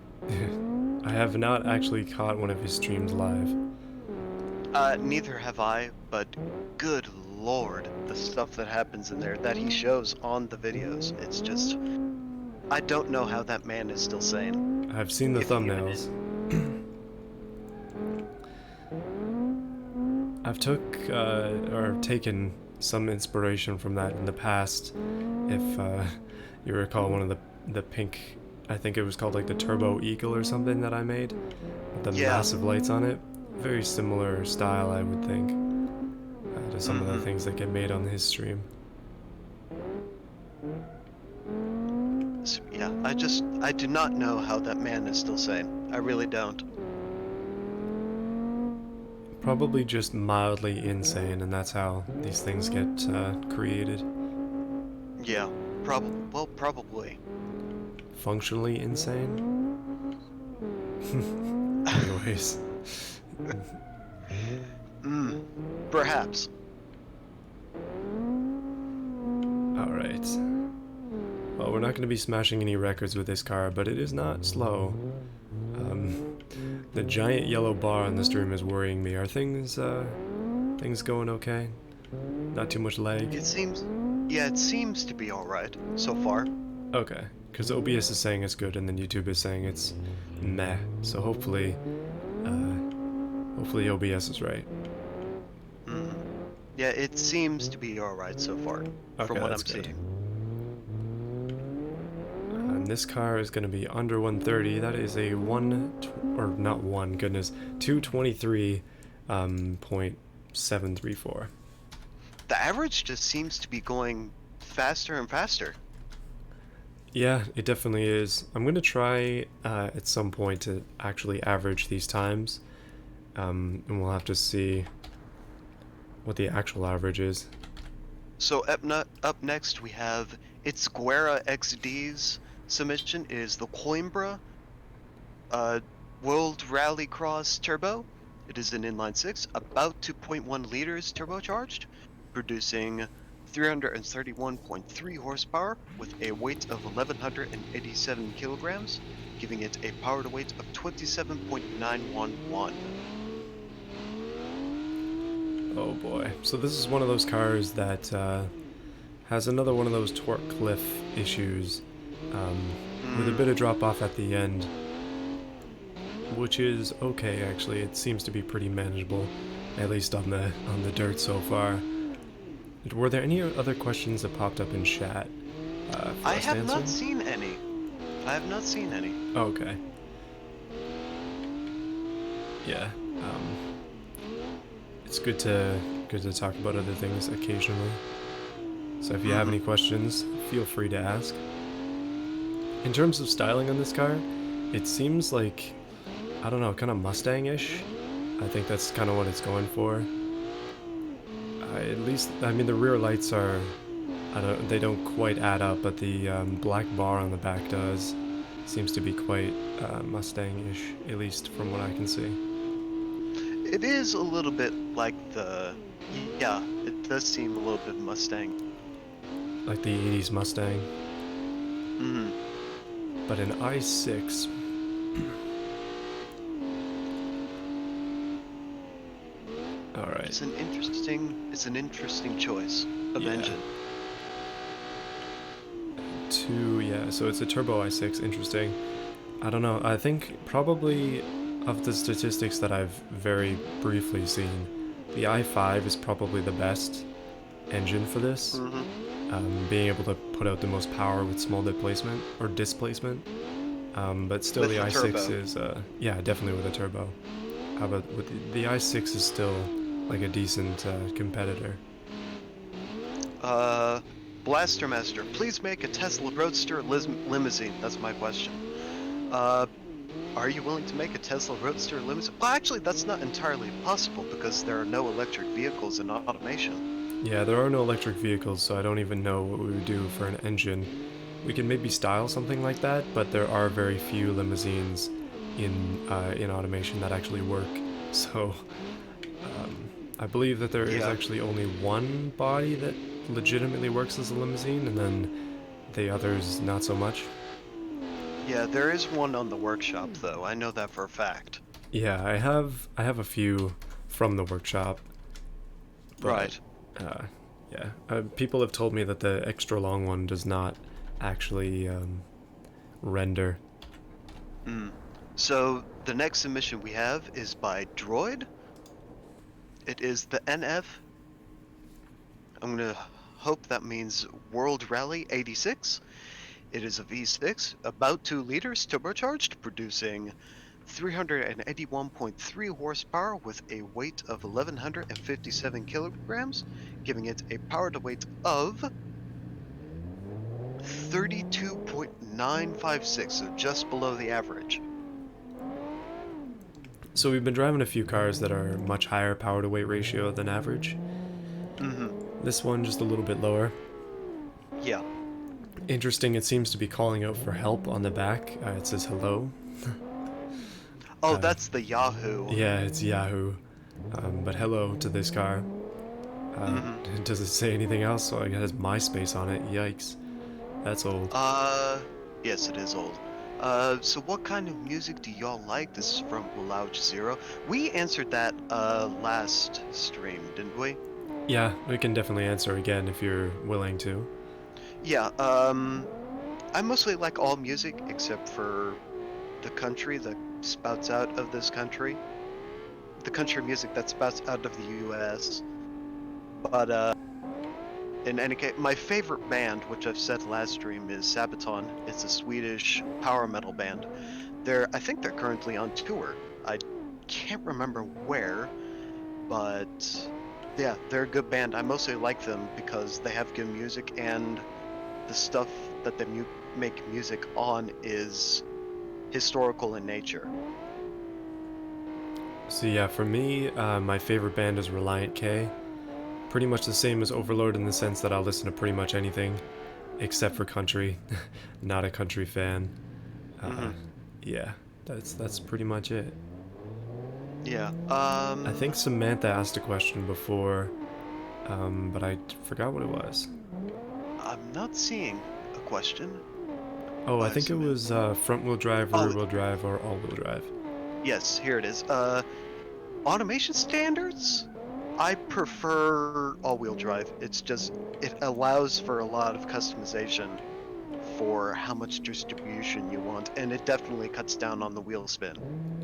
I have not actually caught one of his streams live. Neither have I, but good lord, the stuff that happens in there that he shows on the videos, it's just... I don't know how that man is still sane. I've seen the thumbnails. I've taken some inspiration from that in the past. If you recall one of the pink, I think it was called like the Turbo Eagle or something that I made, with the massive lights on it. Very similar style, I would think, to some of the things that get made on his stream. So, yeah, I do not know how that man is still sane. I really don't. Probably just mildly insane, and that's how these things get created. Yeah, probably. Functionally insane? Anyways. Perhaps. Alright. Well, we're not going to be smashing any records with this car, but it is not slow. The giant yellow bar on the stream is worrying me. Are things going okay? Not too much lag? It seems, yeah, it seems to be all right so far. Okay, because OBS is saying it's good, and then YouTube is saying it's meh. So hopefully OBS is right. Mm. Yeah, it seems to be all right so far, from Okay, what that's I'm good. seeing. And this car is going to be under 130. That is a 223 .734. The average just seems to be going faster and faster. Yeah, it definitely is. I'm going to try at some point to actually average these times. And we'll have to see what the actual average is. So up next we have Itsguera XD's submission is the Coimbra World Rallycross Turbo. It is an inline 6, about 2.1 liters turbocharged, producing 331.3 horsepower with a weight of 1,187 kilograms, giving it a power to weight of 27.911. Oh boy. So this is one of those cars that has another one of those torque cliff issues with a bit of drop off at the end, which is okay actually. It seems to be pretty manageable, at least on the dirt so far. Were there any other questions that popped up in chat? I have not seen any. I have not seen any. Okay. Yeah. It's good to talk about other things occasionally. So if you have any questions, feel free to ask. In terms of styling on this car, it seems like, I don't know, kind of Mustang-ish. I think that's kind of what it's going for. At least, I mean, the rear lights are, they don't quite add up, but the black bar on the back does. Seems to be quite Mustang-ish, at least from what I can see. It is a little bit like yeah, it does seem a little bit Mustang. Like the 80s Mustang. But an i6. Alright. It's an interesting choice of engine. So it's a turbo i6, interesting. I don't know, I think probably of the statistics that I've very briefly seen, the i5 is probably the best engine for this. Being able to put out the most power with small displacement. But still With the i6 turbo. is, yeah, definitely with a turbo. But with the i6 is still like a decent competitor. Blastermaster, please make a Tesla Roadster limousine. That's my question. Are you willing to make a Tesla Roadster limousine? Well, actually, that's not entirely possible because there are no electric vehicles in automation. Yeah, there are no electric vehicles, so I don't even know what we would do for an engine. We can maybe style something like that, but there are very few limousines in automation that actually work. So I believe that there is actually only one body that legitimately works as a limousine, and then the others not so much. Yeah, there is one on the workshop though. I know that for a fact. Yeah, I have a few from the workshop. But, right. Yeah. People have told me that the extra long one does not actually render. So the next submission we have is by Droid. It is the NF. I'm gonna hope that means World Rally 86. It is a V6, about 2 liters turbocharged, producing 381.3 horsepower with a weight of 1,157 kilograms, giving it a power to weight of 32.956, so just below the average. So we've been driving a few cars that are much higher power to weight ratio than average. This one just a little bit lower. Yeah. Interesting, it seems to be calling out for help on the back. It says hello. Oh, that's the Yahoo. Yeah, it's Yahoo. But hello to this car. Does it say anything else? Oh, it has MySpace on it. Yikes. That's old. Yes, it is old. So what kind of music do y'all like? This is from Lounge Zero. We answered that last stream, didn't we? Yeah, we can definitely answer again if you're willing to. Yeah, I mostly like all music except for the country that spouts out of this country. The country music that spouts out of the US. But in any case, my favorite band, which I've said last stream, is Sabaton. It's a Swedish power metal band. I think they're currently on tour. I can't remember where, but yeah, they're a good band. I mostly like them because they have good music, and the stuff that they make music on is historical in nature. So yeah, for me, my favorite band is Reliant K. Pretty much the same as Overlord in the sense that I'll listen to pretty much anything, except for country. Not a country fan. Mm-hmm. Yeah, that's pretty much it. Yeah. I think Samantha asked a question before, but I forgot what it was. I'm not seeing a question Oh, I by think it was Samantha. front-wheel drive, Oh, rear-wheel drive, or all-wheel drive. yes, here it is. Automation standards? I prefer all-wheel drive. It allows for a lot of customization for how much distribution you want, and it definitely cuts down on the wheel spin.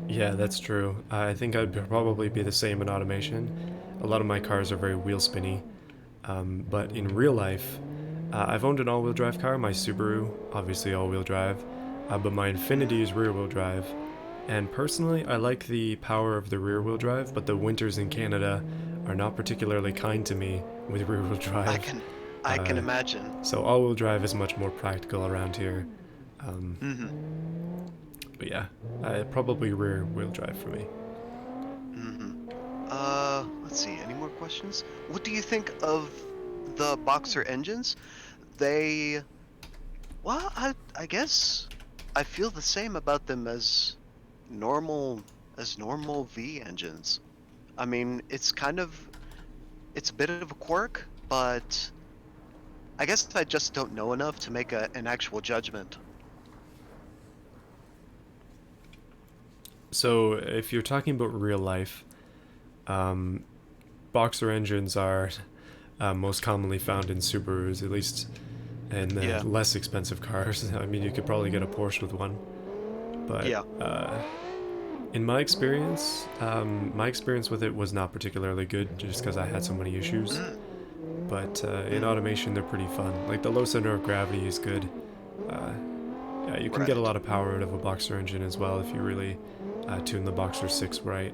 Yeah, that's true. I think I'd probably be the same in automation. A lot of my cars are very wheel spinny, but in real life, I've owned an all-wheel drive car, my Subaru, obviously all-wheel drive, but my Infiniti is rear-wheel drive. And personally, I like the power of the rear-wheel drive, but the winters in Canada are not particularly kind to me with rear-wheel I drive. can, I can Uh, imagine. so all-wheel drive is much more practical around here. Um, Mm-hmm. but yeah, probably rear-wheel drive for me. Mm-hmm. Let's see. Any more questions? What do you think of the Boxer engines? They, well, I guess I feel the same about them normal normal V engines. I mean, it's a bit of a quirk, but I guess I just don't know enough to make an actual judgment. So if you're talking about real life, um, boxer engines are most commonly found in Subarus, at least in the Yeah, less expensive cars. I mean, you could probably get a Porsche with one, but yeah. in my experience with it was not particularly good, just because I had so many issues. Mm, But in mm, automation, they're pretty fun. Like the low center of gravity is good. Uh, yeah, you can get a right. lot of power out of a boxer engine as well if you really tune the Boxer 6 right.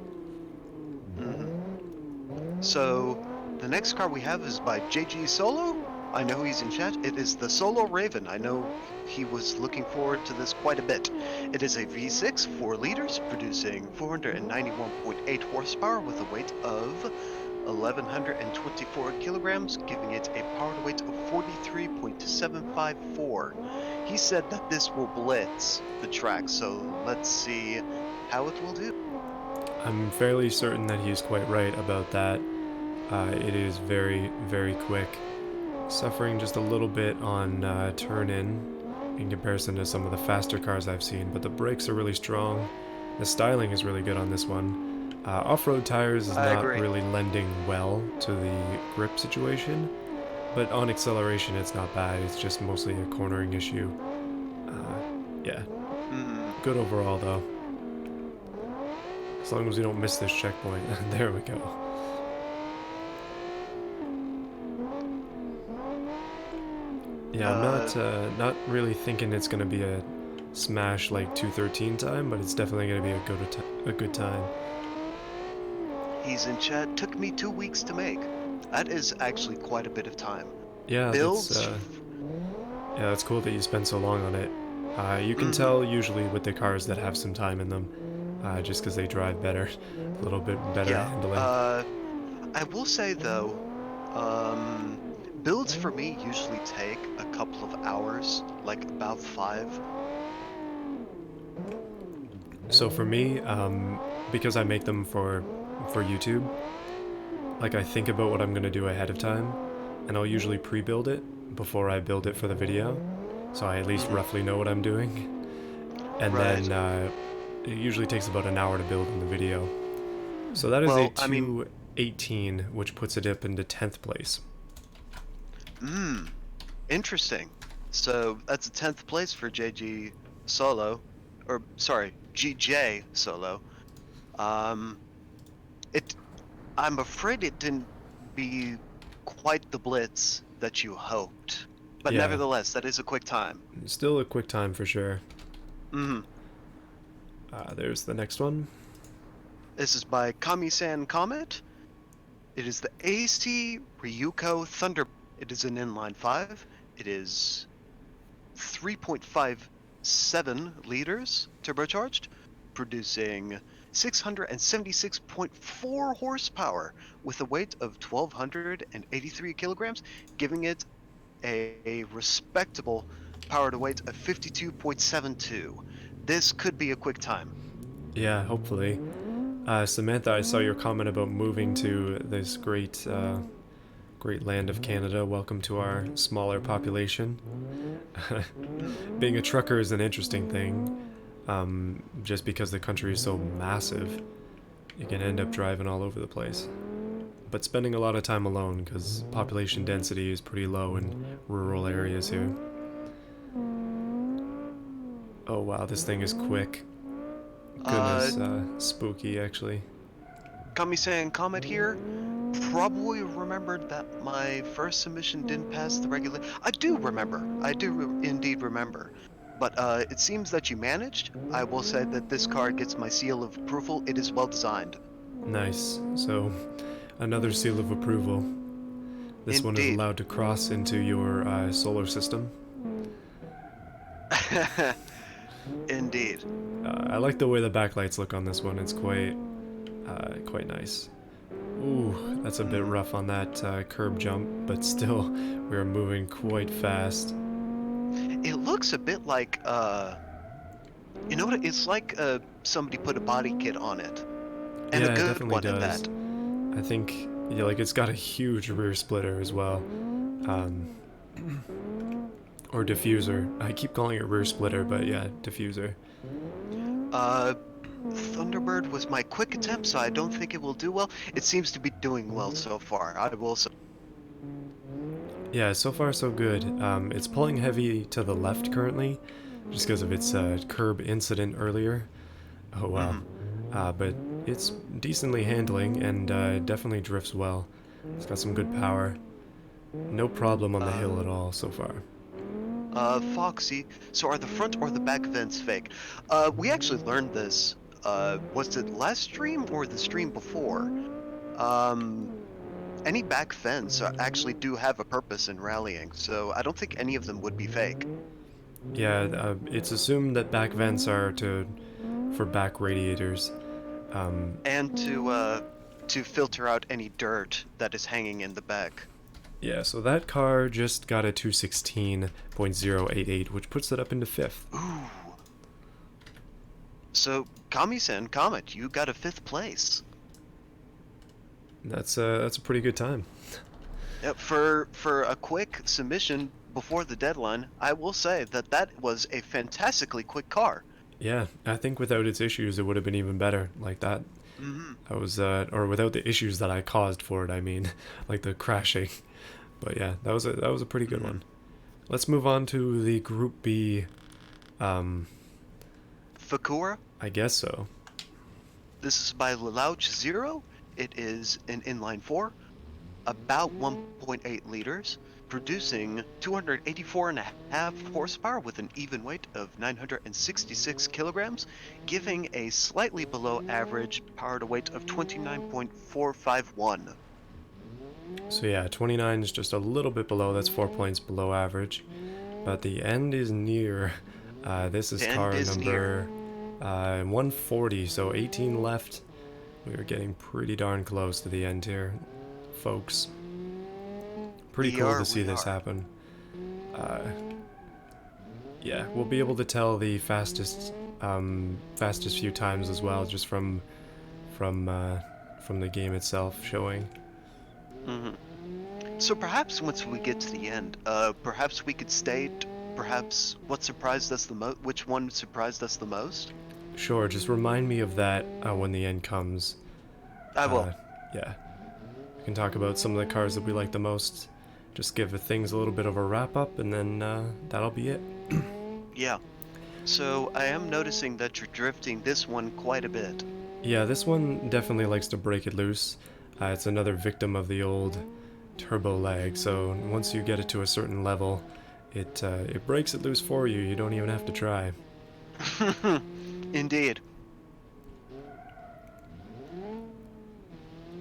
Mm-hmm. So the next car we have is by JG Solo. I know he's in chat. It is the Solo Raven. I know he was looking forward to this quite a bit. It is a V6, 4 liters, producing 491.8 horsepower with a weight of 1,124 kilograms, giving it a power to weight of 43.754. He said that this will blitz the track, so let's see how it will do. I'm fairly certain that he's quite right about that. It is very, very quick, suffering just a little bit on turn in comparison to some of the faster cars I've seen, but the brakes are really strong. The styling is really good on this one. Off-road tires is I not agree. really lending well to the grip situation, but on acceleration it's not bad. It's just mostly a cornering issue. Yeah, Hmm. good overall though. As long as we don't miss this checkpoint. There we go. Yeah, I'm Uh, not really thinking it's gonna be a smash like 213 time, but it's definitely gonna be a good time. he's in chat. Took me 2 weeks to make. That is actually quite a bit of time. Yeah, Builds. that's cool that you spend so long on it. You can Mm-hmm. tell usually with the cars that have some time in them, just because they drive better, a little bit better Yeah. handling. I will say though, um, builds for me usually take a couple of hours, like about 5. So for me, because I make them for YouTube, like I think about what I'm gonna do ahead of time, and I'll usually pre-build it before I build it for the video, so I at least Mm-hmm. roughly know what I'm doing. and Right. then it usually takes about an hour to build in the video. So that is a Well, I mean, 218, which puts it up into 10th place. interesting. So that's a 10th place for JG Solo, or sorry, GJ Solo. Um, it. I'm afraid it didn't be quite the blitz that you hoped, but Yeah, nevertheless, that is a quick time. still a quick time for sure. Hmm. There's the next one. This is by Kami-san Comet. It is the AC Ryuko Thunder. It is an inline 5. It is 3.57 liters turbocharged, producing 676.4 horsepower with a weight of 1,283 kilograms, giving it a respectable power to weight of 52.72. This could be a quick time. Yeah, hopefully. Samantha, I saw your comment about moving to this great land of Canada. Welcome to our smaller population. Being a trucker is an interesting thing, just because the country is so massive. You can end up driving all over the place. But spending a lot of time alone because population density is pretty low in rural areas here. Oh wow, this thing is quick. Uh, Goodness, spooky actually. Kami-san Comet here probably remembered that my first submission didn't pass the regular. I do remember. I do indeed remember. But it seems that you managed. I will say that this car gets my seal of approval. It is well designed. Nice. So, another seal of approval. This one is Indeed. allowed to cross into your solar system. Indeed. I like the way the backlights look on this one. It's quite nice. Ooh, that's a bit rough on that curb jump, but still, we're moving quite fast. It looks a bit like, you know what? It's like somebody put a body kit on it. And a Yeah, it good definitely one at does. that. I think, yeah, like it's got a huge rear splitter as well. Um, or diffuser. I keep calling it rear splitter, but yeah, diffuser. Thunderbird was my quick attempt, so I don't think it will do well. It seems to be doing well so far. I will say. Yeah, so far so good. It's pulling heavy to the left currently, just because of its curb incident earlier. Oh wow. But it's decently handling and definitely drifts well. It's got some good power. No problem on the hill at all so far. Foxy, so are the front or the back vents fake? We actually learned this, was it last stream or the stream before? Any back vents actually do have a purpose in rallying, so I don't think any of them would be fake. Yeah, it's assumed that back vents are for back radiators. And to filter out any dirt that is hanging in the back. Yeah, so that car just got a 216.088, which puts it up into 5th. Ooh. So, Kami-san, Comet, you got a 5th place. That's a pretty good time. Yep, for a quick submission before the deadline, I will say that that was a fantastically quick car. Yeah, I think without its issues, it would have been even better like that. I was, or without the issues that I caused for it, I mean, like the crashing. But yeah, that was a pretty good one. Let's move on to the Group B. Fakura, I guess so. this is by Lelouch Zero. It is an inline 4, about 1.8 liters, producing 284.5 horsepower with an even weight of 966 kilograms, giving a slightly below average power to weight of 29.451. So yeah, 29 is just a little bit below. That's 4 points below average. But the end is near. This is car number 140, so 18 left. We are getting pretty darn close to the end here, folks. Pretty cool to see this happen. Yeah, we'll be able to tell the fastest few times as well, just from the game itself showing. So perhaps once we get to the end, perhaps we could state perhaps what surprised us the most? Which one surprised us the most? Sure, just remind me of that when the end comes. I will. Yeah. We can talk about some of the cars that we like the most. Just give things a little bit of a wrap up, and then that'll be it. Yeah. So I am noticing that you're drifting this one quite a bit. Yeah, this one definitely likes to break it loose. It's another victim of the old turbo lag, so once you get it to a certain level, it breaks it loose for you. You don't even have to try. Indeed.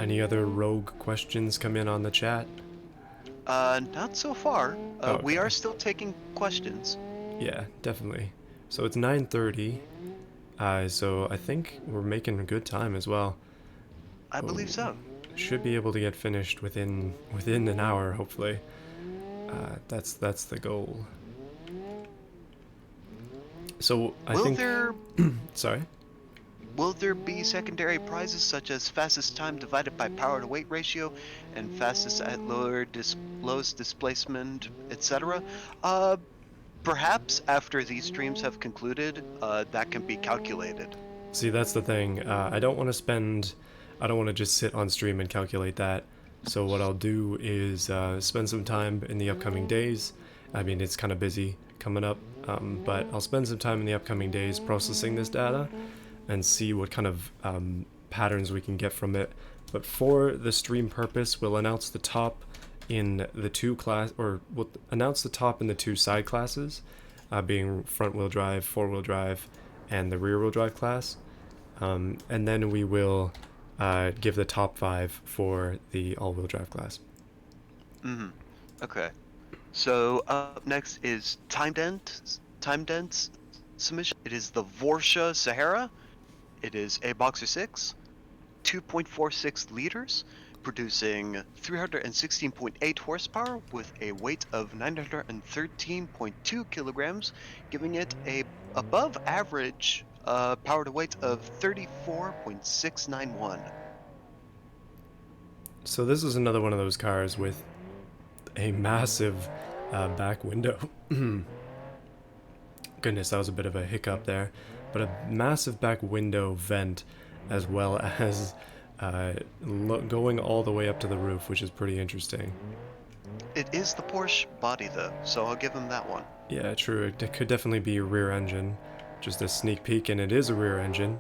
Any other rogue questions come in on the chat? Not so far. We are Okay. still taking questions. Yeah, definitely. So it's 9:30. So I think we're making a good time as well. I believe so. Should be able to get finished within an hour, hopefully. That's the goal. So I think. Sorry. Will there be secondary prizes such as fastest time divided by power to weight ratio and fastest at lowest displacement, etc.? Perhaps after these streams have concluded, that can be calculated. See, that's the thing. I don't want to just sit on stream and calculate that. So what I'll do is spend some time in the upcoming days. I mean, it's kind of busy coming up, but I'll spend some time in the upcoming days processing this data and see what kind of patterns we can get from it. But for the stream purpose, we'll announce the top in the we'll announce the top in the two side classes, being front-wheel drive, four-wheel drive, and the rear-wheel drive class. And then we will give the top 5 for the all-wheel drive class. Okay. So up next is time dense submission. It is the Vorsha Sahara. It is a Boxer 6, 2.46 liters, producing 316.8 horsepower with a weight of 913.2 kilograms, giving it a above average power to weight of 34.691. So this is another one of those cars with a massive back window. Goodness, that was a bit of a hiccup there. But a massive back window vent, as well as going all the way up to the roof, which is pretty interesting. It is the Porsche body though, so I'll give him that one. Yeah, true. It could definitely be a rear engine. Just a sneak peek, and it is a rear engine.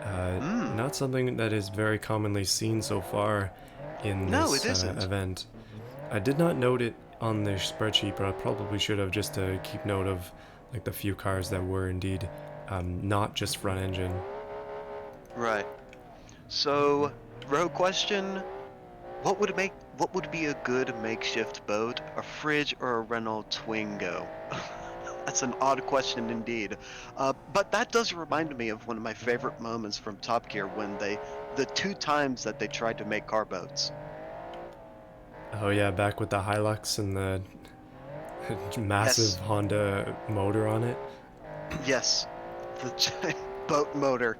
Not something that is very commonly seen so far in this event. I did not note it on the spreadsheet, but I probably should have, just to keep note of like the few cars that were indeed not just front engine. Right. So, row question: What would be a good makeshift boat? A fridge or a Renault Twingo? That's an odd question indeed. But that does remind me of one of my favorite moments from Top Gear when the 2 times that they tried to make car boats. Oh yeah, back with the Hilux and the massive Honda motor on it. Yes, the giant boat motor.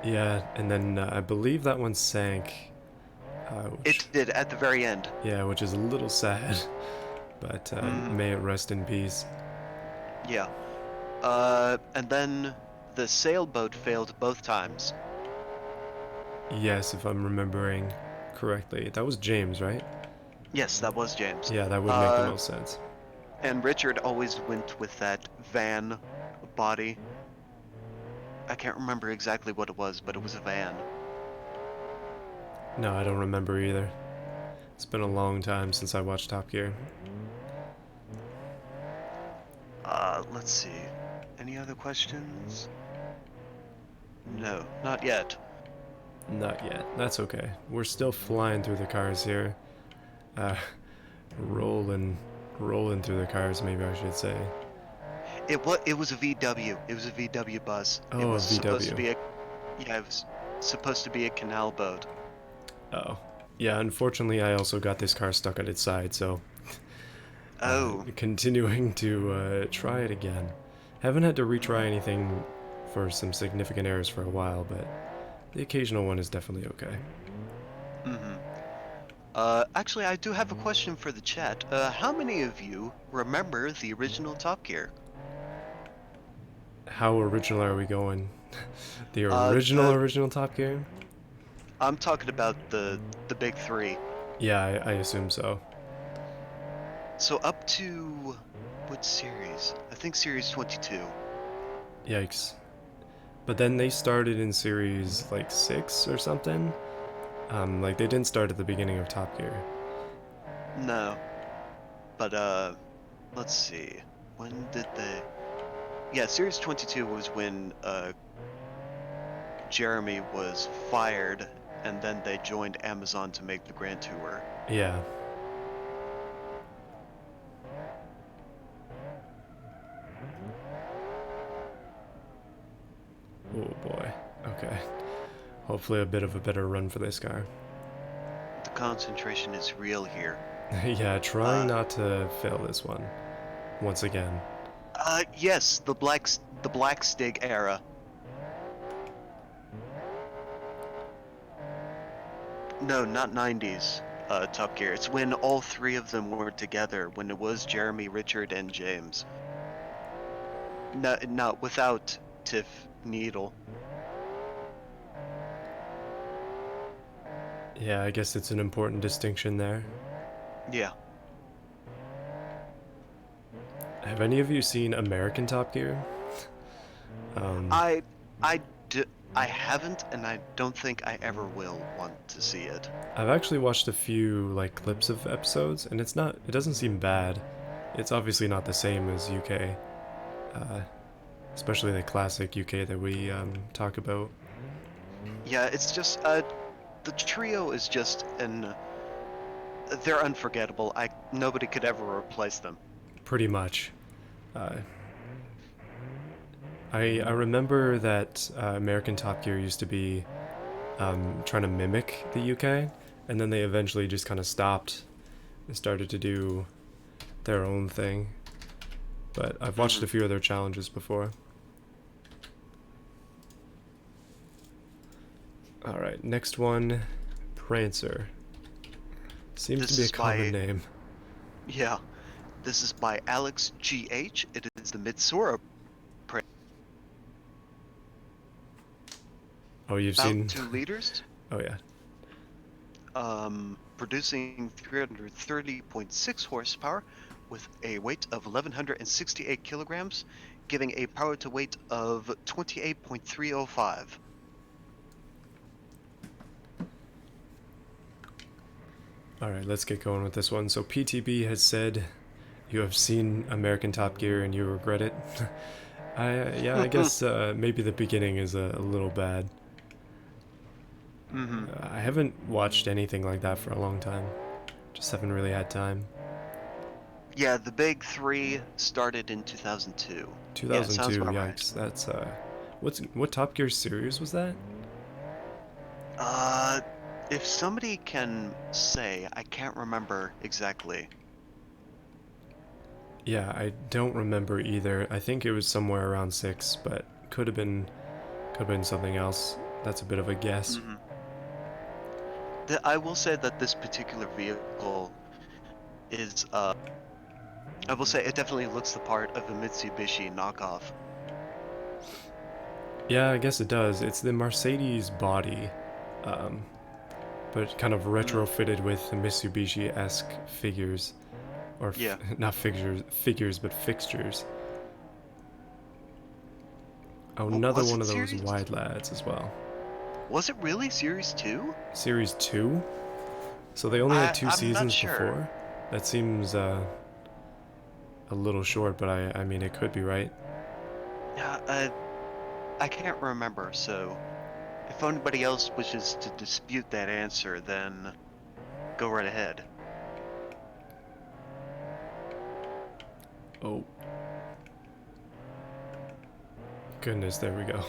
Yeah, and then I believe that one sank. It did at the very end. Yeah, which is a little sad, but may it rest in peace. Yeah. And then the sailboat failed both times. Yes, if I'm remembering correctly. That was James, right? Yes, that was James. Yeah, that would make the most sense. And Richard always went with that van body. I can't remember exactly what it was, but it was a van. No, I don't remember either. It's been a long time since I watched Top Gear. Let's see. Any other questions? No, not yet. Not yet. That's okay. We're still flying through the cars here. Rolling through the cars, maybe I should say. It was a VW. It was a VW bus. Oh, it was a VW. Supposed to be it was supposed to be a canal boat. Oh. Yeah, unfortunately I also got this car stuck on its side, so continuing to try it again. Haven't had to retry anything for some significant errors for a while, but the occasional one is definitely okay. Actually, I do have a question for the chat. How many of you remember the original Top Gear? How original are we going? The Uh, original uh, original Top Gear? I'm talking about the big three. Yeah, I assume so. So up to what series? I think series 22. Yikes. But then they started in series like 6 or something. Like they didn't start at the beginning of Top Gear. No, but let's see. When did they? Yeah, series 22 was when Jeremy was fired, and then they joined Amazon to make the Grand Tour. Yeah. Oh boy. Okay. Hopefully a bit of a better run for this car. The concentration is real here. Yeah, trying Uh, not to fail this one. Once again. yes, the Black Stig era. No, not 90s. Top Gear. It's when all three of them were together. When it was Jeremy, Richard, and James. No, not without Tiff Needle. Yeah, I guess it's an important distinction there. Yeah. Have any of you seen American Top Gear? Um, I, I, d- I haven't, and I don't think I ever will want to see it. I've actually watched a few like clips of episodes, and it doesn't seem bad. It's obviously not the same as UK, uh, especially the classic UK that we talk about. Yeah, it's just the trio is just they're unforgettable. Nobody could ever replace them. Pretty much. Uh, I remember that American Top Gear used to be trying to mimic the UK, and then they eventually just kind of stopped and started to do their own thing. But I've watched a few of their challenges before. Alright, next one, Prancer. Seems This to be a is common by name. Yeah, this is by Alex GH. It is the Mitsura Oh, you've about seen... 2 liters, Oh, yeah. producing 330.6 horsepower with a weight of 1,168 kilograms, giving a power to weight of 28.305. Alright, let's get going with this one. So PTB has said you have seen American Top Gear and you regret it. Yeah, I guess maybe the beginning is a little bad. I haven't watched anything like that for a long time. Just haven't really had time. Yeah, the big three started in 2002. Yeah, it sounds 2002, about right. yikes. That's what Top Gear series was that? Uh, if somebody can say, I can't remember exactly. Yeah, I don't remember either. I think it was somewhere around 6, but could have been something else. That's a bit of a guess. I will say that this particular vehicle is, I will say it definitely looks the part of a Mitsubishi knockoff. Yeah, I guess it does. It's the Mercedes body, but kind of retrofitted with Mitsubishi-esque figures, or Yeah. not figures, but fixtures. Oh, another Was one it of those series? wide lads as well. Was it really Series 2? Series 2? So they only had 2 I'm not seasons sure. before? That seems a little short, but I mean, it could be right. Yeah, I can't remember, so if anybody else wishes to dispute that answer, then go right ahead. Oh. Goodness, there we go.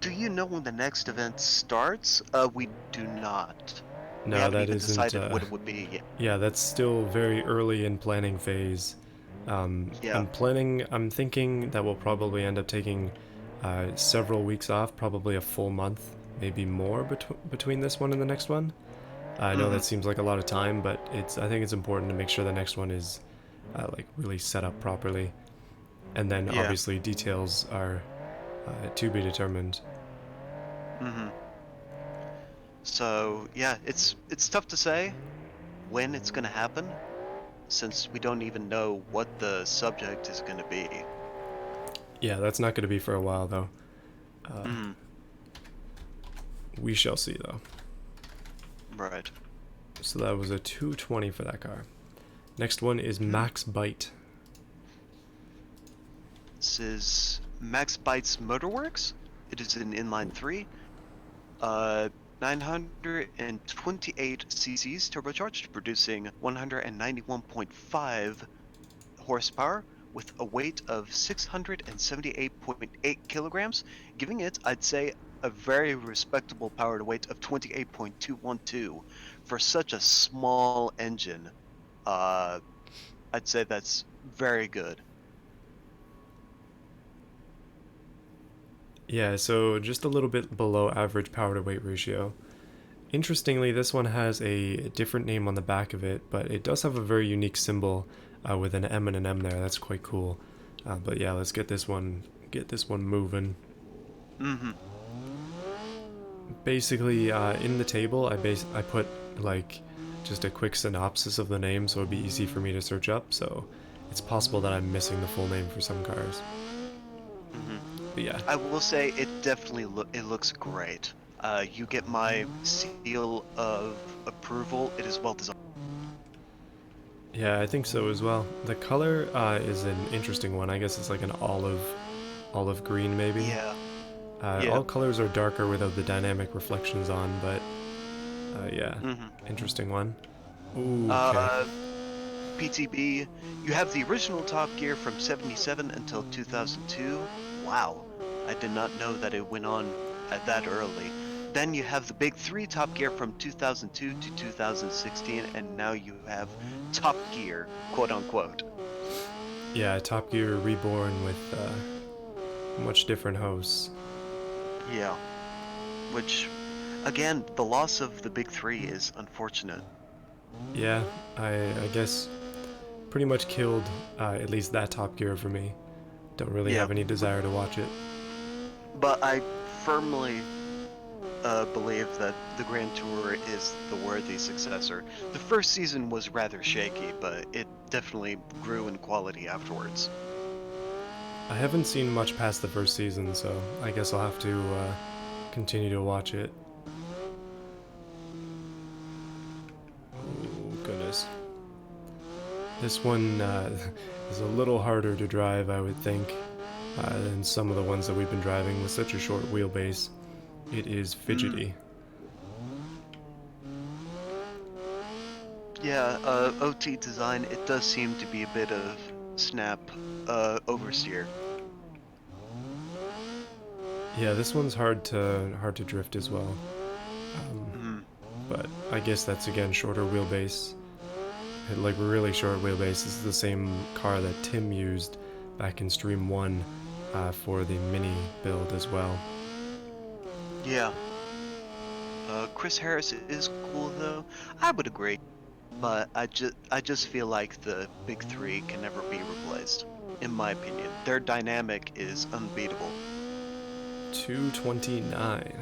Do you know when the next event starts? We do not. We No, haven't that even isn't, decided what it would be yet. yeah, that's still very early in planning phase. Yeah. I'm thinking that we'll probably end up taking several weeks off, probably a full month maybe more between this one and the next one. I know that seems like a lot of time, but I think it's important to make sure the next one is like really set up properly, and then Yeah. obviously details are to be determined. Mm-hmm. So yeah, it's tough to say when it's gonna happen, since we don't even know what the subject is gonna be. Yeah, that's not going to be for a while though. Mm-hmm. We shall see though. Right. So that was a 220 for that car. Next one is Mm-hmm. Max Byte. This is Max Bytes Motorworks. It is an inline three. 928 cc's turbocharged, producing 191.5 horsepower with a weight of 678.8 kilograms, giving it, I'd say, a very respectable power to weight of 28.212 for such a small engine. Uh, I'd say that's very good. Yeah, so just a little bit below average power to weight ratio. Interestingly, this one has a different name on the back of it, but it does have a very unique symbol with an M and an M there. That's quite cool. But yeah, let's get this one moving. Mm-hmm. Basically, in the table, I put like just a quick synopsis of the name, so it'd be easy for me to search up. So it's possible that I'm missing the full name for some cars. Mm-hmm. But yeah, I will say it definitely it looks great. You get my seal of approval. It is well designed. yeah, I think so as well. The color is an interesting one. I guess it's like an olive green maybe. Yeah, yeah. All colors are darker without the dynamic reflections on, but yeah, Mm-hmm. interesting one. Ooh, okay. Uh, PTB, you have the original Top Gear from 77 until 2002. Wow, I did not know that it went on at that early. Then you have the Big Three Top Gear from 2002 to 2016, and now you have Top Gear, quote unquote. Yeah, Top Gear reborn with much different hosts. Yeah, which, again, the loss of the Big Three is unfortunate. Yeah, I guess pretty much killed at least that Top Gear for me. Don't really Yeah, have any desire to watch it. but I firmly believe that the Grand Tour is the worthy successor. The first season was rather shaky, but it definitely grew in quality afterwards. I haven't seen much past the first season, so I guess I'll have to continue to watch it. Oh, goodness. This one is a little harder to drive, I would think, than some of the ones that we've been driving with such a short wheelbase. It is Mm, fidgety. yeah, OT design, it does seem to be a bit of snap oversteer. Yeah, this one's hard to drift as well. Um, Mm, but I guess that's again shorter wheelbase. Like really short wheelbase. This is the same car that Tim used back in Stream 1 for the mini build as well. yeah, Chris Harris is cool though. I would agree, but I just feel like the Big Three can never be replaced. In my opinion, their dynamic is unbeatable. 229.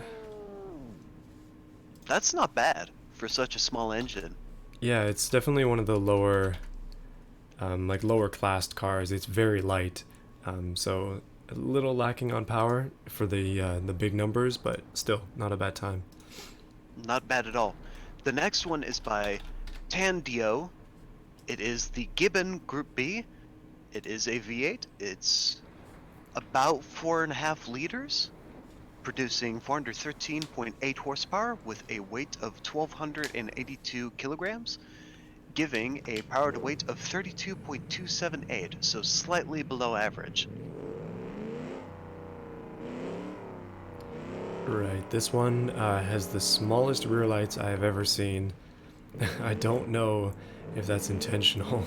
That's not bad for such a small engine. Yeah, it's definitely one of the lower, like lower classed cars. It's very light, so a little lacking on power for the big numbers, but still not a bad time. Not bad at all. The next one is by Tandio. It is the Gibbon Group B. It is a V8. It's about 4.5 liters, producing 413.8 horsepower with a weight of 1,282 kilograms, giving a power to weight of 32.278, so slightly below average. Right, this one has the smallest rear lights I have ever seen. I don't know if that's intentional,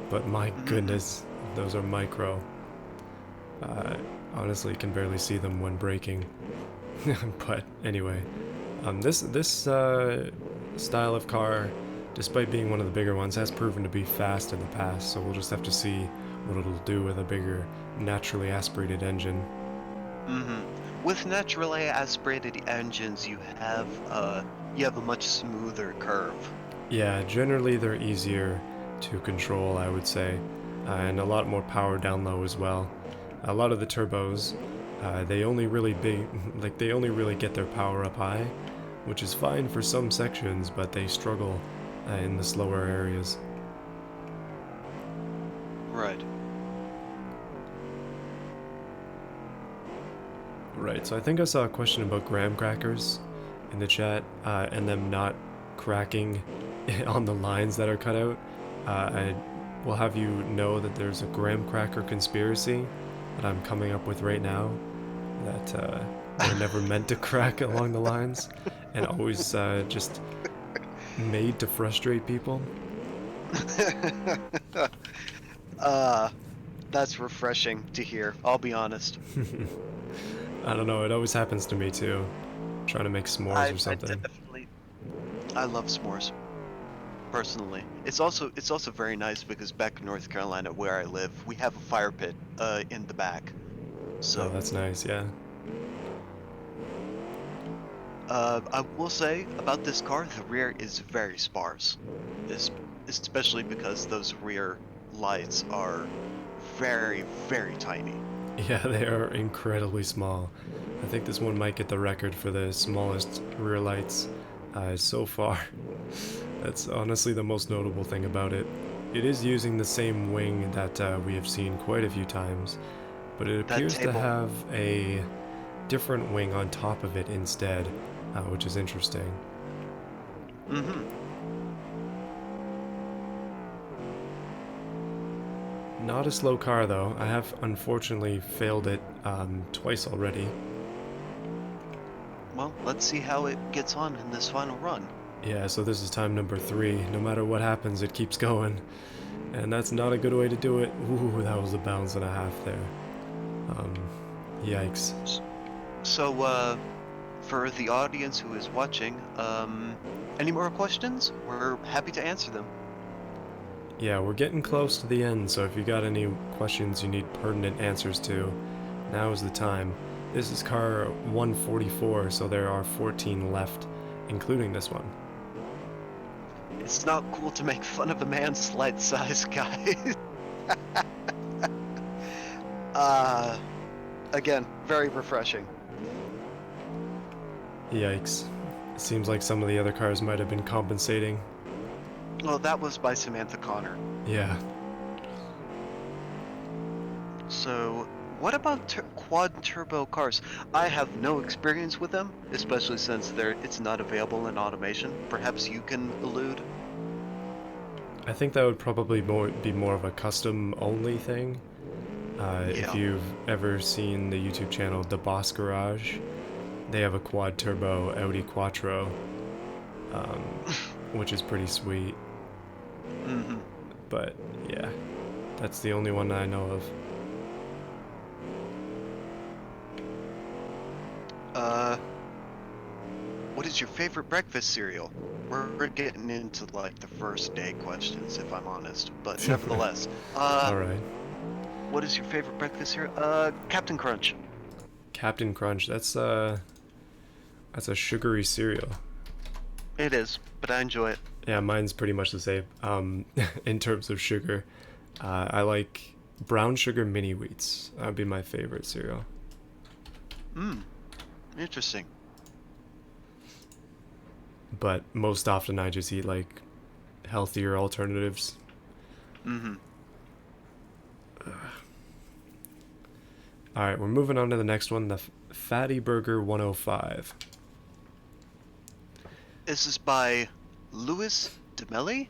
but my Mm-hmm. goodness, those are micro. Uh, Honestly, can barely see them when braking. But anyway, this style of car, despite being one of the bigger ones, has proven to be fast in the past. So we'll just have to see what it'll do with a bigger, naturally aspirated engine. With naturally aspirated engines, you have a much smoother curve. Yeah, generally they're easier to control, I would say, and a lot more power down low as well. A lot of the turbos, they only really big, like they only really get their power up high, which is fine for some sections, but they struggle in the slower areas. Right. Right, so I think I saw a question about graham crackers in the chat, and them not cracking on the lines that are cut out. I will have you know that there's a graham cracker conspiracy that I'm coming up with right now, that they're never meant to crack along the lines, and always just made to frustrate people. uh, that's refreshing to hear, I'll be honest. I don't know, it always happens to me too. Trying to make s'mores or I something. definitely, I love s'mores, personally. It's also very nice because back in North Carolina where I live, we have a fire pit, in the back. Oh, So, that's nice, yeah. I will say about this car, the rear is very sparse. Es- Especially because those rear lights are very, very tiny. Yeah, they are incredibly small. I think this one might get the record for the smallest rear lights so far. That's honestly the most notable thing about it. It is using the same wing that we have seen quite a few times, but it That appears to table, have a different wing on top of it instead, which is interesting. mm-hmm. Not a slow car though. I have unfortunately failed it twice already. Well, let's see how it gets on in this final run. Yeah, so this is time number 3. No matter what happens, it keeps going. And that's not a good way to do it. Ooh, that was a bounce and a half there. Um, Yikes. So, for the audience who is watching, any more questions? We're happy to answer them. Yeah, we're getting close to the end, so if you got any questions you need pertinent answers to, now is the time. This is car 144, so there are 14 left, including this one. It's not cool to make fun of a man's slide size, guys. uh, Again, very refreshing. Yikes. It seems like some of the other cars might have been compensating. Well, that was by Samantha Connor. Yeah. So, what about quad turbo cars? I have no experience with them, especially since it's not available in automation. Perhaps you can allude. I think that would probably be more of a custom only thing. If Yeah. you've ever seen the YouTube channel The Boss Garage, they have a quad turbo Audi Quattro, um, which is pretty sweet. Mm-hmm. But yeah, that's the only one I know of. What is your favorite breakfast cereal? We're getting into like the first day questions, if I'm honest. But nevertheless, All right. what is your favorite breakfast cereal? Captain Crunch. Captain Crunch. That's a sugary cereal. It is, but I enjoy it. Yeah, mine's pretty much the same. In terms of sugar, I like brown sugar mini wheats. That would be my favorite cereal. Interesting. But most often I just eat like healthier alternatives. Mm-hmm. All right, we're moving on to the next one, the Fatty Burger 105. This is by Louis DeMelli.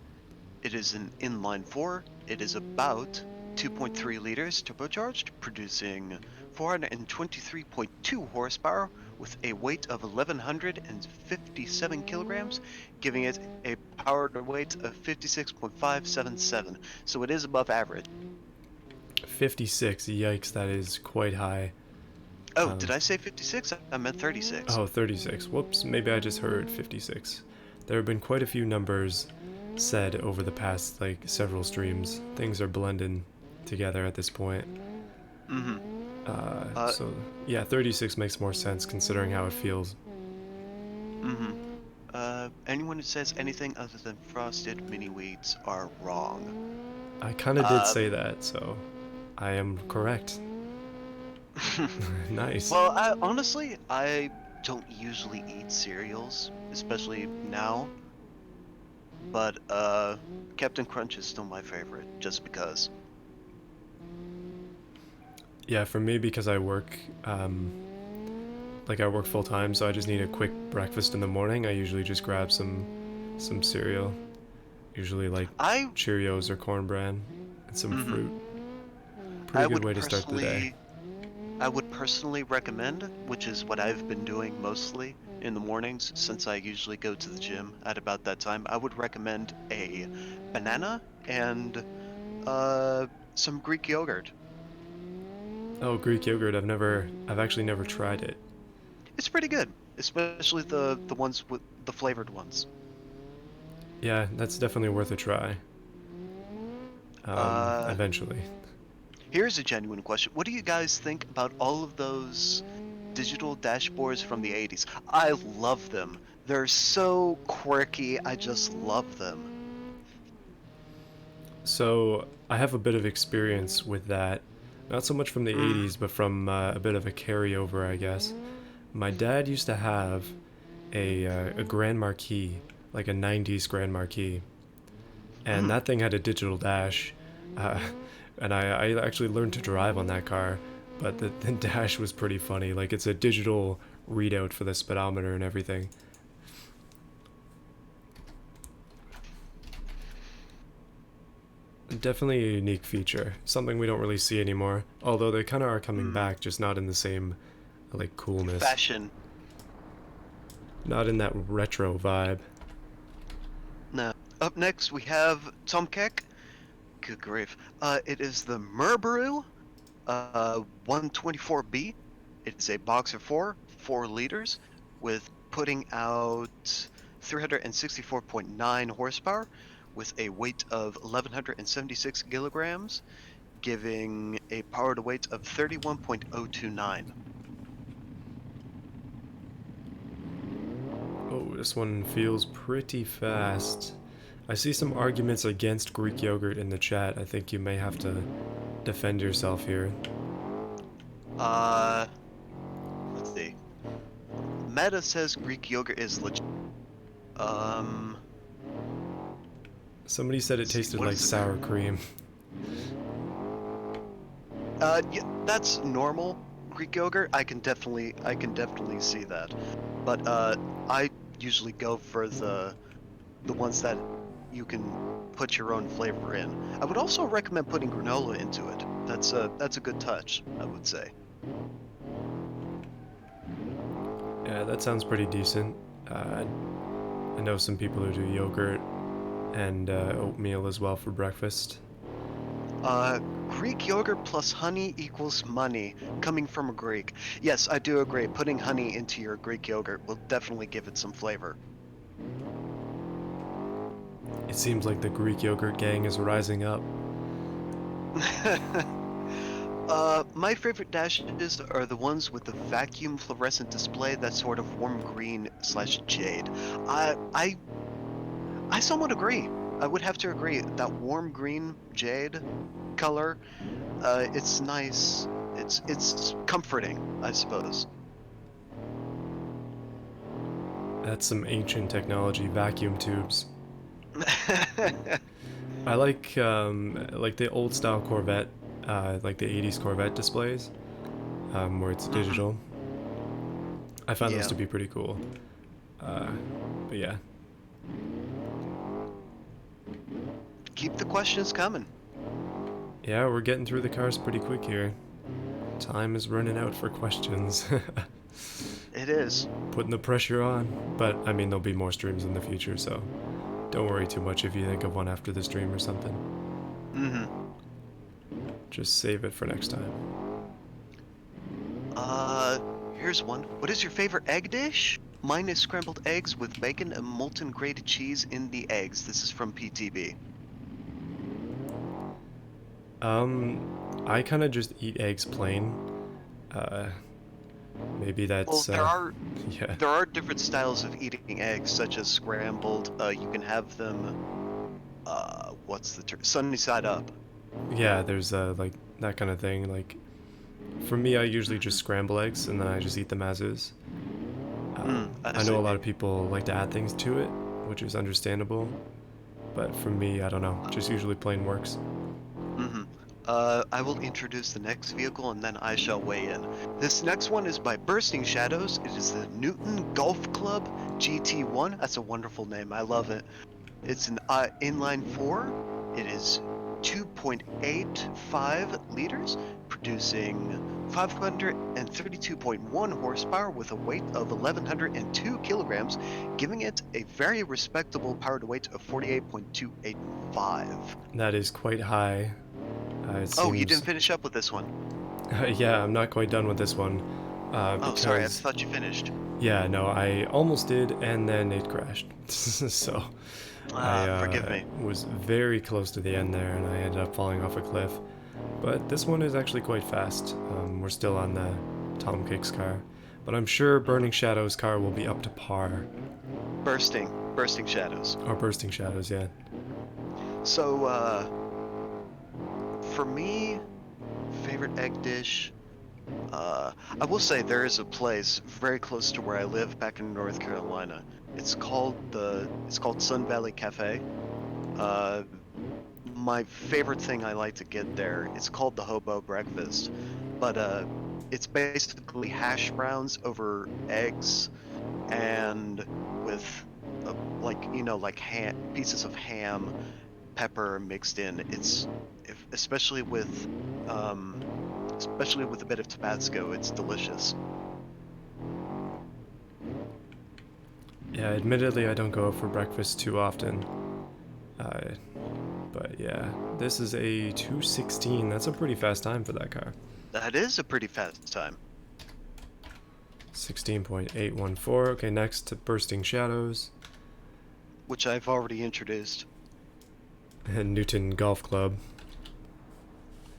It is an inline 4. It is about 2.3 liters turbocharged, producing 423.2 horsepower with a weight of 1,157 kilograms, giving it a power to weight of 56.577. So it is above average. 56. Yikes, that is quite high. Oh, did I say 56? I meant 36. Oh, 36. Whoops, maybe I just heard 56. There have been quite a few numbers said over the past, like, several streams. Things are blending together at this point. Mm-hmm. So, yeah, 36 makes more sense considering how it feels. Mm-hmm. Anyone who says anything other than frosted mini wheats are wrong. I kind of did say that, so I am correct. Nice. Well, honestly, I don't usually eat cereals, especially now. But Captain Crunch is still my favorite, just because. Yeah, for me, because I work, like I work full time, so I just need a quick breakfast in the morning. I usually just grab some cereal, usually like Cheerios or Corn Bran, and some fruit. Pretty good way to start the day. I would personally recommend, which is what I've been doing mostly in the mornings since I usually go to the gym at about that time. I would recommend a banana and some Greek yogurt. Oh, Greek yogurt. I've actually never tried it. It's pretty good, especially the ones with the flavored ones. Yeah, that's definitely worth a try. Eventually. Here's a genuine question. What do you guys think about all of those digital dashboards from the 80s? I love them. They're so quirky. I just love them. So, I have a bit of experience with that. Not so much from the 80s, but from a bit of a carryover, I guess. My dad used to have a Grand Marquis, like a 90s Grand Marquis. And that thing had a digital dash. And I actually learned to drive on that car, but the dash was pretty funny. Like, it's a digital readout for the speedometer and everything. Definitely a unique feature. Something we don't really see anymore. Although they kind of are coming back, just not in the same, like, coolness. Fashion. Not in that retro vibe. No. Up next, we have Tomkek. Good grief. It is the Merberu 124B. It is a boxer 4 liters, with putting out 364.9 horsepower, with a weight of 1,176 kilograms, giving a power to weight of 31.029. Oh, this one feels pretty fast. I see some arguments against Greek yogurt in the chat. I think you may have to defend yourself here. Let's see. Meta says Greek yogurt is legit. Somebody said it tasted like sour cream. Yeah, that's normal Greek yogurt. I can definitely see that. But I usually go for the ones that you can put your own flavor in. I would also recommend putting granola into it. That's a good touch, I would say. Yeah, that sounds pretty decent. I know some people who do yogurt and oatmeal as well for breakfast. Greek yogurt plus honey equals money, coming from a Greek. Yes, I do agree. Putting honey into your Greek yogurt will definitely give it some flavor. It seems like the Greek yogurt gang is rising up. My favorite dashes are the ones with the vacuum fluorescent display that's sort of warm green / jade. I somewhat agree. I would have to agree. That warm green jade color, it's nice. It's comforting, I suppose. That's some ancient technology, vacuum tubes. I like the old style Corvette, like the 80s Corvette displays, where it's digital. I found those to be pretty cool. But yeah. Keep the questions coming. Yeah, we're getting through the cars pretty quick here. Time is running out for questions. It is. Putting the pressure on. But, I mean, there'll be more streams in the future, so don't worry too much if you think of one after the stream or something. just save it for next time. Here's one. What is your favorite egg dish? Mine is scrambled eggs with bacon and molten grated cheese in the eggs. This is from PTB. I kind of just eat eggs plain. Uh, Maybe Well, that's, yeah. there are different styles of eating eggs, such as scrambled. You can have them. What's the term? Sunny side up. Yeah, there's, like, that kind of thing. Like, for me, I usually just Mhm. scramble eggs and then I just eat them as is. I I know see. a lot of people like to add things to it, which is understandable. But for me, I don't know. Just usually plain works. Mm-hmm. I will introduce the next vehicle and then I shall weigh in. This next one is by Bursting Shadows. It is the Newton Golf Club GT1. That's a wonderful name. I love it. It's an inline four. It is 2.85 liters, producing 532.1 horsepower with a weight of 1,102 kilograms, giving it a very respectable power to weight of 48.285. That is quite high. It Oh, you seems. didn't finish up with this one. Yeah, I'm not quite done with this one. Oh, sorry, I Because, thought you finished. yeah, no, I almost did, and then it crashed. So, I Forgive me. was very close to the end there, and I ended up falling off a cliff. But this one is actually quite fast. We're still on the Tom Kicks car. But I'm sure Burning Shadows car will be up to par. Bursting shadows. Or Bursting Shadows, yeah. So, for me, favorite egg dish. I will say there is a place very close to where I live back in North Carolina. It's called Sun Valley Cafe. Uh, my favorite thing I like to get there, it's called the Hobo Breakfast, but it's basically hash browns over eggs and with like pieces of ham, pepper mixed in. Especially with a bit of Tabasco, it's delicious. Yeah, admittedly, I don't go out for breakfast too often. Uh, but yeah, this is a 216. That's a pretty fast time for that car. That is a pretty fast time. 16.814. Okay, next to Bursting Shadows. Which I've already introduced. And Newton Golf Club.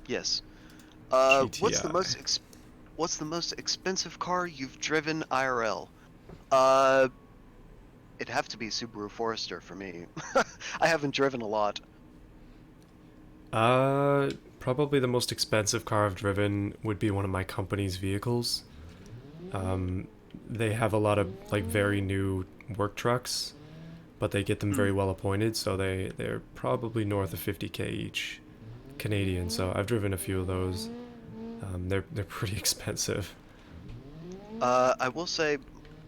Yes. GTI. What's the most expensive car you've driven IRL? Uh, it'd have to be Subaru Forester for me. I haven't driven a lot. Probably the most expensive car I've driven would be one of my company's vehicles. Um, they have a lot of like very new work trucks, but they get them very well appointed, so they're probably north of 50K each Canadian. So I've driven a few of those. They're pretty expensive. I will say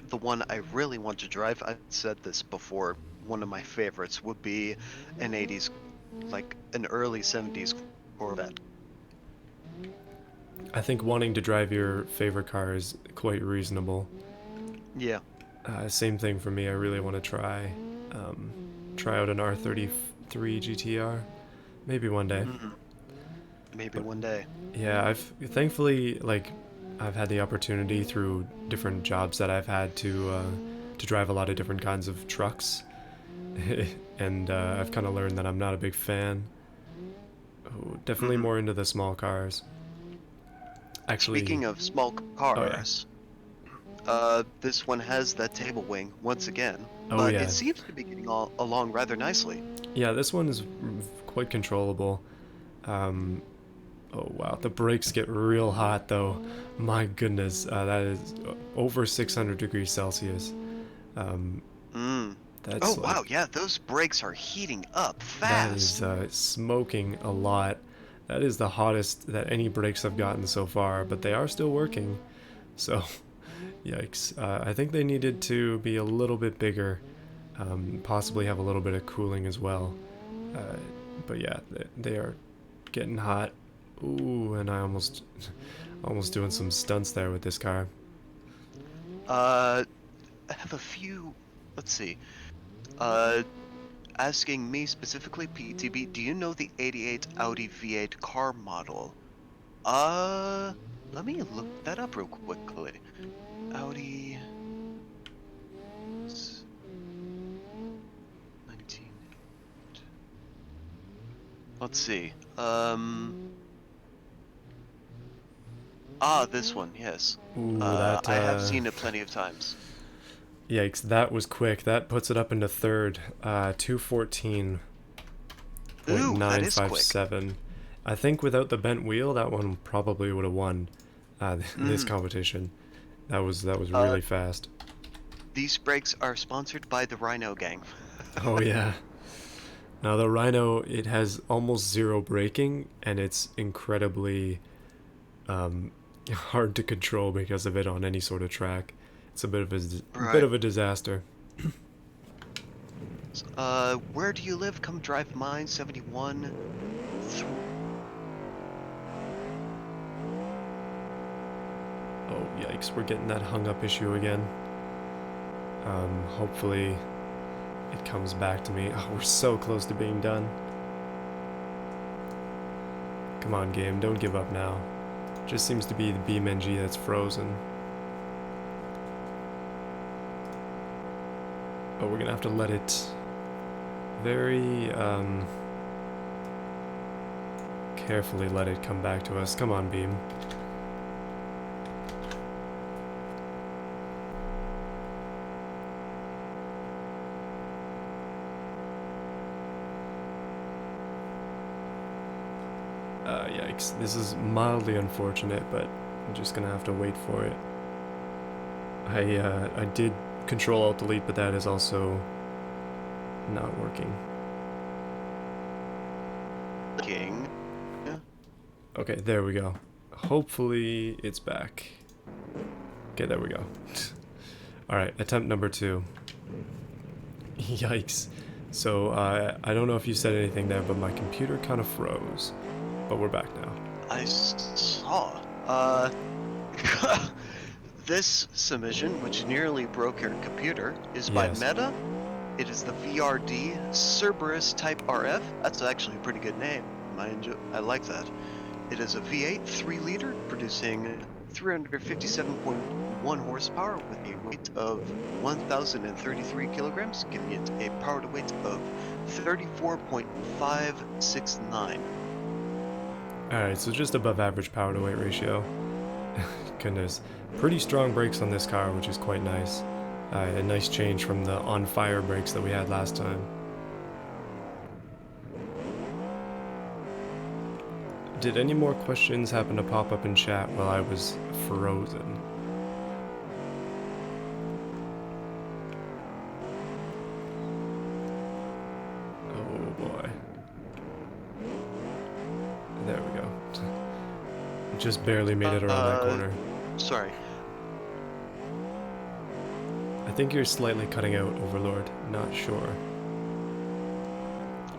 the one I really want to drive, I said this before, one of my favorites would be an 80s, like an early 70s Corvette. I think wanting to drive your favorite car is quite reasonable. Yeah. Same thing for me. I really want to try out an R33 GTR, maybe one day. Hmm. Maybe But one day. yeah, I've thankfully I've had the opportunity through different jobs that I've had to drive a lot of different kinds of trucks, and I've kind of learned that I'm not a big fan. Oh, definitely more into the small cars. Actually, Speaking of small oh yeah, cars, this one has that table wing once again, oh but it yeah, seems to be getting along rather nicely. yeah. This one is quite controllable. Um, oh wow, the brakes get real hot though. My goodness, that is over 600 degrees Celsius. Um, Mm. Oh that's wow, like yeah, those brakes are heating up that is fast. smoking a lot. That is the hottest that any brakes I've gotten so far, but they are still working. So, yikes. I think they needed to be a little bit bigger, possibly have a little bit of cooling as well. Uh, but yeah, they are getting hot. Ooh, and I almost doing some stunts there with this car. Uh, I have a few. Let's see. Uh, asking me specifically, PTB, do you know the 88 Audi V8 car model? Let me look that up real quickly. Audi 19. Let's see. This one, yes. Ooh, that, I have seen it plenty of times. yikes, that was quick. That puts it up into third. 214.957. Ooh, that is quick. I think without the bent wheel, that one probably would have won this competition. That was really fast. These brakes are sponsored by the Rhino Gang. Oh yeah. Now the Rhino, it has almost zero braking, and it's incredibly hard to control because of it on any sort of track. It's a bit of a Right. disaster. Where do you live? Come drive mine, 71. Oh yikes, we're getting that hung up issue again. Hopefully it comes back to me. Oh, we're so close to being done. Come on, game, don't give up now. Just seems to be the BeamNG that's frozen. Oh, we're gonna have to let it very carefully let it come back to us. Come on, Beam. Yikes. This is mildly unfortunate, but I'm just gonna have to wait for it. I did Control Alt Delete, but that is also not working. King. Yeah. Okay, there we go. Hopefully it's back. Okay, there we go. Alright, attempt number 2. Yikes. So, I don't know if you said anything there, but my computer kind of froze. But we're back now. I saw. This submission, which nearly broke your computer, is by Yes. Meta. It is the VRD Cerberus Type RF. That's actually a pretty good name. I like that. It is a V8 3-liter producing 357.1 horsepower with a weight of 1,033 kilograms, giving it a power to weight of 34.569. Alright, so just above average power to weight ratio. Goodness. Pretty strong brakes on this car, which is quite nice. A nice change from the on-fire brakes that we had last time. Did any more questions happen to pop up in chat while I was frozen? Oh boy. There we go. Just barely made it around that corner. Sorry. I think you're slightly cutting out, Overlord. Not sure.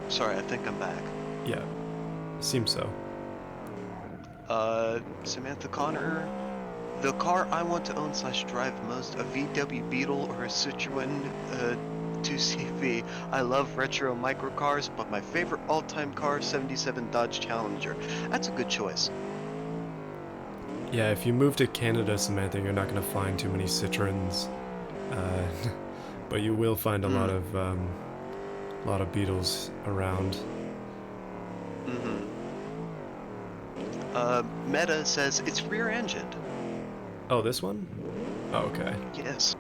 Sorry, I think I'm back. Yeah. Seems so. Samantha Connor. The car I want to own / drive most, a VW Beetle or a Citroen 2CV. I love retro microcars, but my favorite all-time car, 77 Dodge Challenger. That's a good choice. Yeah, if you move to Canada, Samantha, you're not going to find too many Citroens. But you will find a lot of Beetles around. Meta says it's rear-engined. Oh, this one? Oh, okay. Yes.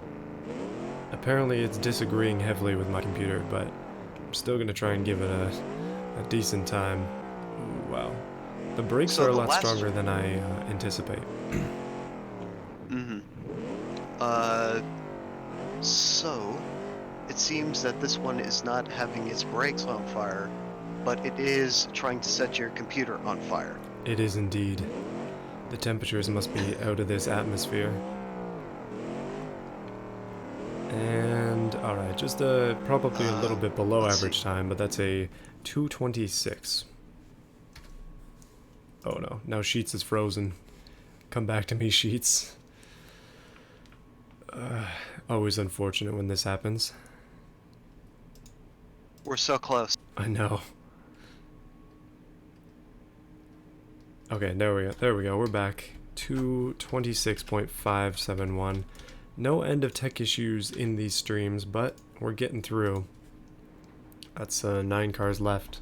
Apparently it's disagreeing heavily with my computer, but I'm still going to try and give it a decent time. Ooh, wow. The brakes are a lot stronger than I anticipate. So, it seems that this one is not having its brakes on fire, but it is trying to set your computer on fire. It is indeed. The temperatures must be out of this atmosphere. And, alright, just probably a little bit below average time, but that's a 2:26. Oh no, now Sheets is frozen. Come back to me, Sheets. Always unfortunate when this happens. We're so close. I know. Okay, there we go. There we go. We're back. 226.571. No end of tech issues in these streams, but we're getting through. That's 9 cars left.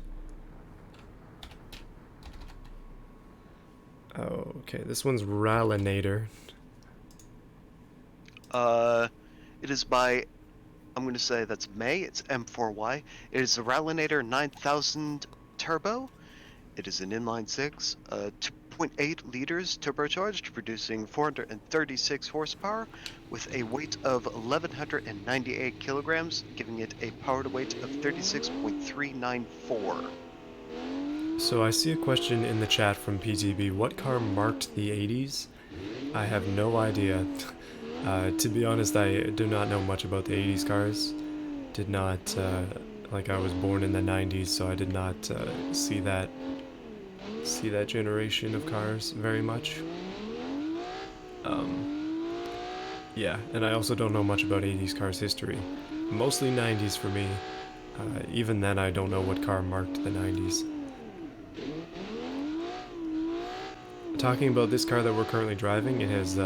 Okay, this one's Rallinator. It is by, I'm going to say that's May. It's M4Y. It is the Rallinator 9000 Turbo. It is an inline 6, 2.8 liters turbocharged, producing 436 horsepower with a weight of 1,198 kilograms, giving it a power to weight of 36.394. So I see a question in the chat from PTB. What car marked the 80s? I have no idea. To be honest, I do not know much about the 80s cars. Did not, like I was born in the 90s, so I did not see that generation of cars very much. Yeah, and I also don't know much about 80s cars history. Mostly 90s for me. Even then, I don't know what car marked the 90s. Talking about this car that we're currently driving, it has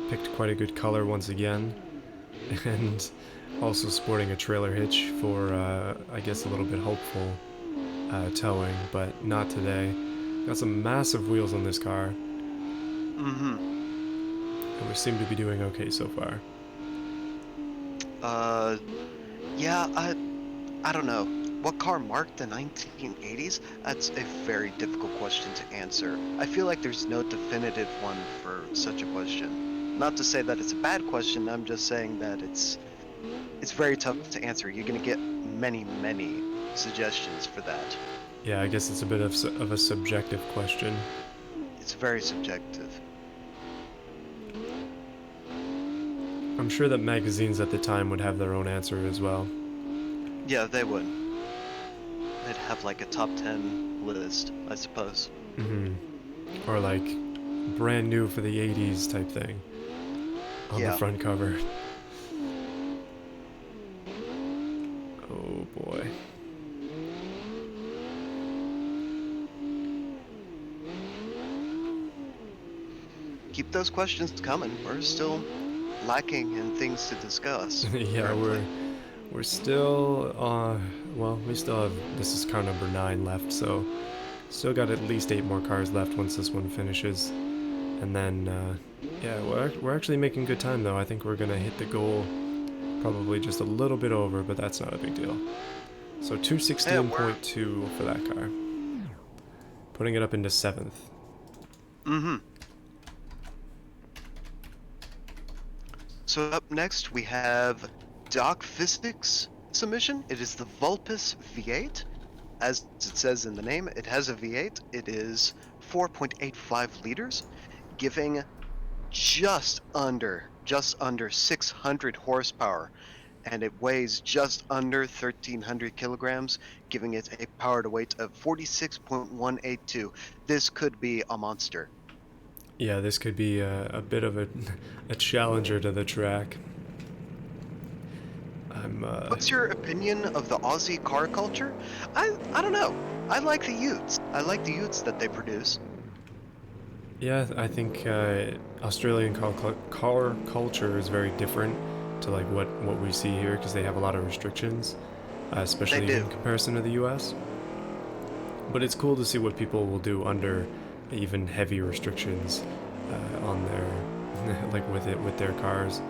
picked quite a good color once again, and also sporting a trailer hitch for, I guess, a little bit hopeful towing, but not today. Got some massive wheels on this car. Mm-hmm. And we seem to be doing okay so far. Yeah, I don't know. What car marked the 1980s? That's a very difficult question to answer. I feel like there's no definitive one for such a question. Not to say that it's a bad question, I'm just saying that it's very tough to answer. You're gonna get many suggestions for that. Yeah, I guess it's a bit of a subjective question. It's very subjective. I'm sure that magazines at the time would have their own answer as well. Yeah, they would. They'd have like a top 10 list, I suppose. Or like, brand new for the 80s type thing. On the front cover. Oh boy. Keep those questions coming. We're still lacking in things to discuss. Yeah, we're still well, we still have, this is car number 9 left, so still got at least 8 more cars left once this one finishes. And then yeah, we're actually making good time though. I think we're gonna hit the goal probably just a little bit over, but that's not a big deal. So 216.2 for that car. Putting it up into 7th. So up next we have Doc Physics submission. It is the Vulpes V8. As it says in the name, it has a V8. It is 4.85 liters, giving just under 600 horsepower, and it weighs just under 1,300 kilograms, giving it a power to weight of 46.182. This could be a monster. Yeah, this could be a bit of a challenger to the track. What's your opinion of the Aussie car culture? I don't know. I like the Utes. I like the Utes that they produce. Yeah, I think Australian car culture is very different to like what we see here, because they have a lot of restrictions, especially in comparison to the US. But it's cool to see what people will do under even heavy restrictions on their like with their cars.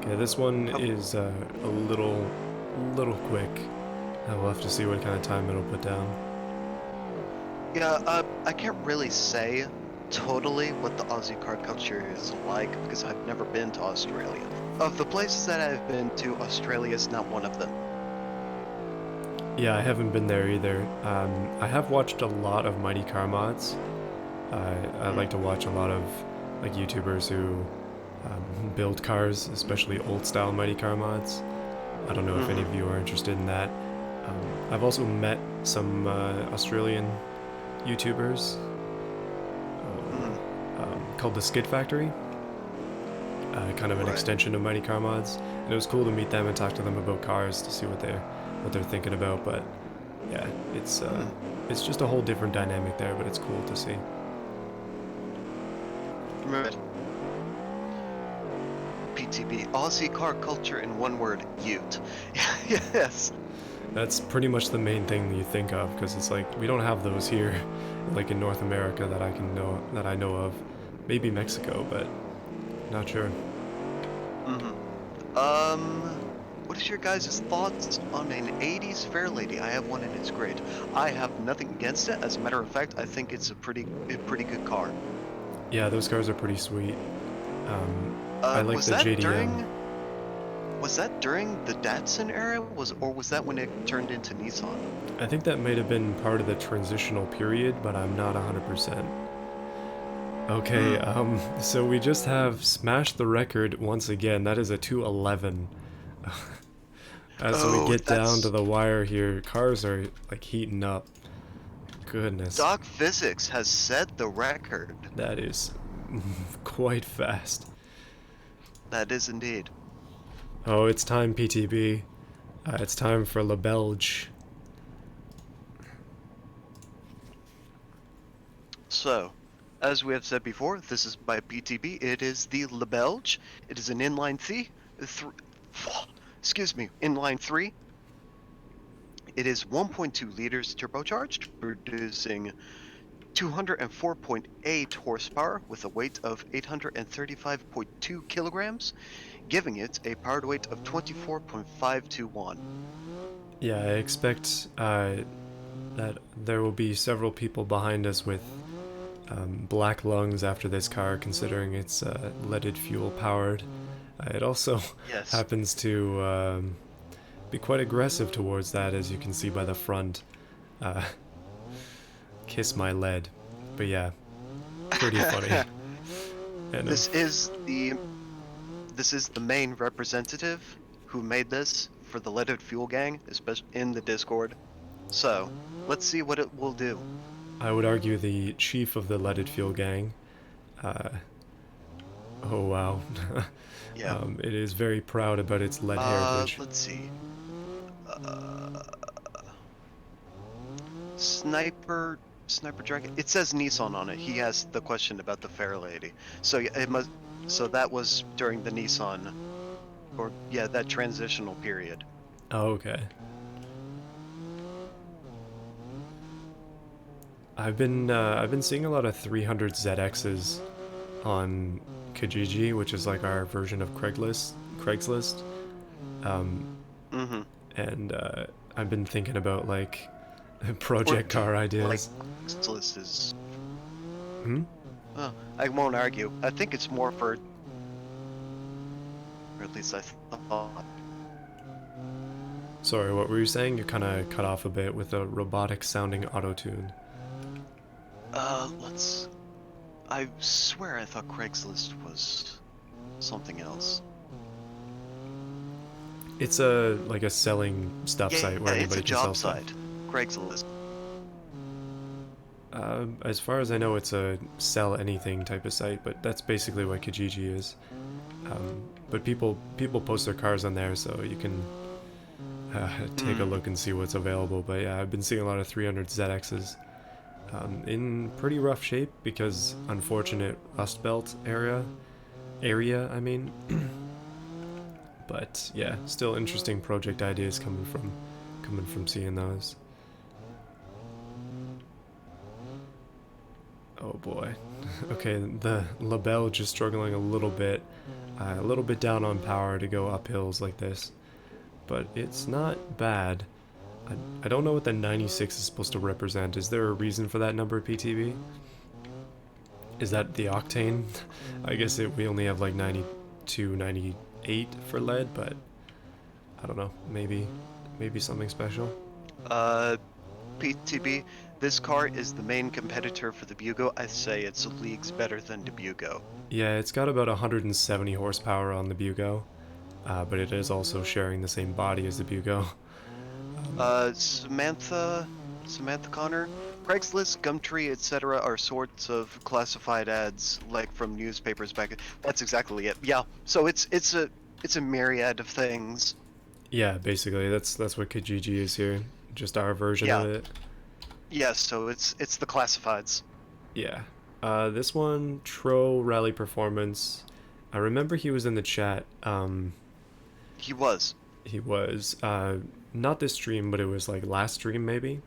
Okay, this one is a little quick. We'll have to see what kind of time it'll put down. Yeah, I can't really say totally what the Aussie car culture is like, because I've never been to Australia. Of the places that I've been to, Australia is not one of them. Yeah, I haven't been there either. I have watched a lot of Mighty Car Mods. I like to watch a lot of like YouTubers who build cars, especially old style Mighty Car Mods. I don't know if any of you are interested in that. I've also met some Australian YouTubers called the Skid Factory, kind of an Right. extension of Mighty Car Mods, and it was cool to meet them and talk to them about cars to see what they're thinking about. But yeah, Hmm. it's just a whole different dynamic there, but it's cool to see. Right. PTB, Aussie car culture in one word, Ute. Yes. That's pretty much the main thing that you think of, because it's like we don't have those here, like in North America that I know of. Maybe Mexico, but not sure. Hmm. What is your guys' thoughts on an 80s Fairlady? I have one and it's great. I have nothing against it. As a matter of fact, I think it's a pretty good car. Yeah, those cars are pretty sweet. I like Was the that JDM. during the Datsun era? Was that when it turned into Nissan? I think that might have been part of the transitional period, but I'm not 100%. Okay, Hmm. so we just have smashed the record once again. That is a 211. As we Oh, get down to that's the wire here, cars are like heating up. Goodness, Doc Physics has set the record. that is quite fast. That is indeed. Oh, it's time, PTB. It's time for La Belge. So, as we have said before, this is by PTB. It is the LeBelge. It is an inline excuse me, inline three. It is 1.2 liters turbocharged, producing 204.8 horsepower with a weight of 835.2 kilograms, giving it a powered weight of 24.521. Yeah, I expect that there will be several people behind us with black lungs after this car, considering it's leaded fuel powered. It also Yes. happens to be quite aggressive towards that, as you can see by the front. Uh, Kiss my lead. But yeah, pretty funny. And This is the this is the main representative who made this for the Leaded Fuel Gang, especially in the Discord. So, let's see what it will do. I would argue the chief of the leaded fuel gang. Uh, oh wow. Yeah. It is very proud about its lead heritage. Let's see. Uh, Sniper Dragon. It says Nissan on it. He has the question about the Fair Lady. So yeah, it must. So that was during the Nissan, or yeah, that transitional period. Oh, okay. I've been seeing a lot of 300 ZXs on Kijiji, which is like our version of Craigslist. Um, Mm-hmm. and I've been thinking about like Or project car like ideas. Craigslist is. Hmm? I won't argue. I think it's more for, or at least I thought. Sorry, what were you saying? You kind of cut off a bit with a robotic sounding auto tune. Let's. I swear I thought Craigslist was something else. It's a like a selling stuff Yeah, site where it's a anybody can sell job stuff. site. Craigslist. As far as I know, it's a sell anything type of site, but that's basically what Kijiji is. But people post their cars on there, so you can take a look and see what's available. But yeah, I've been seeing a lot of 300 ZXs in pretty rough shape because unfortunate Rust Belt area. I mean, but yeah, still interesting project ideas coming from seeing those. Oh boy. Okay, the LaBelle just struggling a little bit down on power to go up hills like this, but it's not bad. I don't know what the 96 is supposed to represent. Is there a reason for that number, PTV? Is that the octane? I guess we only have like 92, 98 for lead, but I don't know. Maybe something special. Uh, PTB. This car is the main competitor for the Bugo. I say it's leagues better than the Bugo. Yeah, it's got about 170 horsepower on the Bugo, but it is also sharing the same body as the Bugo. Samantha Connor, Craigslist, Gumtree, etc. are sorts of classified ads like from newspapers back. That's exactly it. Yeah. So it's a myriad of things. Yeah, basically that's what Kijiji is here. Just our version of Yeah. it. Yeah. So it's the classifieds. Yeah. This one, Tro Rally Performance. I remember he was in the chat. He was. He was. Not this stream, but it was like last stream maybe.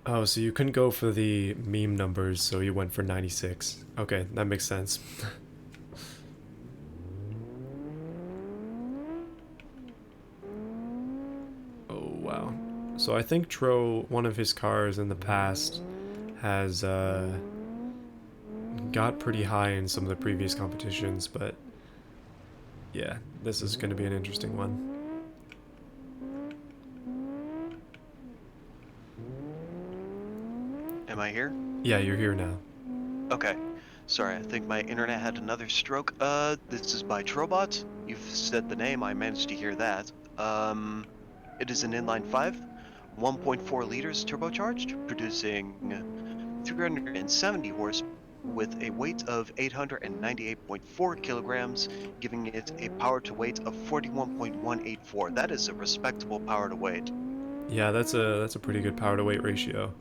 Oh, so you couldn't go for the meme numbers, so you went for 96. Okay, that makes sense. Oh, wow. So I think Tro, one of his cars in the past, has got pretty high in some of the previous competitions, but yeah, this is going to be an interesting one. Am I here? Yeah, you're here now. Okay. Sorry, I think my internet had another stroke. This is by Trobot. You've said the name, I managed to hear that. It is an inline 5, 1.4 liters turbocharged, producing 370 horse with a weight of 898.4 kilograms, giving it a power to weight of 41.184. That is a respectable power to weight. Yeah, that's a pretty good power to weight ratio,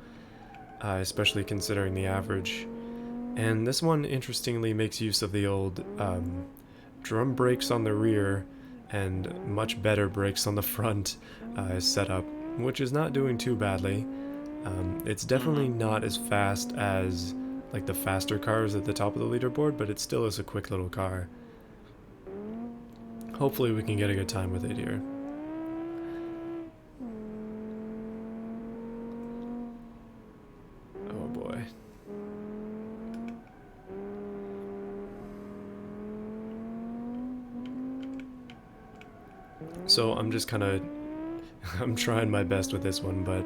especially considering the average. And this one, interestingly, makes use of the old drum brakes on the rear and much better brakes on the front setup, which is not doing too badly. It's definitely not as fast as like the faster cars at the top of the leaderboard, but it still is a quick little car. Hopefully we can get a good time with it here. Oh boy. So I'm just kind of I'm trying my best with this one, but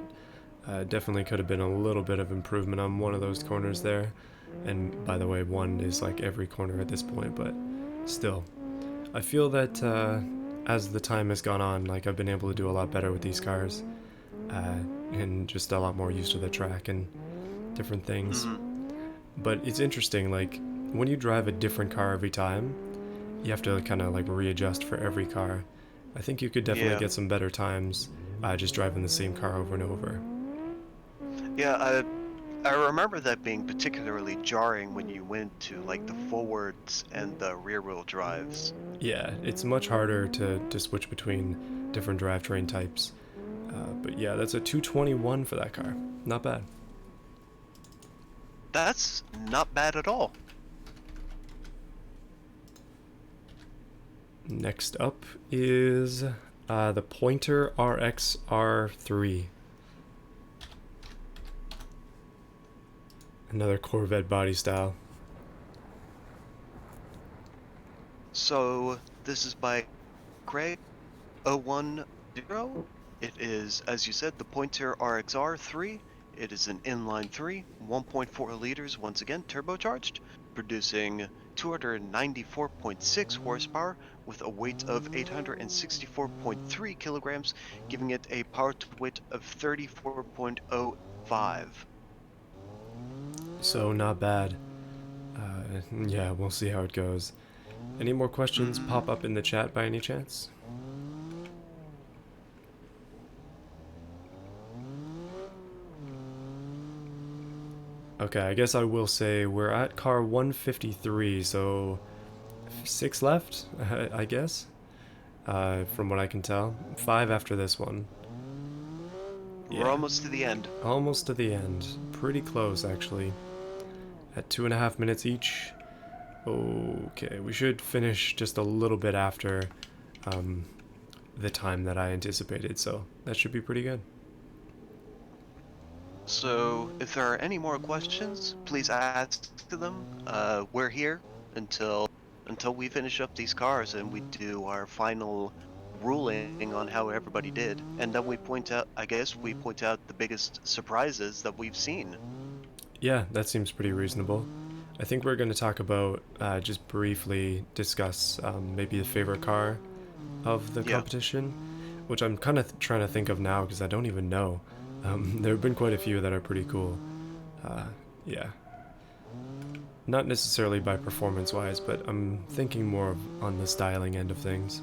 definitely could have been a little bit of improvement on one of those corners there. And by the way, one is like every corner at this point, but still. I feel that as the time has gone on, like I've been able to do a lot better with these cars. And just a lot more used to the track and different things. But it's interesting, like when you drive a different car every time, you have to kind of like readjust for every car. I think you could definitely Yeah. get some better times just driving the same car over and over. Yeah, I remember that being particularly jarring when you went to like the forwards and the rear wheel drives. Yeah, it's much harder to switch between different drivetrain types. But yeah, that's a 221 for that car. Not bad. That's not bad at all. Next up is the Pointer RXR3. Another Corvette body style. So this is by Craig 010. It is, as you said, the Pointer RXR3. It is an inline 3, 1.4 liters, once again turbocharged, producing 294.6 horsepower with a weight of 864.3 kilograms, giving it a power to weight of 34.05. So not bad. Yeah, we'll see how it goes. Any more questions pop up in the chat by any chance? Okay, I guess I will say we're at car 153, so 6 left, I guess, from what I can tell. 5 after this one. We're almost to the end. Almost to the end. Pretty close, actually. At 2.5 minutes each. Okay, we should finish just a little bit after the time that I anticipated, so that should be pretty good. So, if there are any more questions, please ask them. We're here until we finish up these cars and we do our final ruling on how everybody did, and then we point out, I guess, we point out the biggest surprises that we've seen. Yeah, that seems pretty reasonable. I think we're going to talk about, just briefly discuss maybe the favorite car of the competition, which I'm kind of trying to think of now because I don't even know. There have been quite a few that are pretty cool. Yeah. Not necessarily by performance-wise, but I'm thinking more on the styling end of things.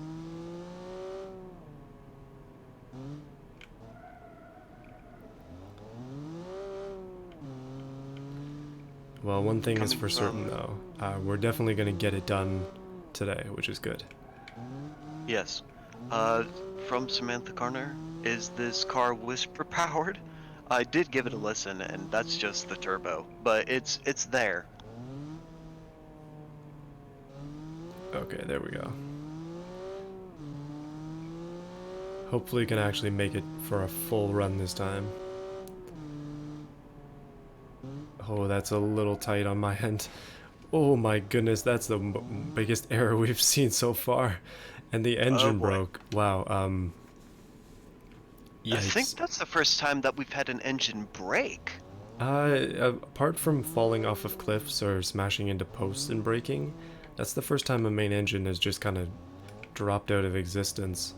Well, one thing is Coming for certain, from though. We're definitely going to get it done today, which is good. yes, from Samantha Garner. Is this car whisper powered? I did give it a listen, and that's just the turbo, but it's there. Okay, there we go. Hopefully, can actually make it for a full run this time. Oh, that's a little tight on my end. Oh my goodness, that's the biggest error we've seen so far. And the Oh engine boy. broke. Wow, I think yikes. that's the first time that we've had an engine break. Apart from falling off of cliffs or smashing into posts and breaking, that's the first time a main engine has just kind of dropped out of existence.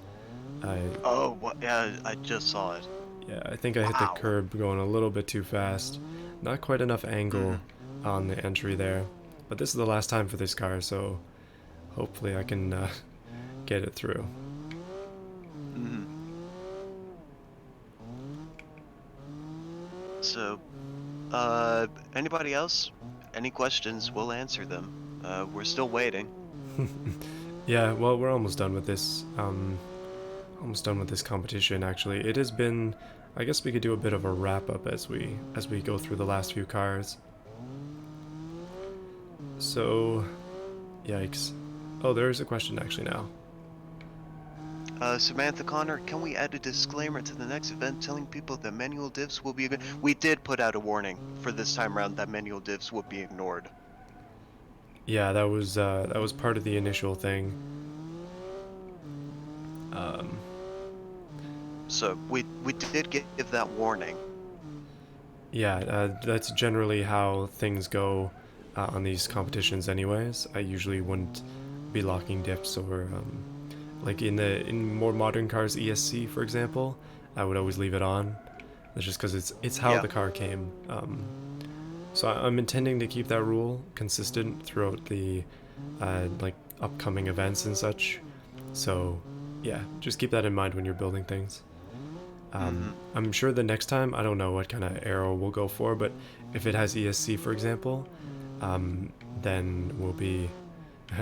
I, Oh, what? Yeah, I just saw it. yeah, I think I hit the Wow. curb going a little bit too fast. Not quite enough Hmm. angle on the entry there. But this is the last time for this car, so hopefully I can get it through. Hmm. So, anybody else? Any questions? We'll answer them. We're still waiting. Yeah, well, we're almost done with this. Almost done with this competition. Actually, it has been. I guess we could do a bit of a wrap up as we go through the last few cars. So, yikes. Oh, there is a question actually now. Samantha Connor, can we add a disclaimer to the next event telling people that manual diffs will be? We did put out a warning for this time around that manual diffs would be ignored. Yeah, that was part of the initial thing. Um, So we did give that warning. yeah, that's generally how things go on these competitions. Anyways, I usually wouldn't be locking dips or like in more modern cars, ESC for example, I would always leave it on. That's just because it's how Yeah. the car came. So I'm intending to keep that rule consistent throughout the like upcoming events and such. So yeah, just keep that in mind when you're building things. Mm-hmm. I'm sure the next time, I don't know what kind of arrow we'll go for, but if it has ESC, for example, then we'll be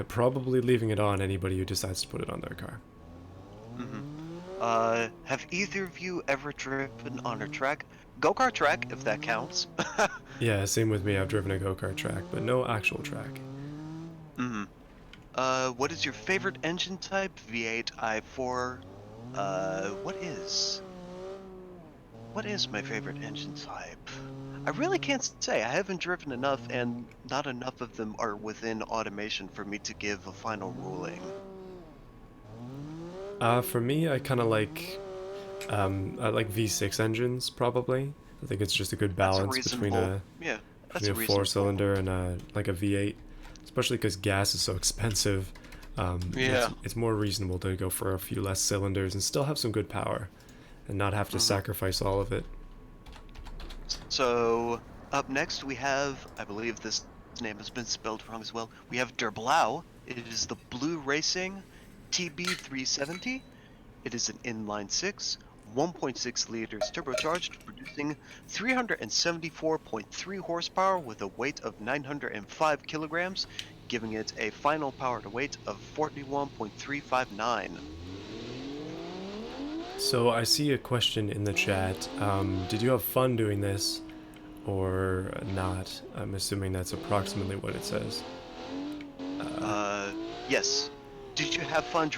probably leaving it on anybody who decides to put it on their car. Mm-hmm. Have either of you ever driven on a track? Go-kart track, if that counts. Yeah, same with me. I've driven a go-kart track, but no actual track. Mm-hmm. What is your favorite engine type? V8, i4. What is my favorite engine type? I really can't say. I haven't driven enough, and not enough of them are within automation for me to give a final ruling. For me, I like V6 engines probably. I think it's just a good That's a balance reasonable, yeah, that's between a a four reasonable. cylinder and a like a V8, especially because gas is so expensive. Yeah. It's more reasonable to go for a few less cylinders and still have some good power, and not have to Hmm. sacrifice all of it. So up next we have, I believe this name has been spelled wrong as well. We have Derblau. It is the Blue Racing TB370. It is an inline six, 1.6 liters turbocharged, producing 374.3 horsepower with a weight of 905 kilograms, giving it a final power to weight of 41.359. So I see a question in the chat. Did you have fun doing this or not? I'm assuming that's approximately what it says. Uh, yes. Did you have fun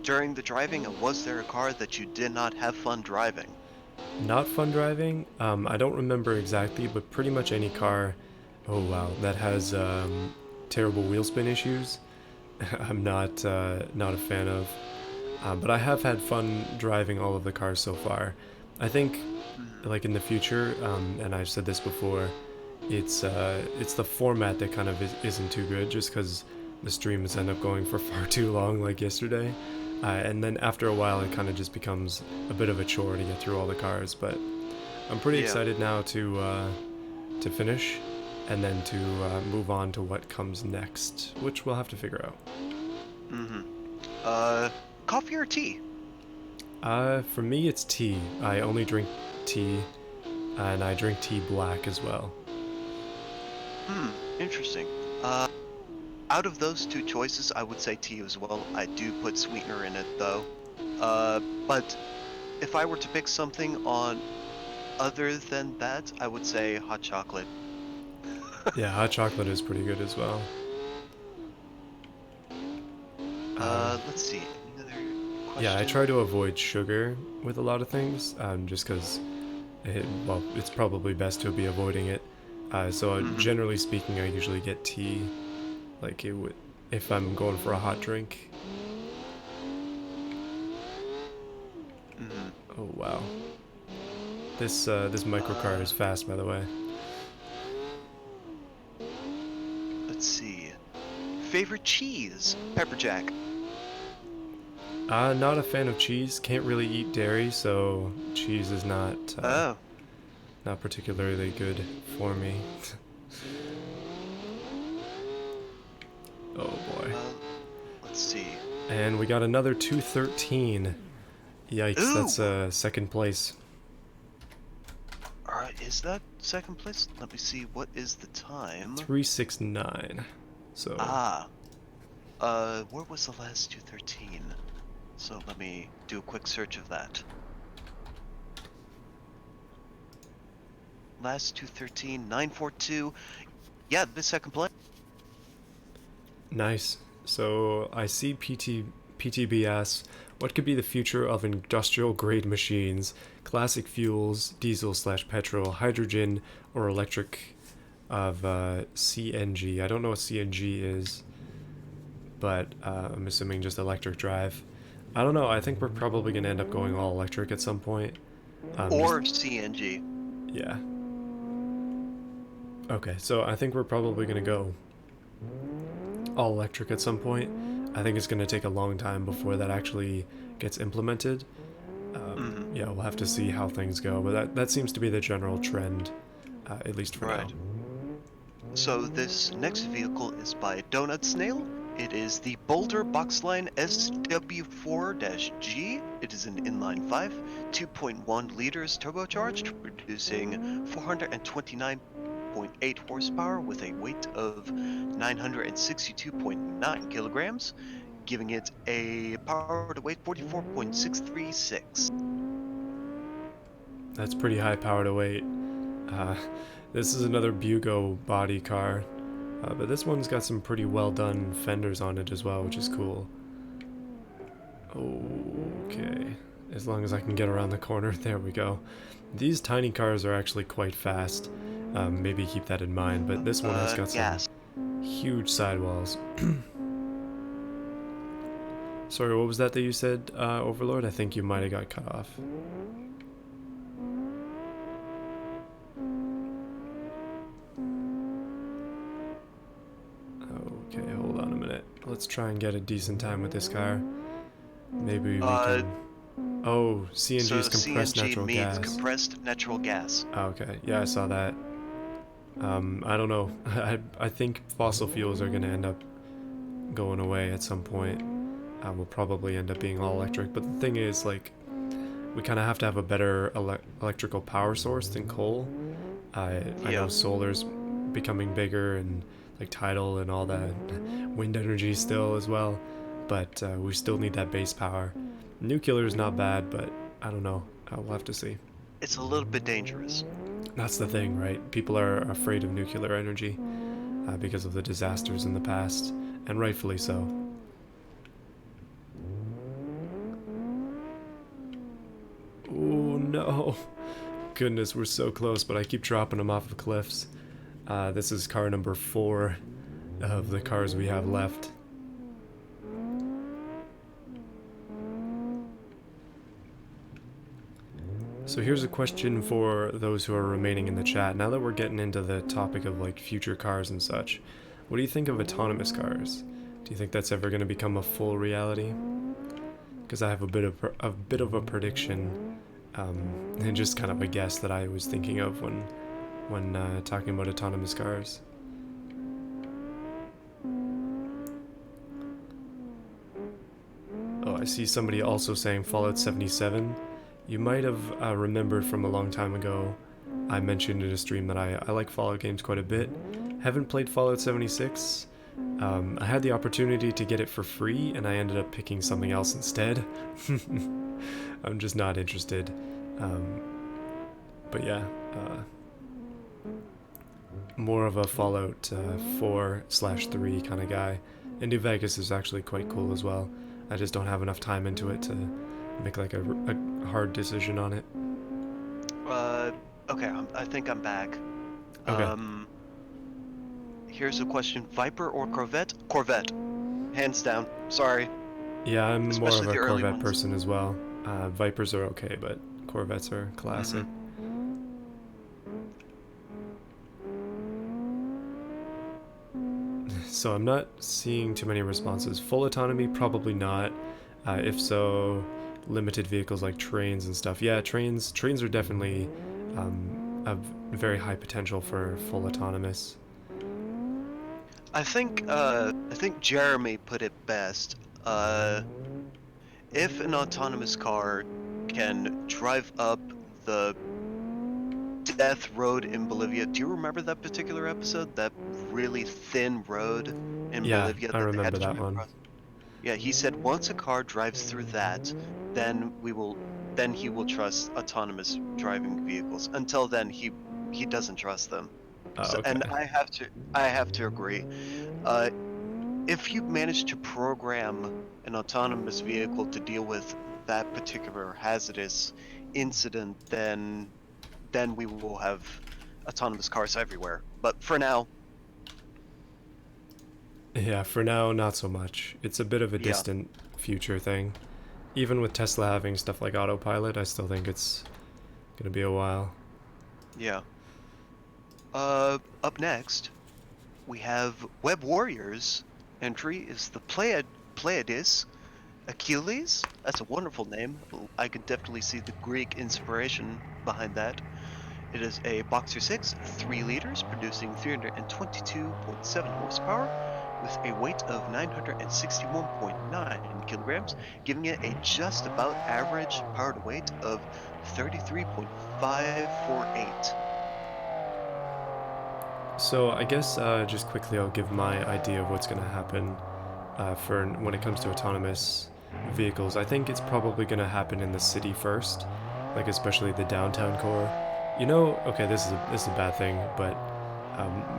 during the driving, and was there a car that you did not have fun driving? Not fun driving. I don't remember exactly, but pretty much any car. Oh wow, that has terrible wheel spin issues. I'm not a fan of. But I have had fun driving all of the cars so far. I think, Mhm. like in the future, and I've said this before, it's the format that kind of isn't too good, just because the streams end up going for far too long, like yesterday. And then after a while, it kind of just becomes a bit of a chore to get through all the cars. But I'm pretty Yeah. excited now to finish, and then to move on to what comes next, which we'll have to figure out. Mm-hmm. Coffee or tea? For me, it's tea. I only drink tea, and I drink tea black as well. Hmm, interesting. Uh, out of those two choices, I would say tea as well. I do put sweetener in it though. But if I were to pick something on other than that, I would say hot chocolate. Yeah, hot chocolate is pretty good as well. Let's see. Any other Yeah, I try question? to avoid sugar with a lot of things, just because, well, it's probably best to be avoiding it. So Mm-hmm. generally speaking, I usually get tea, like it would, if I'm going for a hot drink. Mm-hmm. Oh wow, this microcar Uh, is fast, by the way. let's see. Favorite cheese? Pepper jack. Not a fan of cheese. Can't really eat dairy, so cheese is Oh. not particularly good for me. Oh boy. Uh, let's see. And we got another 213. Yikes, that's Ooh! second place. Alright, is that second place? Let me see. What is the time? 369. So, Ah. Where was the last 213? So let me do a quick search of that. Last 213, 942. Yeah, the second place. nice. So, I see PTBS. What could be the future of industrial grade machines? Classic fuels, diesel slash petrol, hydrogen, or electric of CNG. I don't know what CNG is, but I'm assuming just electric drive. I don't know. I think we're probably going to end up going all electric at some point. Just, Or CNG. yeah. Okay, so I think we're probably going to go all electric at some point. I think it's going to take a long time before that actually gets implemented. Mm-hmm. Yeah, we'll have to see how things go, but that seems to be the general trend, at least for now. Right. So this next vehicle is by Donut Snail. It is the Boulder Boxline SW4-G. It is an inline-5, 2.1 liters turbocharged, producing 429.8 horsepower with a weight of 962.9 kilograms, giving it a power to weight 44.636. That's pretty high power to weight. Uh, this is another Bugo body car, but this one's got some pretty well done fenders on it as well, which is cool. Okay, as long as I can get around the corner, there we go. These tiny cars are actually quite fast. Maybe keep that in mind, but this one has got some Gas. huge sidewalls. Sorry, what was that you said, Overlord? I think you might have got cut off. Okay, hold on a minute. Let's try and get a decent time with this car. Maybe we Uh, can... Oh, CNG so is compressed CNG natural means gas. compressed natural gas. Oh, okay, yeah, I saw that. I don't know. I think fossil fuels are going to end up going away at some point. We'll probably end up being all electric. But the thing is, like, we kind of have to have a better electrical power source than coal. I know Yeah. solar's becoming bigger, and like tidal and all that, wind energy still as well. But we still need that base power. Nuclear is not bad, but I don't know. We'll have to see. It's a little bit dangerous. That's the thing, right? People are afraid of nuclear energy because of the disasters in the past, and rightfully so. Oh no. Goodness, we're so close, but I keep dropping them off of cliffs. This is car number 4 of the cars we have left. So here's a question for those who are remaining in the chat. Now that we're getting into the topic of like future cars and such, what do you think of autonomous cars? Do you think that's ever going to become a full reality? because I have a bit of a prediction, and just kind of a guess that I was thinking of when talking about autonomous cars. Oh, I see somebody also saying Fallout 77. You might have remembered from a long time ago, I mentioned in a stream that I like Fallout games quite a bit. Haven't played Fallout 76. I had the opportunity to get it for free, and I ended up picking something else instead. I'm just not interested. Um, but yeah, more of a Fallout 4/3 kind of guy. And New Vegas is actually quite cool as well. I just don't have enough time into it to make like a hard decision on it. Okay, I think I'm back. Okay. Here's a question: Viper or Corvette? Corvette, hands down. Sorry, Yeah, I'm more of especially a the early Corvette ones. person as well. Vipers are okay, but Corvettes are classic. Mm-hmm. So I'm not seeing too many responses. Full autonomy, probably not. If so, limited vehicles like trains and stuff. Yeah, trains are definitely a very high potential for full autonomous. I think Jeremy put it best. If an autonomous car can drive up the death road in Bolivia, do you remember that particular episode? That really thin road in Yeah, Bolivia I that they had remember to that drive one. across? Yeah, he said once a car drives through that, then then he will trust autonomous driving vehicles. Until then, he doesn't trust them. Oh, So, and okay. I have to agree. Uh, if you manage to program an autonomous vehicle to deal with that particular hazardous incident, then we will have autonomous cars everywhere. But for now, Yeah, for now, not so much. It's a bit of a yeah, distant future thing. Even with Tesla having stuff like autopilot, I still think it's gonna be a while. yeah. Up next, we have Web Warriors. Entry is the Pleiades Achilles. That's a wonderful name. I could definitely see the Greek inspiration behind that. It is a Boxer 6, 3 liters, producing 322.7 horsepower, with a weight of 961.9 kilograms, giving it a just about average power to weight of 33.548. So I guess just quickly I'll give my idea of what's going to happen for when it comes to autonomous vehicles. I think it's probably going to happen in the city first, like especially the downtown core. Okay, this is a bad thing, but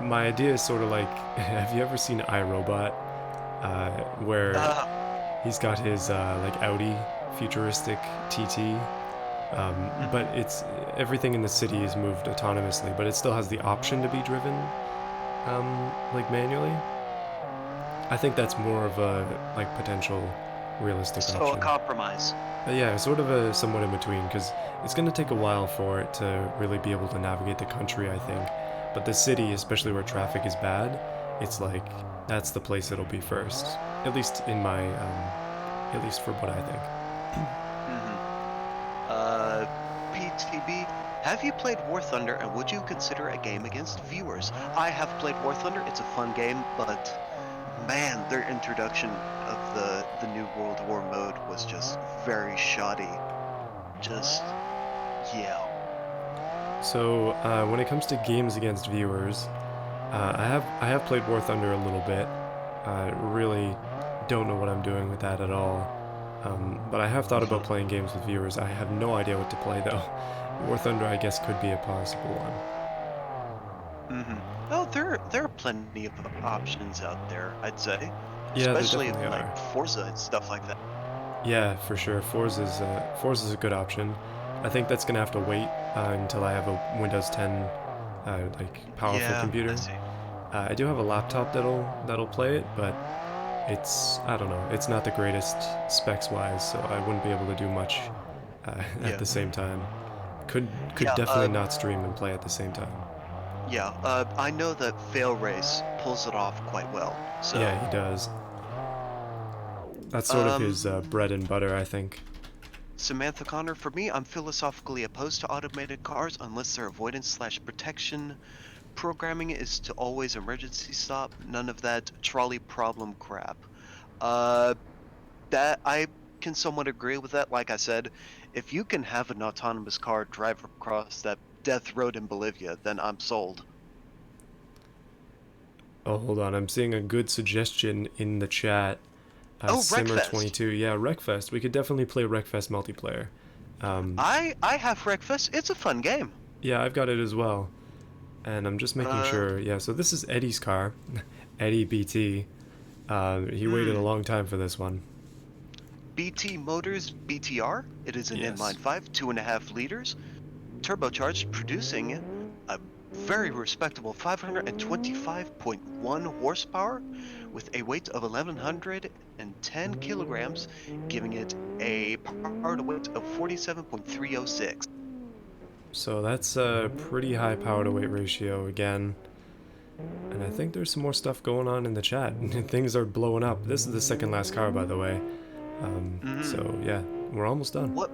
my idea is sort of like, have you ever seen iRobot, where Uh, he's got his like Audi futuristic TT, but mhm. it's everything in the city is moved autonomously, but it still has the option to be driven like manually. I think that's more of a like potential realistic So a option. compromise. Yeah, sort of a somewhat in between because it's going to take a while for it to really be able to navigate the country, I think. But the city, especially where traffic is bad, it's like that's the place it'll be first. At least at least for what I think. Hmm. Uh, PTB, have you played War Thunder and would you consider a game against viewers? I have played War Thunder. It's a fun game, but man, their introduction of the new World War mode was just very shoddy. Just yeah. So when it comes to games against viewers, I have played War Thunder a little bit. I really don't know what I'm doing with that at all. But I have thought about playing games with viewers. I have no idea what to play though. War Thunder, I guess, could be a possible one. Mm-hmm. Oh, there are plenty of options out there, I'd say, Yeah, there especially definitely like are. Forza and stuff like that. Yeah, for sure. Forza's a good option. I think that's gonna have to wait until I have a Windows 10 like powerful Yeah, I computer. see. I do have a laptop that'll play it, but I don't know, it's not the greatest specs wise, so I wouldn't be able to do much at Yeah, the same time. Could yeah. definitely not stream and play at the same time. Yeah, I know that Fail Race pulls it off quite well. Yeah, So, he does. That's sort of his bread and butter, I think. Samantha Connor, for me, I'm philosophically opposed to automated cars unless their avoidance/protection programming is to always emergency stop. None of that trolley problem crap. That I can somewhat agree with that. Like I said, if you can have an autonomous car drive across that death road in Bolivia, then I'm sold. Oh, hold on. I'm seeing a good suggestion in the chat. Oh, Wreckfest! Simmer22. Yeah, Wreckfest. We could definitely play Wreckfest multiplayer. I have Wreckfest. It's a fun game. Yeah, I've got it as well. And I'm just making Uh, sure. Yeah, so this is Eddie's car. Eddie BT. He waited a long time for this one. BT Motors BTR. It is an Yes. inline 5, 2.5 liters, turbocharged, producing a very respectable 525.1 horsepower with a weight of 1,110 kilograms, giving it a power to weight of 47.306. So that's a pretty high power to weight ratio again. And I think there's some more stuff going on in the chat. Things are blowing up. This is the second last car, by the way. So yeah, we're almost done. What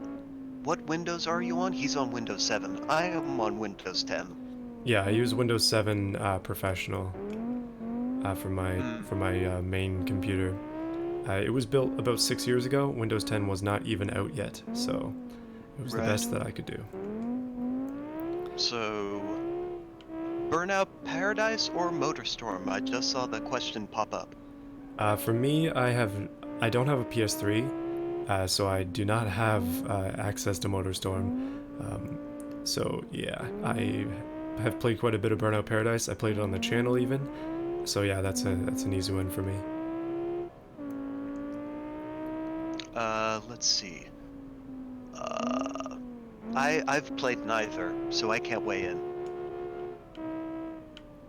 Windows are you on? He's on Windows 7. I am on Windows 10. Yeah, I use Windows 7 Professional for my main computer. It was built about 6 years ago. Windows 10 was not even out yet, so it was the best that I could do. So, Burnout Paradise or Motorstorm? I just saw the question pop up. For me, I don't have a PS3, so I do not have access to Motorstorm. So yeah, I have played quite a bit of Burnout Paradise. I played it on the channel even. So yeah, that's an easy win for me. Let's see. I've played neither, so I can't weigh in.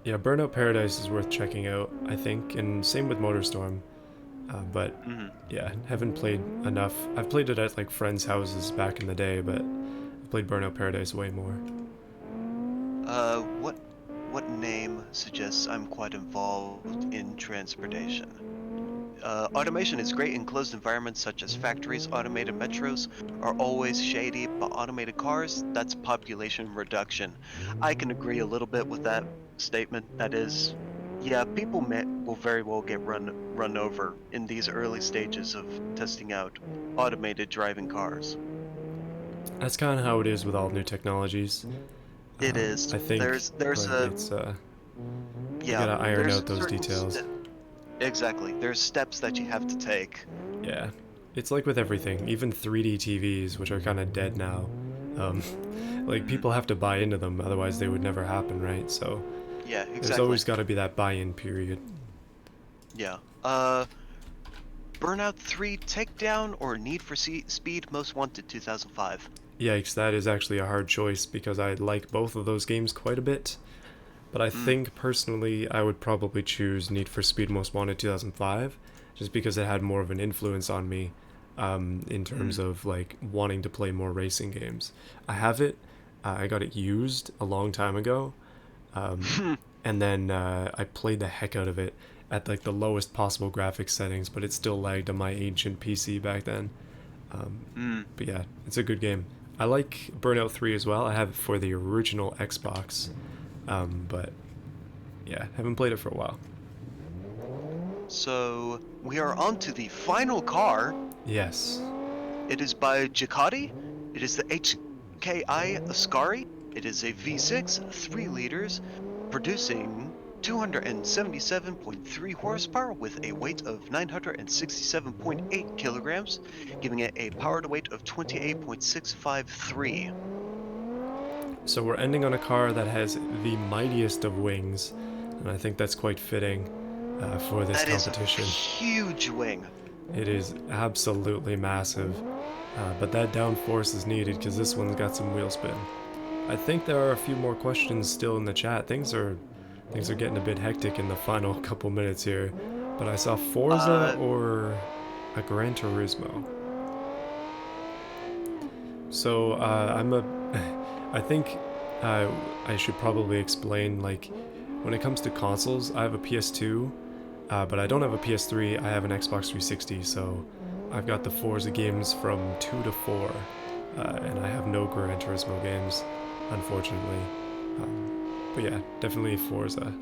Yeah, Burnout Paradise is worth checking out, I think, and same with Motorstorm. But yeah, haven't played enough. I've played it at like friends' houses back in the day, but I've played Burnout Paradise way more. What name suggests I'm quite involved in transportation? Automation is great in closed environments such as factories. Automated metros are always shady, but automated cars, that's population reduction. I can agree a little bit with that statement. That is, yeah, people will very well get run over in these early stages of testing out automated driving cars. That's kind of how it is with all new technologies. It is. I think there's it's you gotta iron out those details. Exactly. There's steps that you have to take. Yeah, it's like with everything, even 3D TVs, which are kind of dead now. Like people have to buy into them, otherwise they would never happen, right? So yeah, exactly. There's always got to be that buy-in period. Yeah. Burnout 3 Takedown or Need for Speed Most Wanted 2005? Yikes, that is actually a hard choice because I like both of those games quite a bit. But I think personally I would probably choose Need for Speed Most Wanted 2005 just because it had more of an influence on me in terms of like wanting to play more racing games. I have it. I got it used a long time ago. And then I played the heck out of it at like the lowest possible graphics settings, but it still lagged on my ancient PC back then. But yeah, it's a good game. I like Burnout 3 as well. I have it for the original Xbox, but yeah, haven't played it for a while. So we are on to the final car. Yes. It is by Ducati. It is the HKI Ascari. It is a V6, 3 liters, producing 277.3 horsepower with a weight of 967.8 kilograms, giving it a power to weight of 28.653. So we're ending on a car that has the mightiest of wings, and I think that's quite fitting for this competition. That is a huge wing. It is absolutely massive, but that downforce is needed because this one's got some wheel spin. I think there are a few more questions still in the chat. Things are getting a bit hectic in the final couple minutes here, but I saw Forza or a Gran Turismo. So I think I should probably explain, like, when it comes to consoles, I have a PS2, But I don't have a PS3, I have an Xbox 360, so I've got the Forza games from 2 to 4, and I have no Gran Turismo games, unfortunately. But yeah, definitely Forza.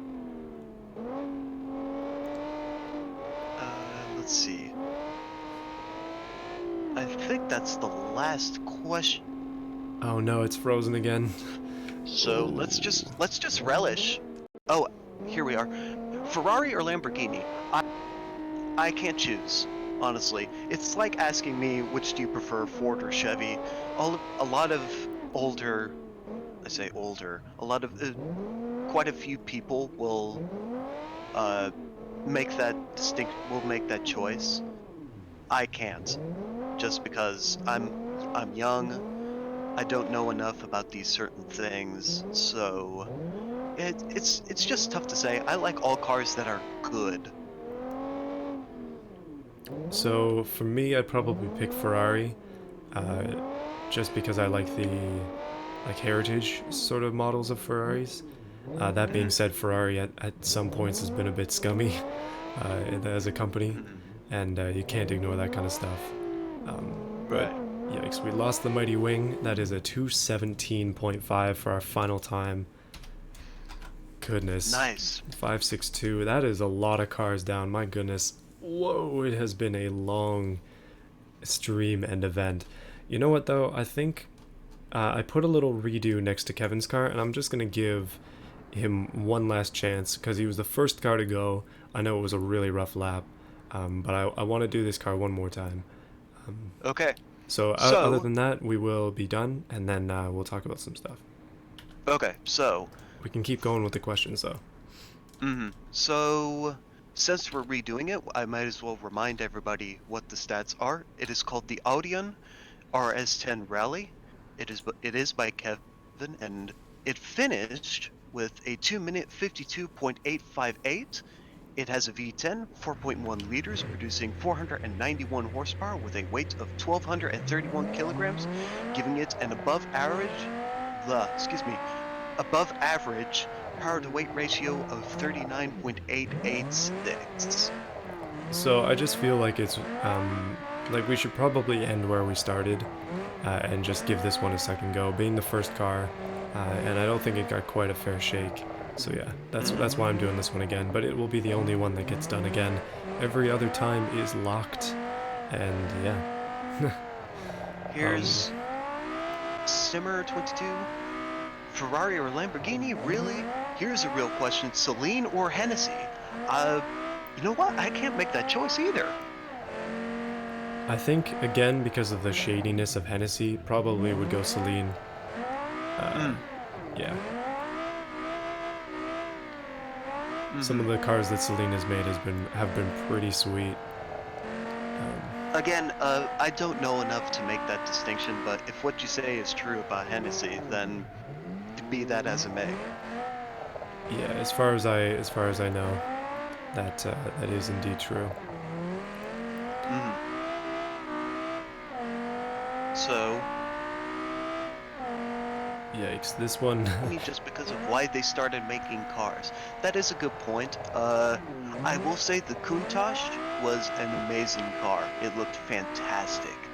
Let's see. I think that's the last question. Oh no, it's frozen again. So let's just relish. Oh, here we are. Ferrari or Lamborghini? I can't choose. Honestly, it's like asking me which do you prefer, Ford or Chevy. A lot of older, I say older, a lot of quite a few people will make that will make that choice. I can't, just because I'm young. I don't know enough about these certain things, so it's just tough to say. I like all cars that are good. So for me, I'd probably pick Ferrari, uh, just because I like the heritage sort of models of Ferraris. That being Mhm, said, Ferrari at some points has been a bit scummy as a company, mhm. and you can't ignore that kind of stuff. But Right. yikes, we lost the mighty wing. That is a 217.5 for our final time. Goodness. Nice. 562. That is a lot of cars down. My goodness. Whoa, it has been a long stream and event. You know what, though? I think I put a little redo next to Kevin's car, and I'm just going to give him one last chance because he was the first car to go. I know it was a really rough lap, but I want to do this car one more time. Okay. So, other So, than that, we will be done, and then we'll talk about some stuff. okay. So, We can keep going with the questions, though. so since we're redoing it, I might as well remind everybody what the stats are. It is called the Audion RS10 Rally. It is by Kevin, and it finished with a 2-minute 52.858. It has a V10, 4.1 liters, producing 491 horsepower with a weight of 1,231 kilograms, giving it an above average power to weight ratio of 39.886. So I just feel like it's like we should probably end where we started, and just give this one a second go, being the first car, and I don't think it got quite a fair shake. So yeah, that's why I'm doing this one again. But it will be the only one that gets done again. Every other time is locked, and yeah. um, Here's Simmer22. Ferrari or Lamborghini? Really? Here's a real question. Celine or Hennessy? You know what? I can't make that choice either. I think again because of the shadiness of Hennessy, probably would go Celine. Mm. Yeah. Some of hmm the cars that Celine has made have been pretty sweet. Again, I don't know enough to make that distinction, but if what you say is true about Hennessy, then be that as it may. Yeah, as far as I know, that that is indeed true. hmm So, Yikes! This one. just because of why they started making cars. That is a good point. I will say the Countach was an amazing car. It looked fantastic.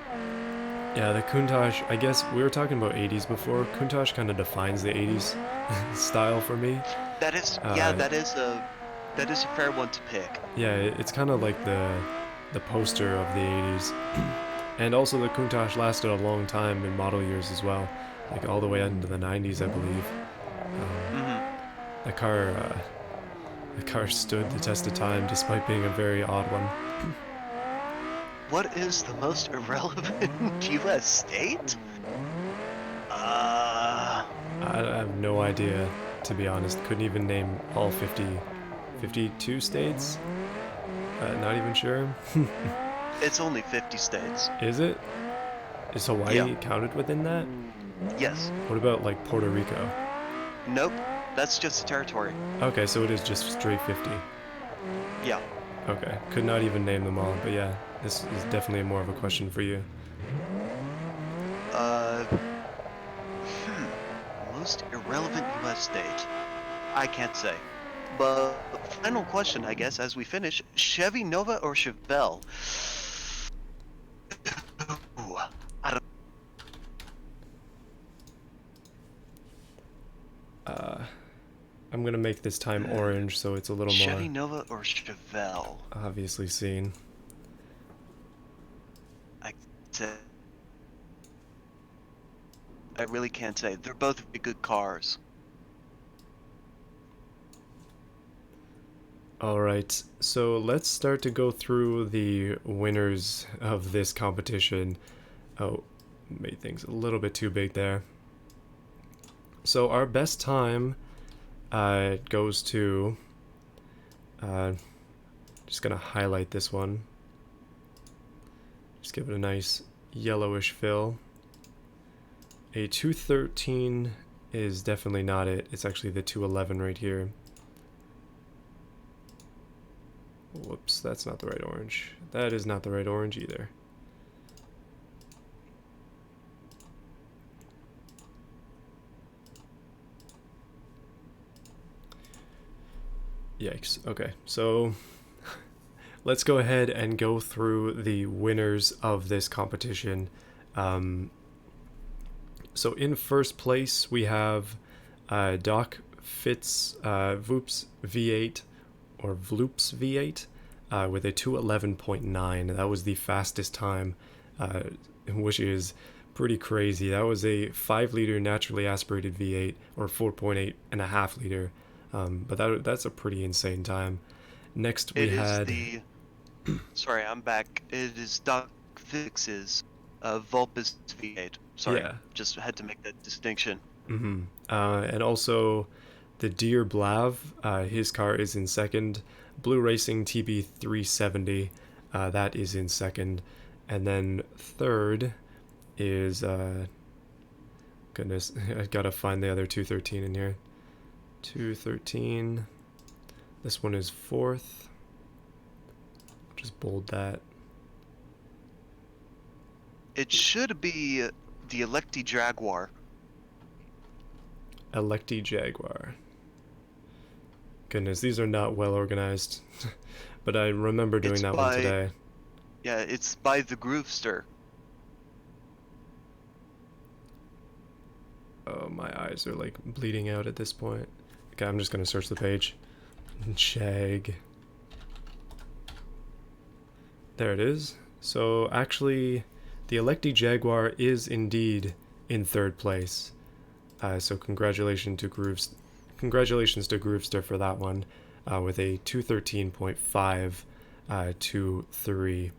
Yeah, the Countach. I guess we were talking about 80s before. Countach kind of defines the 80s style for me. Yeah, Uh, that is a fair one to pick. yeah, it's kind of like the poster of the 80s. And also the Countach lasted a long time in model years as well, like all the way into the 90s, I believe. hmm The car, the car stood the test of time despite being a very odd one. What is the most irrelevant U.S. state? Uh, I have no idea, to be honest. Couldn't even name all 52 states. Not even sure. it's only 50 states. Is it? Is Yeah. Hawaii counted within that? Yes. What about like Puerto Rico? Nope. That's just a territory. Okay, so it is just straight 50. Yeah. Okay, could not even name them all, but yeah, this is definitely more of a question for you. Uh, Most irrelevant U.S. state. I can't say. But final question, I guess, as we finish: Chevy Nova or Chevelle? Ooh, I don't. I'm gonna make this time orange so it's a little Chevy more Nova or Chevelle? obviously seen. I say, I really can't say. They're both really good cars. Alright, so let's start to go through the winners of this competition. Oh, made things a little bit too big there. So our best time goes to, just gonna highlight this one. Just give it a nice yellowish fill. A 213 is definitely not it. It's actually the 211 right here. Whoops, that's not the right orange. That is not the right orange either. Yikes. Okay, so let's go ahead and go through the winners of this competition. So in first place we have Doc Fitz Voops V8 or Vloops V8 with a 211.9. That was the fastest time, which is pretty crazy. That was a 5-liter naturally aspirated V8 or 4.8 and a half liter. But that's a pretty insane time. Next we It is had the. Sorry, I'm back. It is Doc Fix's Vulpes V8. Sorry, yeah. just had to make that distinction. And also the Deer Blav, his car is in second. Blue Racing TB370, that is in second. And then third is, goodness, I gotta find the other 213 in here. 213. This one is fourth. Just bold that. It should be the Electi Jaguar. Electi Jaguar. Goodness, these are not well organized. But I remember doing that one today. Yeah, it's by the Groovester. Oh, my eyes are like bleeding out at this point. Okay, I'm just gonna search the page. Jag. There it is. So actually, the Electi Jaguar is indeed in third place. So congratulations to Groovester for that one, with a 213.523.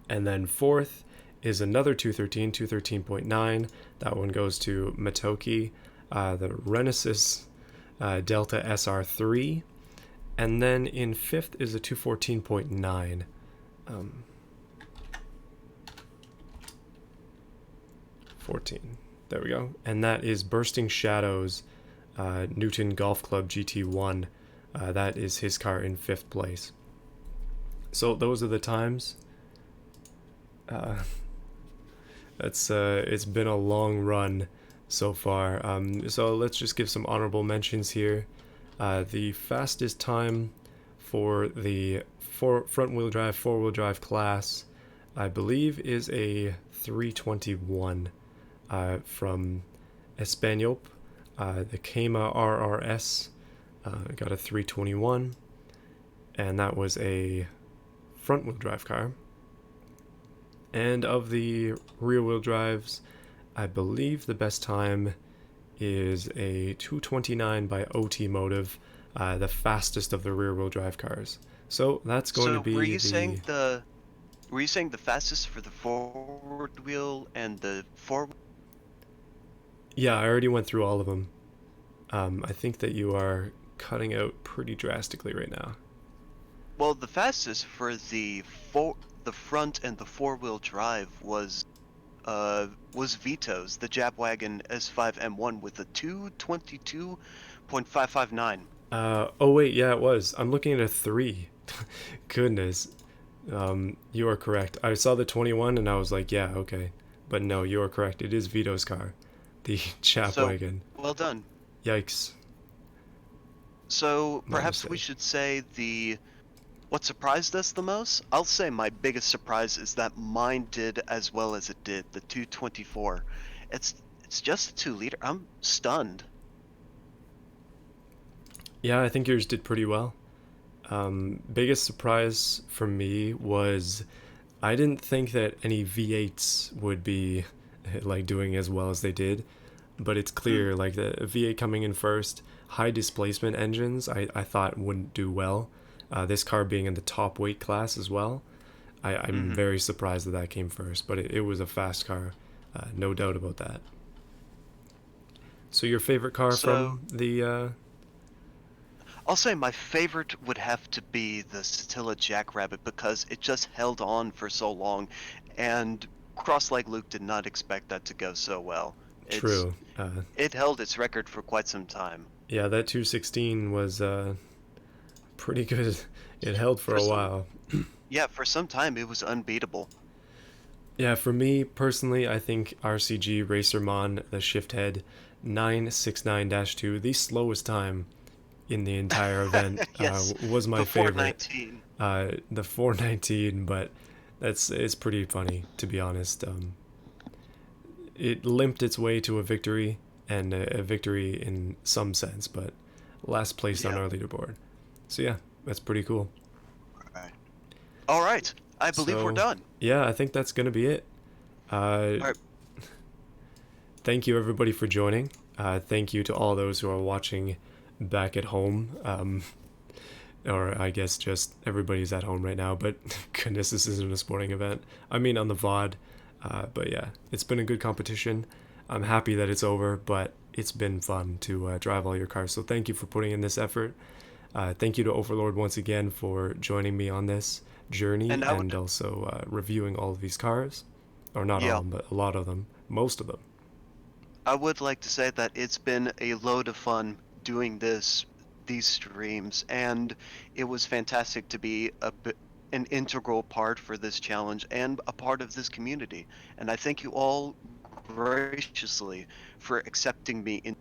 And then fourth is another 213, 213.9. That one goes to Matoki, the Renesis Delta SR3. And then in fifth is a 214.9. 14. There we go. And that is Bursting Shadows Newton Golf Club GT1. That is his car in fifth place. So those are the times. It's been a long run so far. So let's just give some honorable mentions here. The fastest time for the front-wheel drive, four-wheel drive class, I believe, is a 321 from Espanol. The Kema RRS got a 321, and that was a front-wheel drive car. And of the rear-wheel drives, I believe the best time is a 229 by Automotive, the fastest of the rear-wheel drive cars. So that's going to be were you saying the fastest for the forward wheel and the forward? Yeah, I already went through all of them. I think that you are cutting out pretty drastically right now. Well, the fastest for the front and the four-wheel drive was Vito's, the Jabwagon S5 M1 with a 222.559. Oh wait, yeah, it was. I'm looking at a 3. Goodness. You are correct. I saw the 21 and I was like, yeah, okay. But no, you are correct. It is Vito's car. The Jabwagon. So, well done. Yikes. So my perhaps we mistake. should say what surprised us the most? I'll say my biggest surprise is that mine did as well as it did, the 224. It's just a 2 liter. I'm stunned. Yeah, I think yours did pretty well. Biggest surprise for me was I didn't think that any V8s would be like doing as well as they did, but it's Mm, clear like the V8 coming in first, high displacement engines I thought wouldn't do well. This car being in the top weight class as well, I'm hmm very surprised that that came first, but it was a fast car, no doubt about that. So your favorite car So from the I'll say my favorite would have to be the Satilla Jackrabbit because it just held on for so long, and Cross Leg Luke did not expect that to go so well. It's True? it held its record for quite some time. Yeah, that 216 was pretty good. It held for For a some while. Yeah, for some time it was unbeatable. Yeah, for me personally, I think RCG Racermon, the shift head 969-2, the slowest time in the entire event, Yes, was my the favorite. 419. The 419, but it's pretty funny to be honest. It limped its way to a victory, and a victory in some sense, but last place on Yeah. our leaderboard. So yeah, that's pretty cool. Right. All right. I believe we're So done. yeah, I think that's gonna be it. Uh, All right. Thank you everybody for joining. Thank you to all those who are watching back at home. Or I guess just everybody's at home right now, but goodness, this isn't a sporting event. I mean, on the VOD. But yeah, it's been a good competition. I'm happy that it's over, but it's been fun to drive all your cars. So thank you for putting in this effort. Thank you to Overlord once again for joining me on this journey And I and would also reviewing all of these cars. Or not all yeah, of them, but a lot of them. Most of them. I would like to say that it's been a load of fun doing these streams, and it was fantastic to be an integral part for this challenge and a part of this community. And I thank you all graciously for accepting me in.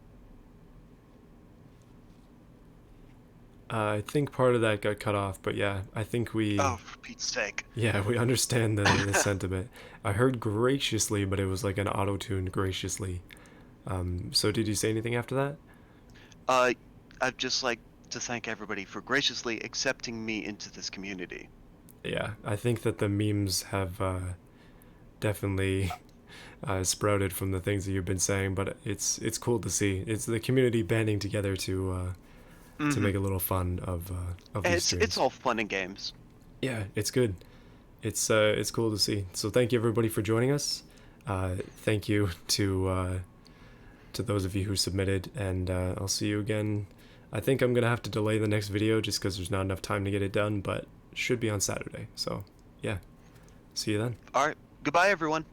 I think part of that got cut off, but yeah, I think Oh, for Pete's sake. we understand the sentiment. I heard graciously, but it was like an auto-tuned graciously. So did you say anything after that? uh, I'd just like to thank everybody for graciously accepting me into this community. Yeah, I think that the memes have definitely sprouted from the things that you've been saying, but it's cool to see. It's the community banding together to hmm make a little fun of these It's streams. all fun and games. Yeah, it's good. It's cool to see. So thank you everybody for joining us. Thank you to those of you who submitted, and I'll see you again. I think I'm gonna have to delay the next video just because there's not enough time to get it done, but should be on Saturday. So yeah, see you then. All right. Goodbye, everyone.